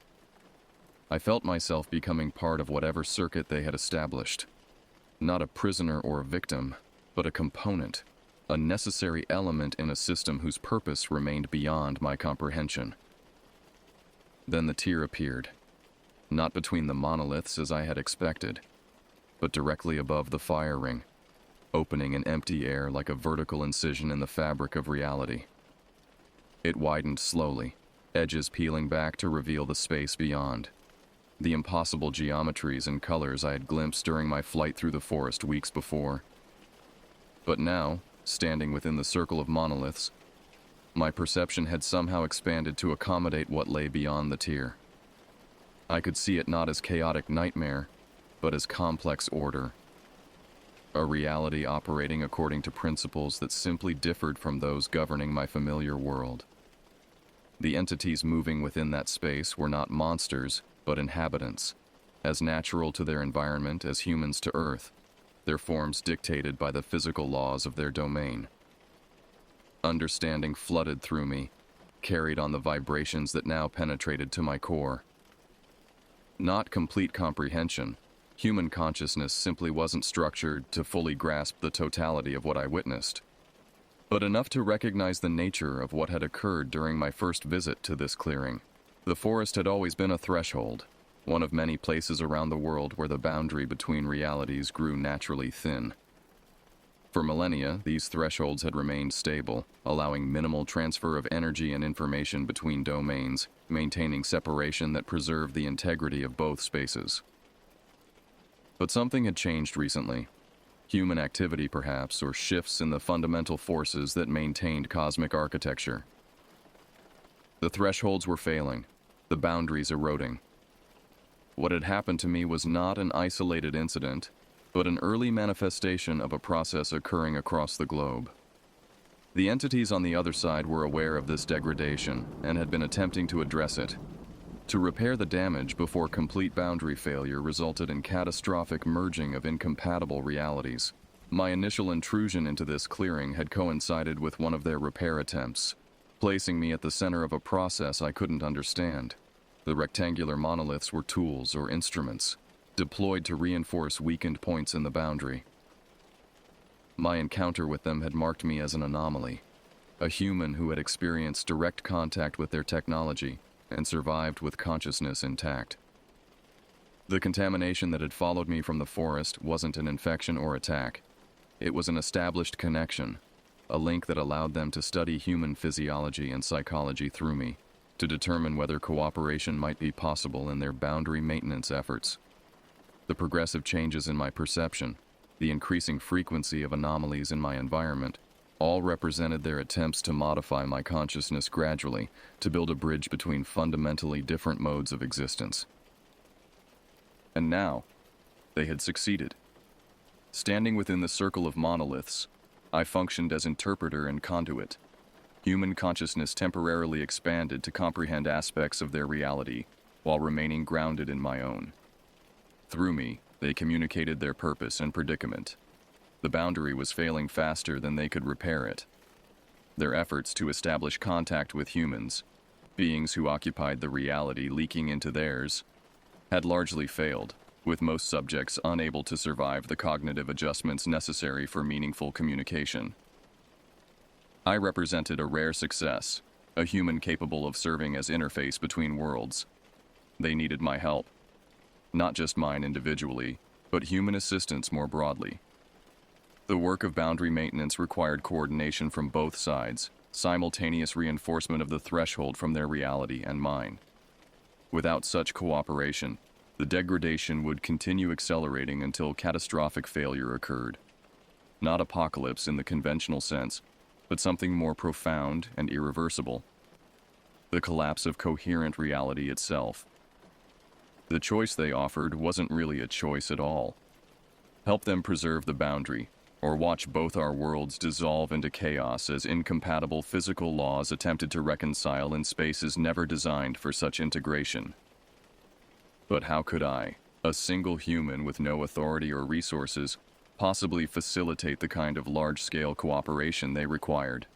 I felt myself becoming part of whatever circuit they had established. Not a prisoner or a victim, but a component, a necessary element in a system whose purpose remained beyond my comprehension. Then the tear appeared, not between the monoliths as I had expected, but directly above the fire ring, opening an empty air like a vertical incision in the fabric of reality. It widened slowly, edges peeling back to reveal the space beyond, the impossible geometries and colors I had glimpsed during my flight through the forest weeks before. But now, standing within the circle of monoliths, my perception had somehow expanded to accommodate what lay beyond the tier. I could see it not as chaotic nightmare, but as complex order. A reality operating according to principles that simply differed from those governing my familiar world. The entities moving within that space were not monsters, but inhabitants, as natural to their environment as humans to Earth, their forms dictated by the physical laws of their domain. Understanding flooded through me, carried on the vibrations that now penetrated to my core. Not complete comprehension. Human consciousness simply wasn't structured to fully grasp the totality of what I witnessed, but enough to recognize the nature of what had occurred during my first visit to this clearing. The forest had always been a threshold, one of many places around the world where the boundary between realities grew naturally thin. For millennia, these thresholds had remained stable, allowing minimal transfer of energy and information between domains, maintaining separation that preserved the integrity of both spaces. But something had changed recently. Human activity, perhaps, or shifts in the fundamental forces that maintained cosmic architecture. The thresholds were failing, the boundaries eroding. What had happened to me was not an isolated incident, but an early manifestation of a process occurring across the globe. The entities on the other side were aware of this degradation and had been attempting to address it. To repair the damage before complete boundary failure resulted in catastrophic merging of incompatible realities. My initial intrusion into this clearing had coincided with one of their repair attempts, placing me at the center of a process I couldn't understand. The rectangular monoliths were tools or instruments, deployed to reinforce weakened points in the boundary. My encounter with them had marked me as an anomaly, a human who had experienced direct contact with their technology and survived with consciousness intact. The contamination that had followed me from the forest wasn't an infection or attack. It was an established connection, a link that allowed them to study human physiology and psychology through me, to determine whether cooperation might be possible in their boundary maintenance efforts. The progressive changes in my perception, the increasing frequency of anomalies in my environment, All represented their attempts to modify my consciousness gradually to build a bridge between fundamentally different modes of existence. And now, they had succeeded. Standing within the circle of monoliths, I functioned as interpreter and conduit. Human consciousness temporarily expanded to comprehend aspects of their reality while remaining grounded in my own. Through me, they communicated their purpose and predicament. The boundary was failing faster than they could repair it. Their efforts to establish contact with humans, beings who occupied the reality leaking into theirs, had largely failed, with most subjects unable to survive the cognitive adjustments necessary for meaningful communication. I represented a rare success, a human capable of serving as interface between worlds. They needed my help. Not just mine individually, but human assistance more broadly. The work of boundary maintenance required coordination from both sides, simultaneous reinforcement of the threshold from their reality and mine. Without such cooperation, the degradation would continue accelerating until catastrophic failure occurred. Not apocalypse in the conventional sense, but something more profound and irreversible. The collapse of coherent reality itself. The choice they offered wasn't really a choice at all. Help them preserve the boundary, or watch both our worlds dissolve into chaos as incompatible physical laws attempted to reconcile in spaces never designed for such integration. But how could I, a single human with no authority or resources, possibly facilitate the kind of large-scale cooperation they required?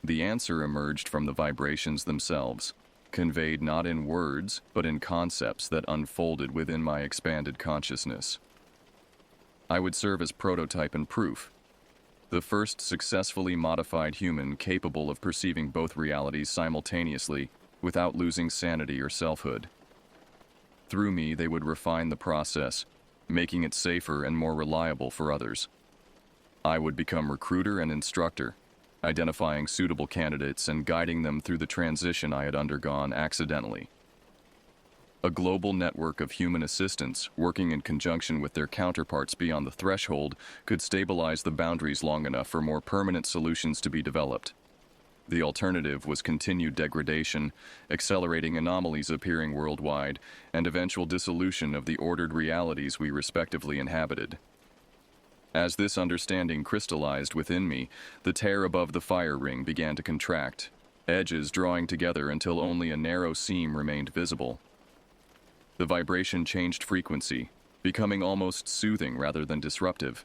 The answer emerged from the vibrations themselves, conveyed not in words, but in concepts that unfolded within my expanded consciousness. I would serve as prototype and proof, the first successfully modified human capable of perceiving both realities simultaneously without losing sanity or selfhood. Through me, they would refine the process, making it safer and more reliable for others. I would become recruiter and instructor, identifying suitable candidates and guiding them through the transition I had undergone accidentally. A global network of human assistants, working in conjunction with their counterparts beyond the threshold, could stabilize the boundaries long enough for more permanent solutions to be developed. The alternative was continued degradation, accelerating anomalies appearing worldwide, and eventual dissolution of the ordered realities we respectively inhabited. As this understanding crystallized within me, the tear above the fire ring began to contract, edges drawing together until only a narrow seam remained visible. The vibration changed frequency, becoming almost soothing rather than disruptive.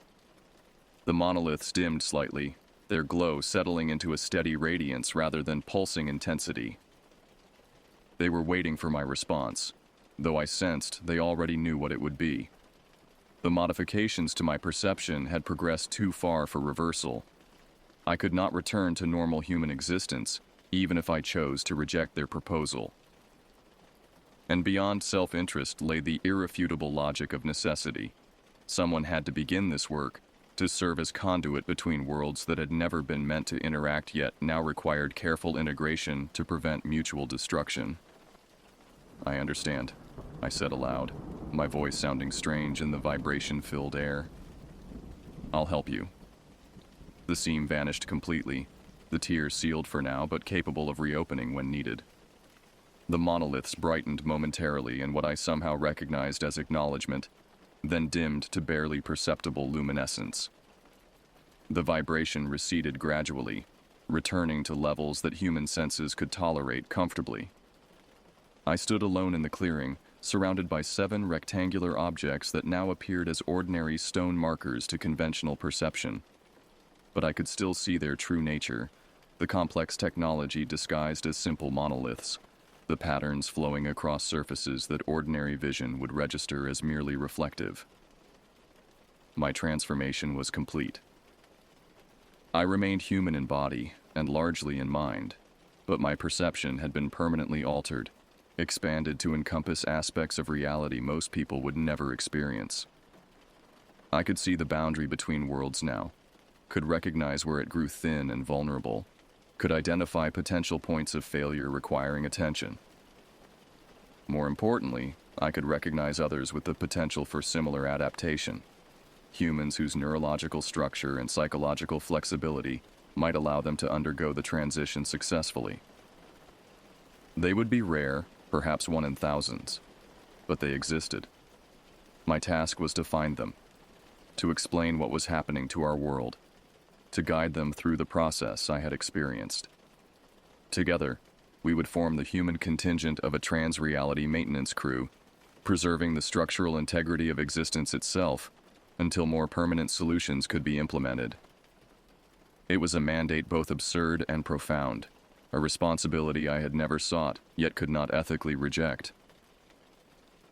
The monoliths dimmed slightly, their glow settling into a steady radiance rather than pulsing intensity. They were waiting for my response, though I sensed they already knew what it would be. The modifications to my perception had progressed too far for reversal. I could not return to normal human existence, even if I chose to reject their proposal. And beyond self-interest lay the irrefutable logic of necessity. Someone had to begin this work, to serve as conduit between worlds that had never been meant to interact yet now required careful integration to prevent mutual destruction. I understand, I said aloud, my voice sounding strange in the vibration-filled air. I'll help you. The seam vanished completely, the tear sealed for now but capable of reopening when needed. The monoliths brightened momentarily in what I somehow recognized as acknowledgement, then dimmed to barely perceptible luminescence. The vibration receded gradually, returning to levels that human senses could tolerate comfortably. I stood alone in the clearing, surrounded by 7 rectangular objects that now appeared as ordinary stone markers to conventional perception. But I could still see their true nature, the complex technology disguised as simple monoliths, the patterns flowing across surfaces that ordinary vision would register as merely reflective. My transformation was complete. I remained human in body and largely in mind, but my perception had been permanently altered, expanded to encompass aspects of reality most people would never experience. I could see the boundary between worlds now, could recognize where it grew thin and vulnerable, could identify potential points of failure requiring attention. More importantly, I could recognize others with the potential for similar adaptation, humans whose neurological structure and psychological flexibility might allow them to undergo the transition successfully. They would be rare, perhaps one in thousands, but they existed. My task was to find them, to explain what was happening to our world, to guide them through the process I had experienced. Together, we would form the human contingent of a trans-reality maintenance crew, preserving the structural integrity of existence itself until more permanent solutions could be implemented. It was a mandate both absurd and profound, a responsibility I had never sought, yet could not ethically reject.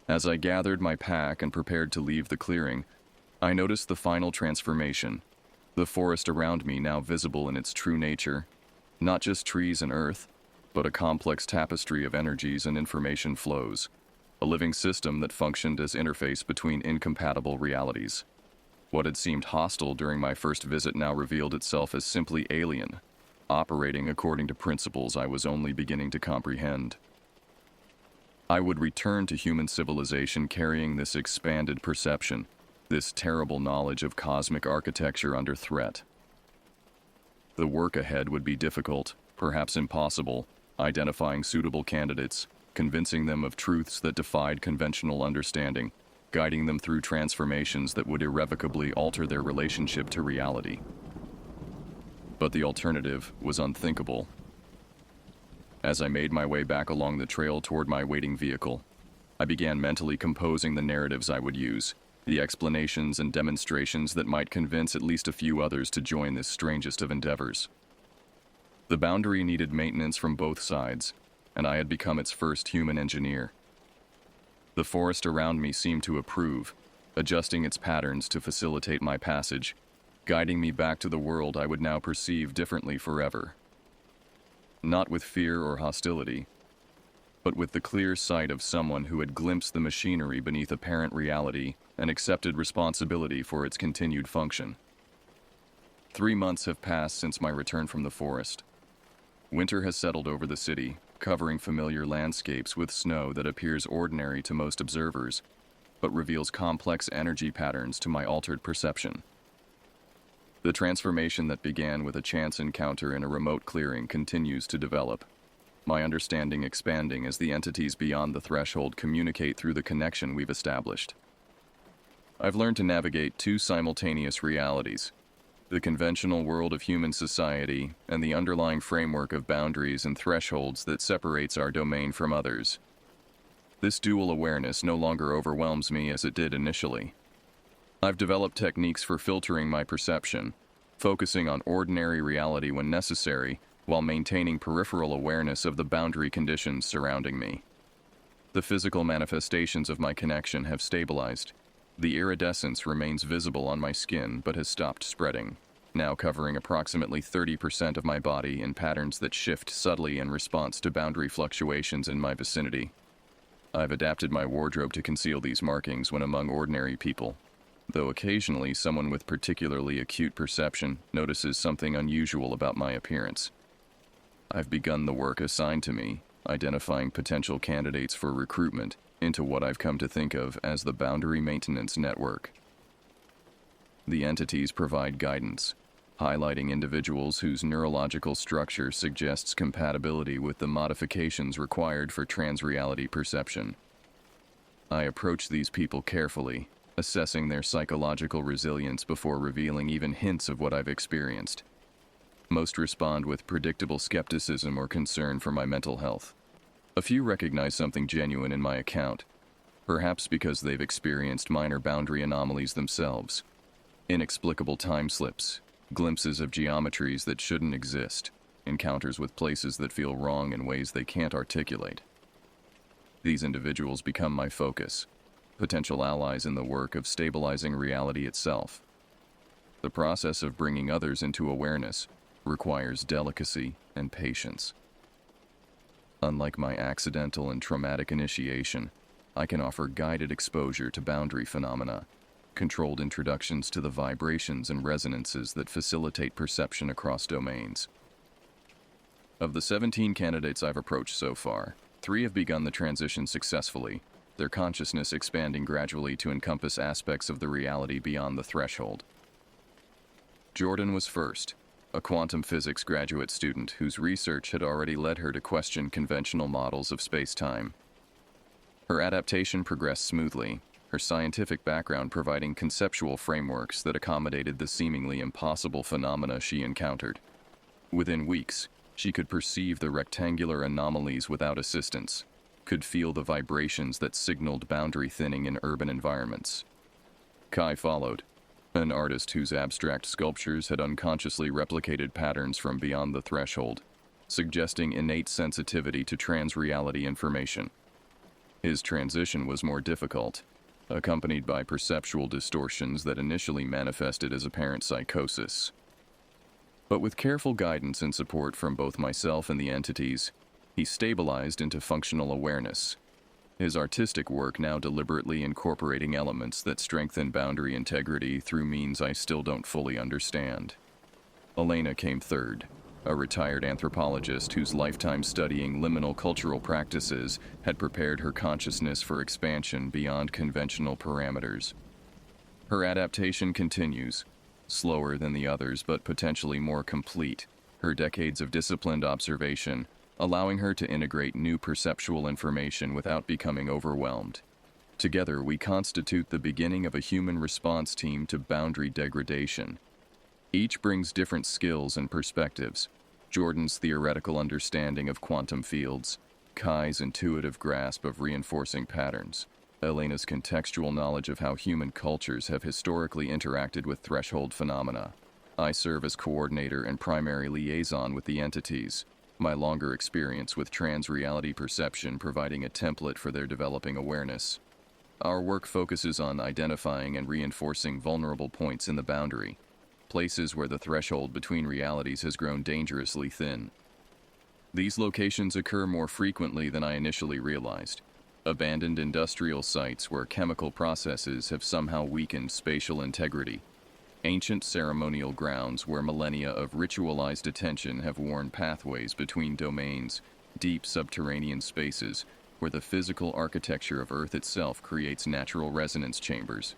As I gathered my pack and prepared to leave the clearing, I noticed the final transformation, the forest around me now visible in its true nature, not just trees and earth, but a complex tapestry of energies and information flows, a living system that functioned as interface between incompatible realities. What had seemed hostile during my first visit now revealed itself as simply alien, operating according to principles I was only beginning to comprehend. I would return to human civilization carrying this expanded perception, this terrible knowledge of cosmic architecture under threat. The work ahead would be difficult, perhaps impossible, identifying suitable candidates, convincing them of truths that defied conventional understanding, guiding them through transformations that would irrevocably alter their relationship to reality. But the alternative was unthinkable. As I made my way back along the trail toward my waiting vehicle, I began mentally composing the narratives I would use, the explanations and demonstrations that might convince at least a few others to join this strangest of endeavors. The boundary needed maintenance from both sides, and I had become its first human engineer. The forest around me seemed to approve, adjusting its patterns to facilitate my passage, guiding me back to the world I would now perceive differently forever. Not with fear or hostility, but with the clear sight of someone who had glimpsed the machinery beneath apparent reality and accepted responsibility for its continued function. 3 months have passed since my return from the forest. Winter has settled over the city, covering familiar landscapes with snow that appears ordinary to most observers, but reveals complex energy patterns to my altered perception. The transformation that began with a chance encounter in a remote clearing continues to develop, my understanding expanding as the entities beyond the threshold communicate through the connection we've established. I've learned to navigate two simultaneous realities: the conventional world of human society and the underlying framework of boundaries and thresholds that separates our domain from others. This dual awareness no longer overwhelms me as it did initially. I've developed techniques for filtering my perception, focusing on ordinary reality when necessary, while maintaining peripheral awareness of the boundary conditions surrounding me. The physical manifestations of my connection have stabilized. The iridescence remains visible on my skin but has stopped spreading, now covering approximately 30% of my body in patterns that shift subtly in response to boundary fluctuations in my vicinity. I've adapted my wardrobe to conceal these markings when among ordinary people, though occasionally someone with particularly acute perception notices something unusual about my appearance. I've begun the work assigned to me, identifying potential candidates for recruitment into what I've come to think of as the Boundary Maintenance Network. The entities provide guidance, highlighting individuals whose neurological structure suggests compatibility with the modifications required for trans-reality perception. I approach these people carefully, assessing their psychological resilience before revealing even hints of what I've experienced. Most respond with predictable skepticism or concern for my mental health. A few recognize something genuine in my account, perhaps because they've experienced minor boundary anomalies themselves. Inexplicable time slips, glimpses of geometries that shouldn't exist, encounters with places that feel wrong in ways they can't articulate. These individuals become my focus, potential allies in the work of stabilizing reality itself. The process of bringing others into awareness requires delicacy and patience. Unlike my accidental and traumatic initiation, I can offer guided exposure to boundary phenomena, controlled introductions to the vibrations and resonances that facilitate perception across domains. Of the 17 candidates I've approached so far, 3 have begun the transition successfully, their consciousness expanding gradually to encompass aspects of the reality beyond the threshold. Jordan was first. a quantum physics graduate student whose research had already led her to question conventional models of space-time. Her adaptation progressed smoothly, her scientific background providing conceptual frameworks that accommodated the seemingly impossible phenomena she encountered. Within weeks, she could perceive the rectangular anomalies without assistance, could feel the vibrations that signaled boundary thinning in urban environments. Kai followed, an artist whose abstract sculptures had unconsciously replicated patterns from beyond the threshold, suggesting innate sensitivity to trans-reality information. His transition was more difficult, accompanied by perceptual distortions that initially manifested as apparent psychosis. But with careful guidance and support from both myself and the entities, he stabilized into functional awareness, his artistic work now deliberately incorporating elements that strengthen boundary integrity through means I still don't fully understand. Elena came third, a retired anthropologist whose lifetime studying liminal cultural practices had prepared her consciousness for expansion beyond conventional parameters. Her adaptation continues, slower than the others but potentially more complete, her decades of disciplined observation allowing her to integrate new perceptual information without becoming overwhelmed. Together, we constitute the beginning of a human response team to boundary degradation. Each brings different skills and perspectives. Jordan's theoretical understanding of quantum fields, Kai's intuitive grasp of reinforcing patterns, Elena's contextual knowledge of how human cultures have historically interacted with threshold phenomena. I serve as coordinator and primary liaison with the entities, my longer experience with trans-reality perception providing a template for their developing awareness. Our work focuses on identifying and reinforcing vulnerable points in the boundary, places where the threshold between realities has grown dangerously thin. These locations occur more frequently than I initially realized. Abandoned industrial sites where chemical processes have somehow weakened spatial integrity. Ancient ceremonial grounds where millennia of ritualized attention have worn pathways between domains, deep subterranean spaces where the physical architecture of Earth itself creates natural resonance chambers.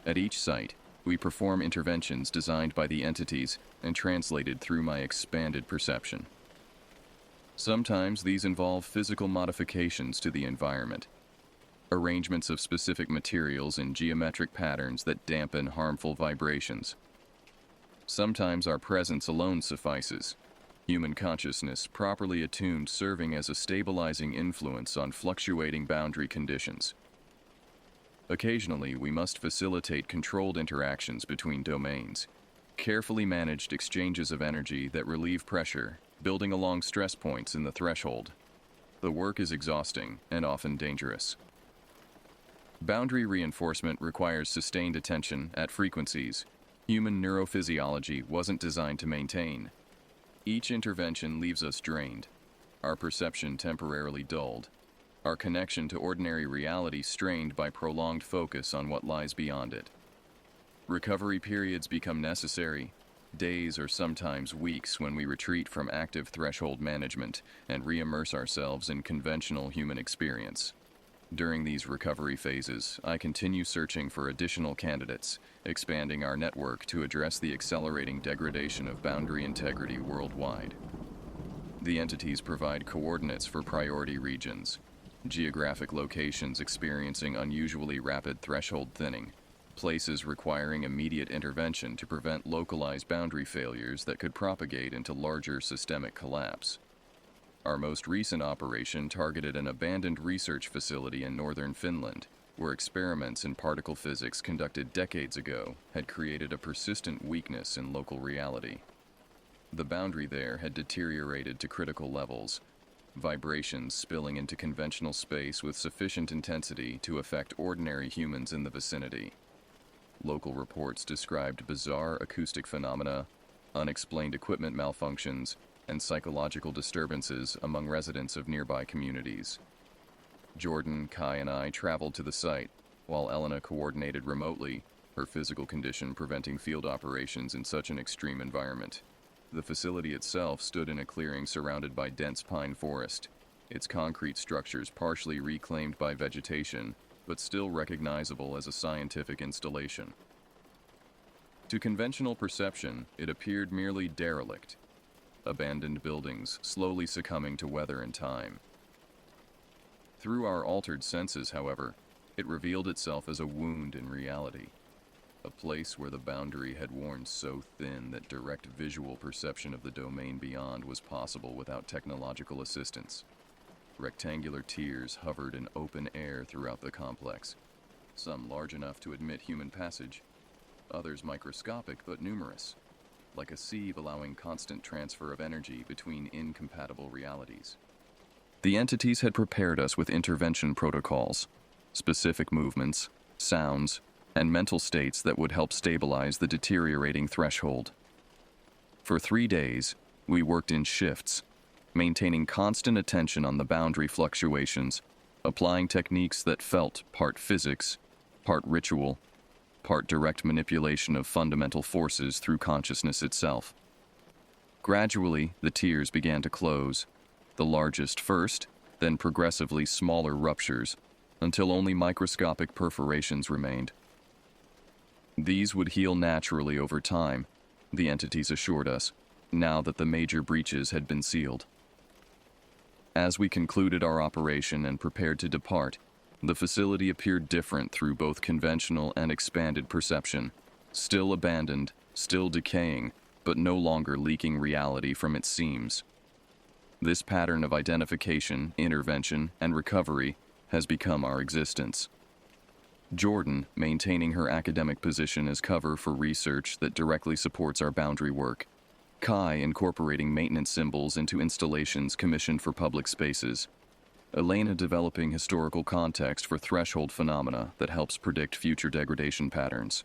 At each site, we perform interventions designed by the entities and translated through my expanded perception. Sometimes these involve physical modifications to the environment, arrangements of specific materials in geometric patterns that dampen harmful vibrations. Sometimes our presence alone suffices, human consciousness properly attuned serving as a stabilizing influence on fluctuating boundary conditions. Occasionally, we must facilitate controlled interactions between domains, carefully managed exchanges of energy that relieve pressure, building along stress points in the threshold. The work is exhausting and often dangerous. Boundary reinforcement requires sustained attention at frequencies human neurophysiology wasn't designed to maintain. Each intervention leaves us drained, our perception temporarily dulled, our connection to ordinary reality strained by prolonged focus on what lies beyond it. Recovery periods become necessary, days or sometimes weeks when we retreat from active threshold management and re-immerse ourselves in conventional human experience. During these recovery phases, I continue searching for additional candidates, expanding our network to address the accelerating degradation of boundary integrity worldwide. The entities provide coordinates for priority regions, geographic locations experiencing unusually rapid threshold thinning, places requiring immediate intervention to prevent localized boundary failures that could propagate into larger systemic collapse. Our most recent operation targeted an abandoned research facility in northern Finland, where experiments in particle physics conducted decades ago had created a persistent weakness in local reality. The boundary there had deteriorated to critical levels, vibrations spilling into conventional space with sufficient intensity to affect ordinary humans in the vicinity. Local reports described bizarre acoustic phenomena, unexplained equipment malfunctions, and psychological disturbances among residents of nearby communities. Jordan, Kai, and I traveled to the site, while Elena coordinated remotely, her physical condition preventing field operations in such an extreme environment. The facility itself stood in a clearing surrounded by dense pine forest, its concrete structures partially reclaimed by vegetation, but still recognizable as a scientific installation. To conventional perception, it appeared merely derelict, abandoned buildings slowly succumbing to weather and time. Through our altered senses, however, it revealed itself as a wound in reality, a place where the boundary had worn so thin that direct visual perception of the domain beyond was possible without technological assistance. Rectangular tiers hovered in open air throughout the complex, some large enough to admit human passage, others microscopic but numerous, like a sieve allowing constant transfer of energy between incompatible realities. The entities had prepared us with intervention protocols, specific movements, sounds, and mental states that would help stabilize the deteriorating threshold. For 3 days, we worked in shifts, maintaining constant attention on the boundary fluctuations, applying techniques that felt part physics, part ritual, part direct manipulation of fundamental forces through consciousness itself. Gradually, the tiers began to close, the largest first, then progressively smaller ruptures, until only microscopic perforations remained. These would heal naturally over time, the entities assured us, now that the major breaches had been sealed. As we concluded our operation and prepared to depart, the facility appeared different through both conventional and expanded perception, still abandoned, still decaying, but no longer leaking reality from its seams. This pattern of identification, intervention, and recovery has become our existence. Jordan maintaining her academic position as cover for research that directly supports our boundary work. Kai incorporating maintenance symbols into installations commissioned for public spaces. Elena developing historical context for threshold phenomena that helps predict future degradation patterns.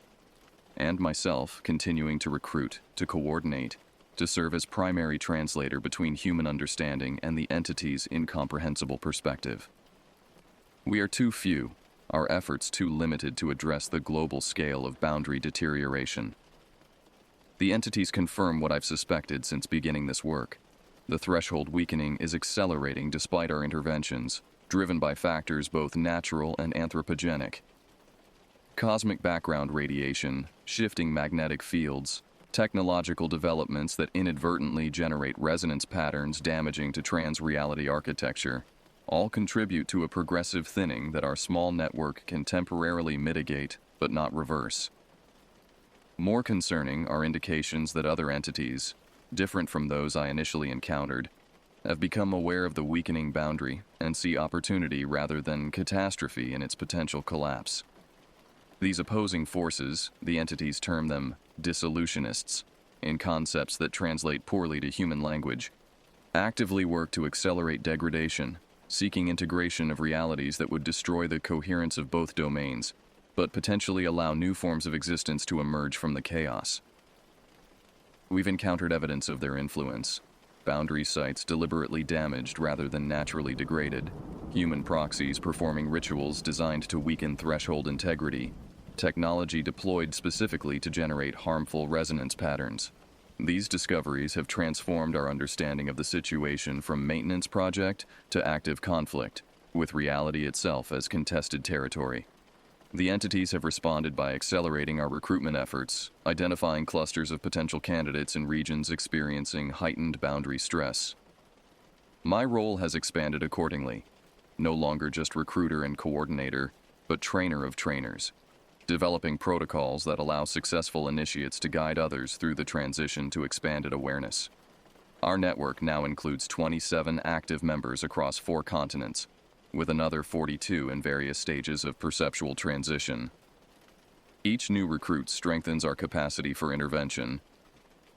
And myself continuing to recruit, to coordinate, to serve as primary translator between human understanding and the entity's incomprehensible perspective. We are too few, our efforts too limited to address the global scale of boundary deterioration. The entities confirm what I've suspected since beginning this work. The threshold weakening is accelerating despite our interventions, driven by factors both natural and anthropogenic. Cosmic background radiation, shifting magnetic fields, technological developments that inadvertently generate resonance patterns damaging to trans-reality architecture, all contribute to a progressive thinning that our small network can temporarily mitigate, but not reverse. More concerning are indications that other entities, different from those I initially encountered, have become aware of the weakening boundary and see opportunity rather than catastrophe in its potential collapse. These opposing forces, the entities term them dissolutionists, in concepts that translate poorly to human language, actively work to accelerate degradation, seeking integration of realities that would destroy the coherence of both domains, but potentially allow new forms of existence to emerge from the chaos. We've encountered evidence of their influence. Boundary sites deliberately damaged rather than naturally degraded, human proxies performing rituals designed to weaken threshold integrity, technology deployed specifically to generate harmful resonance patterns. These discoveries have transformed our understanding of the situation from maintenance project to active conflict, with reality itself as contested territory. The entities have responded by accelerating our recruitment efforts, identifying clusters of potential candidates in regions experiencing heightened boundary stress. My role has expanded accordingly, no longer just recruiter and coordinator, but trainer of trainers, developing protocols that allow successful initiates to guide others through the transition to expanded awareness. Our network now includes 27 active members across 4 continents, with another 42 in various stages of perceptual transition. Each new recruit strengthens our capacity for intervention,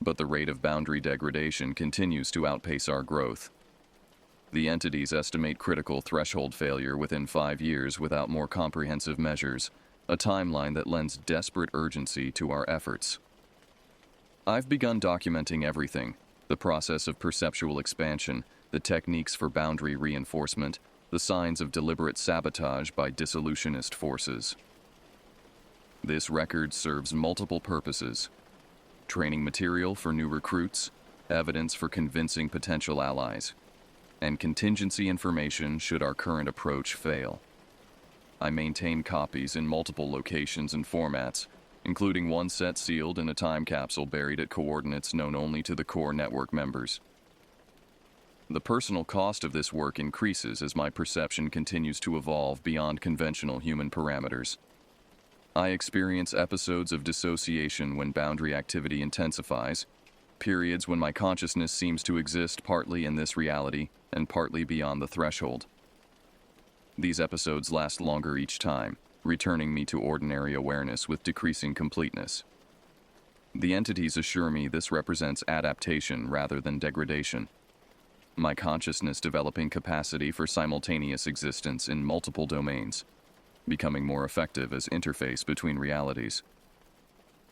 but the rate of boundary degradation continues to outpace our growth. The entities estimate critical threshold failure within 5 years without more comprehensive measures, a timeline that lends desperate urgency to our efforts. I've begun documenting everything: the process of perceptual expansion, the techniques for boundary reinforcement, the signs of deliberate sabotage by dissolutionist forces. This record serves multiple purposes: training material for new recruits, evidence for convincing potential allies, and contingency information should our current approach fail. I maintain copies in multiple locations and formats, including one set sealed in a time capsule buried at coordinates known only to the core network members. The personal cost of this work increases as my perception continues to evolve beyond conventional human parameters. I experience episodes of dissociation when boundary activity intensifies, periods when my consciousness seems to exist partly in this reality and partly beyond the threshold. These episodes last longer each time, returning me to ordinary awareness with decreasing completeness. The entities assure me this represents adaptation rather than degradation. My consciousness developing capacity for simultaneous existence in multiple domains, becoming more effective as interface between realities.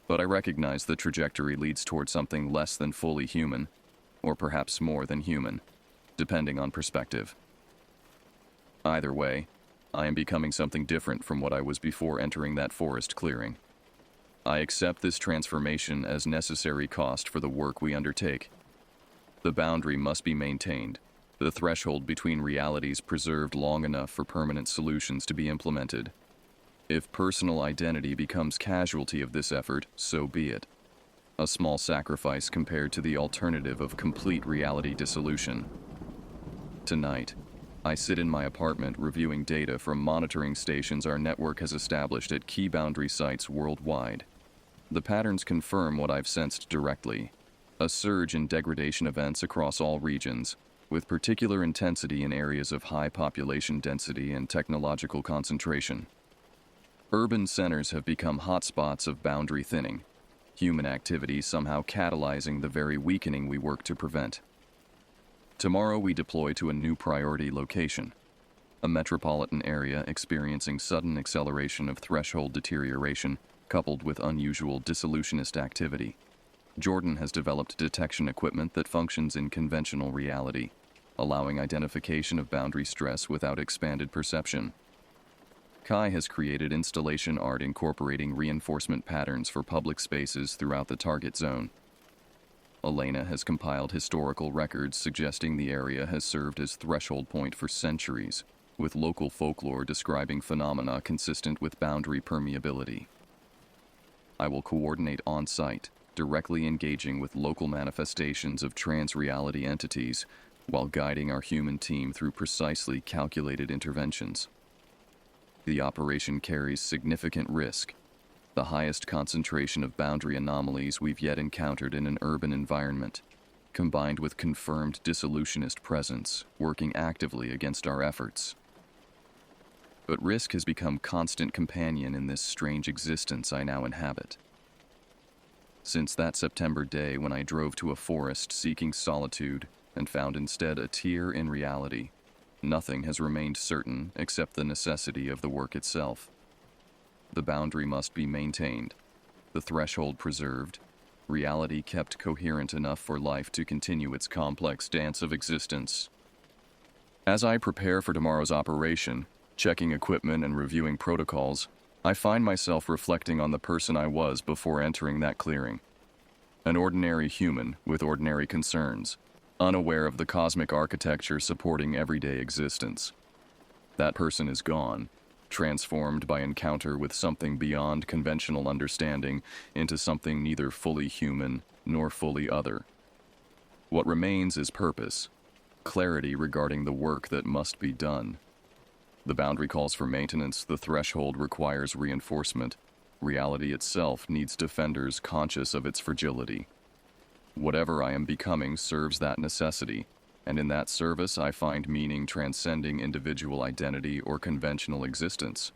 But I recognize the trajectory leads toward something less than fully human, or perhaps more than human, depending on perspective. Either way, I am becoming something different from what I was before entering that forest clearing. I accept this transformation as necessary cost for the work we undertake. The boundary must be maintained, the threshold between realities preserved long enough for permanent solutions to be implemented. If personal identity becomes casualty of this effort, so be it. A small sacrifice compared to the alternative of complete reality dissolution. Tonight, I sit in my apartment reviewing data from monitoring stations our network has established at key boundary sites worldwide. The patterns confirm what I've sensed directly: a surge in degradation events across all regions, with particular intensity in areas of high population density and technological concentration. Urban centers have become hotspots of boundary thinning, human activity somehow catalyzing the very weakening we work to prevent. Tomorrow we deploy to a new priority location, a metropolitan area experiencing sudden acceleration of threshold deterioration coupled with unusual dissolutionist activity. Jordan has developed detection equipment that functions in conventional reality, allowing identification of boundary stress without expanded perception. Kai has created installation art incorporating reinforcement patterns for public spaces throughout the target zone. Elena has compiled historical records suggesting the area has served as threshold point for centuries, with local folklore describing phenomena consistent with boundary permeability. I will coordinate on-site, directly engaging with local manifestations of trans-reality entities while guiding our human team through precisely calculated interventions. The operation carries significant risk, the highest concentration of boundary anomalies we've yet encountered in an urban environment, combined with confirmed dissolutionist presence working actively against our efforts. But risk has become constant companion in this strange existence I now inhabit. Since that September day when I drove to a forest seeking solitude and found instead a tear in reality, nothing has remained certain except the necessity of the work itself. The boundary must be maintained, the threshold preserved, reality kept coherent enough for life to continue its complex dance of existence. As I prepare for tomorrow's operation, checking equipment and reviewing protocols, I find myself reflecting on the person I was before entering that clearing. An ordinary human with ordinary concerns, unaware of the cosmic architecture supporting everyday existence. That person is gone, transformed by encounter with something beyond conventional understanding into something neither fully human nor fully other. What remains is purpose, clarity regarding the work that must be done. The boundary calls for maintenance, the threshold requires reinforcement. Reality itself needs defenders conscious of its fragility. Whatever I am becoming serves that necessity, and in that service I find meaning transcending individual identity or conventional existence.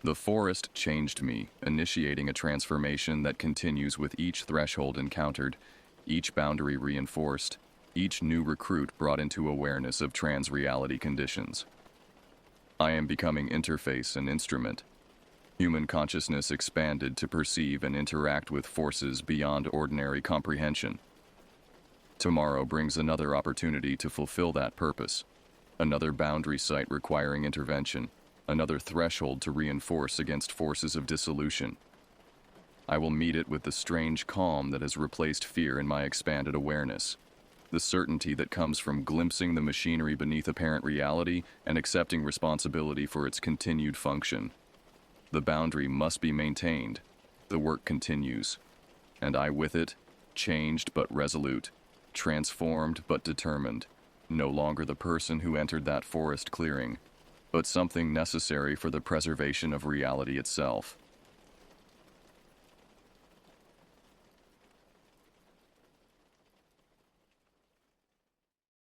The forest changed me, initiating a transformation that continues with each threshold encountered, each boundary reinforced, each new recruit brought into awareness of trans-reality conditions. I am becoming interface and instrument. Human consciousness expanded to perceive and interact with forces beyond ordinary comprehension. Tomorrow brings another opportunity to fulfill that purpose, another boundary site requiring intervention, another threshold to reinforce against forces of dissolution. I will meet it with the strange calm that has replaced fear in my expanded awareness, the certainty that comes from glimpsing the machinery beneath apparent reality and accepting responsibility for its continued function. The boundary must be maintained, The work continues, and I with it, changed but resolute, transformed but determined, no longer the person who entered that forest clearing, but something necessary for the preservation of reality itself.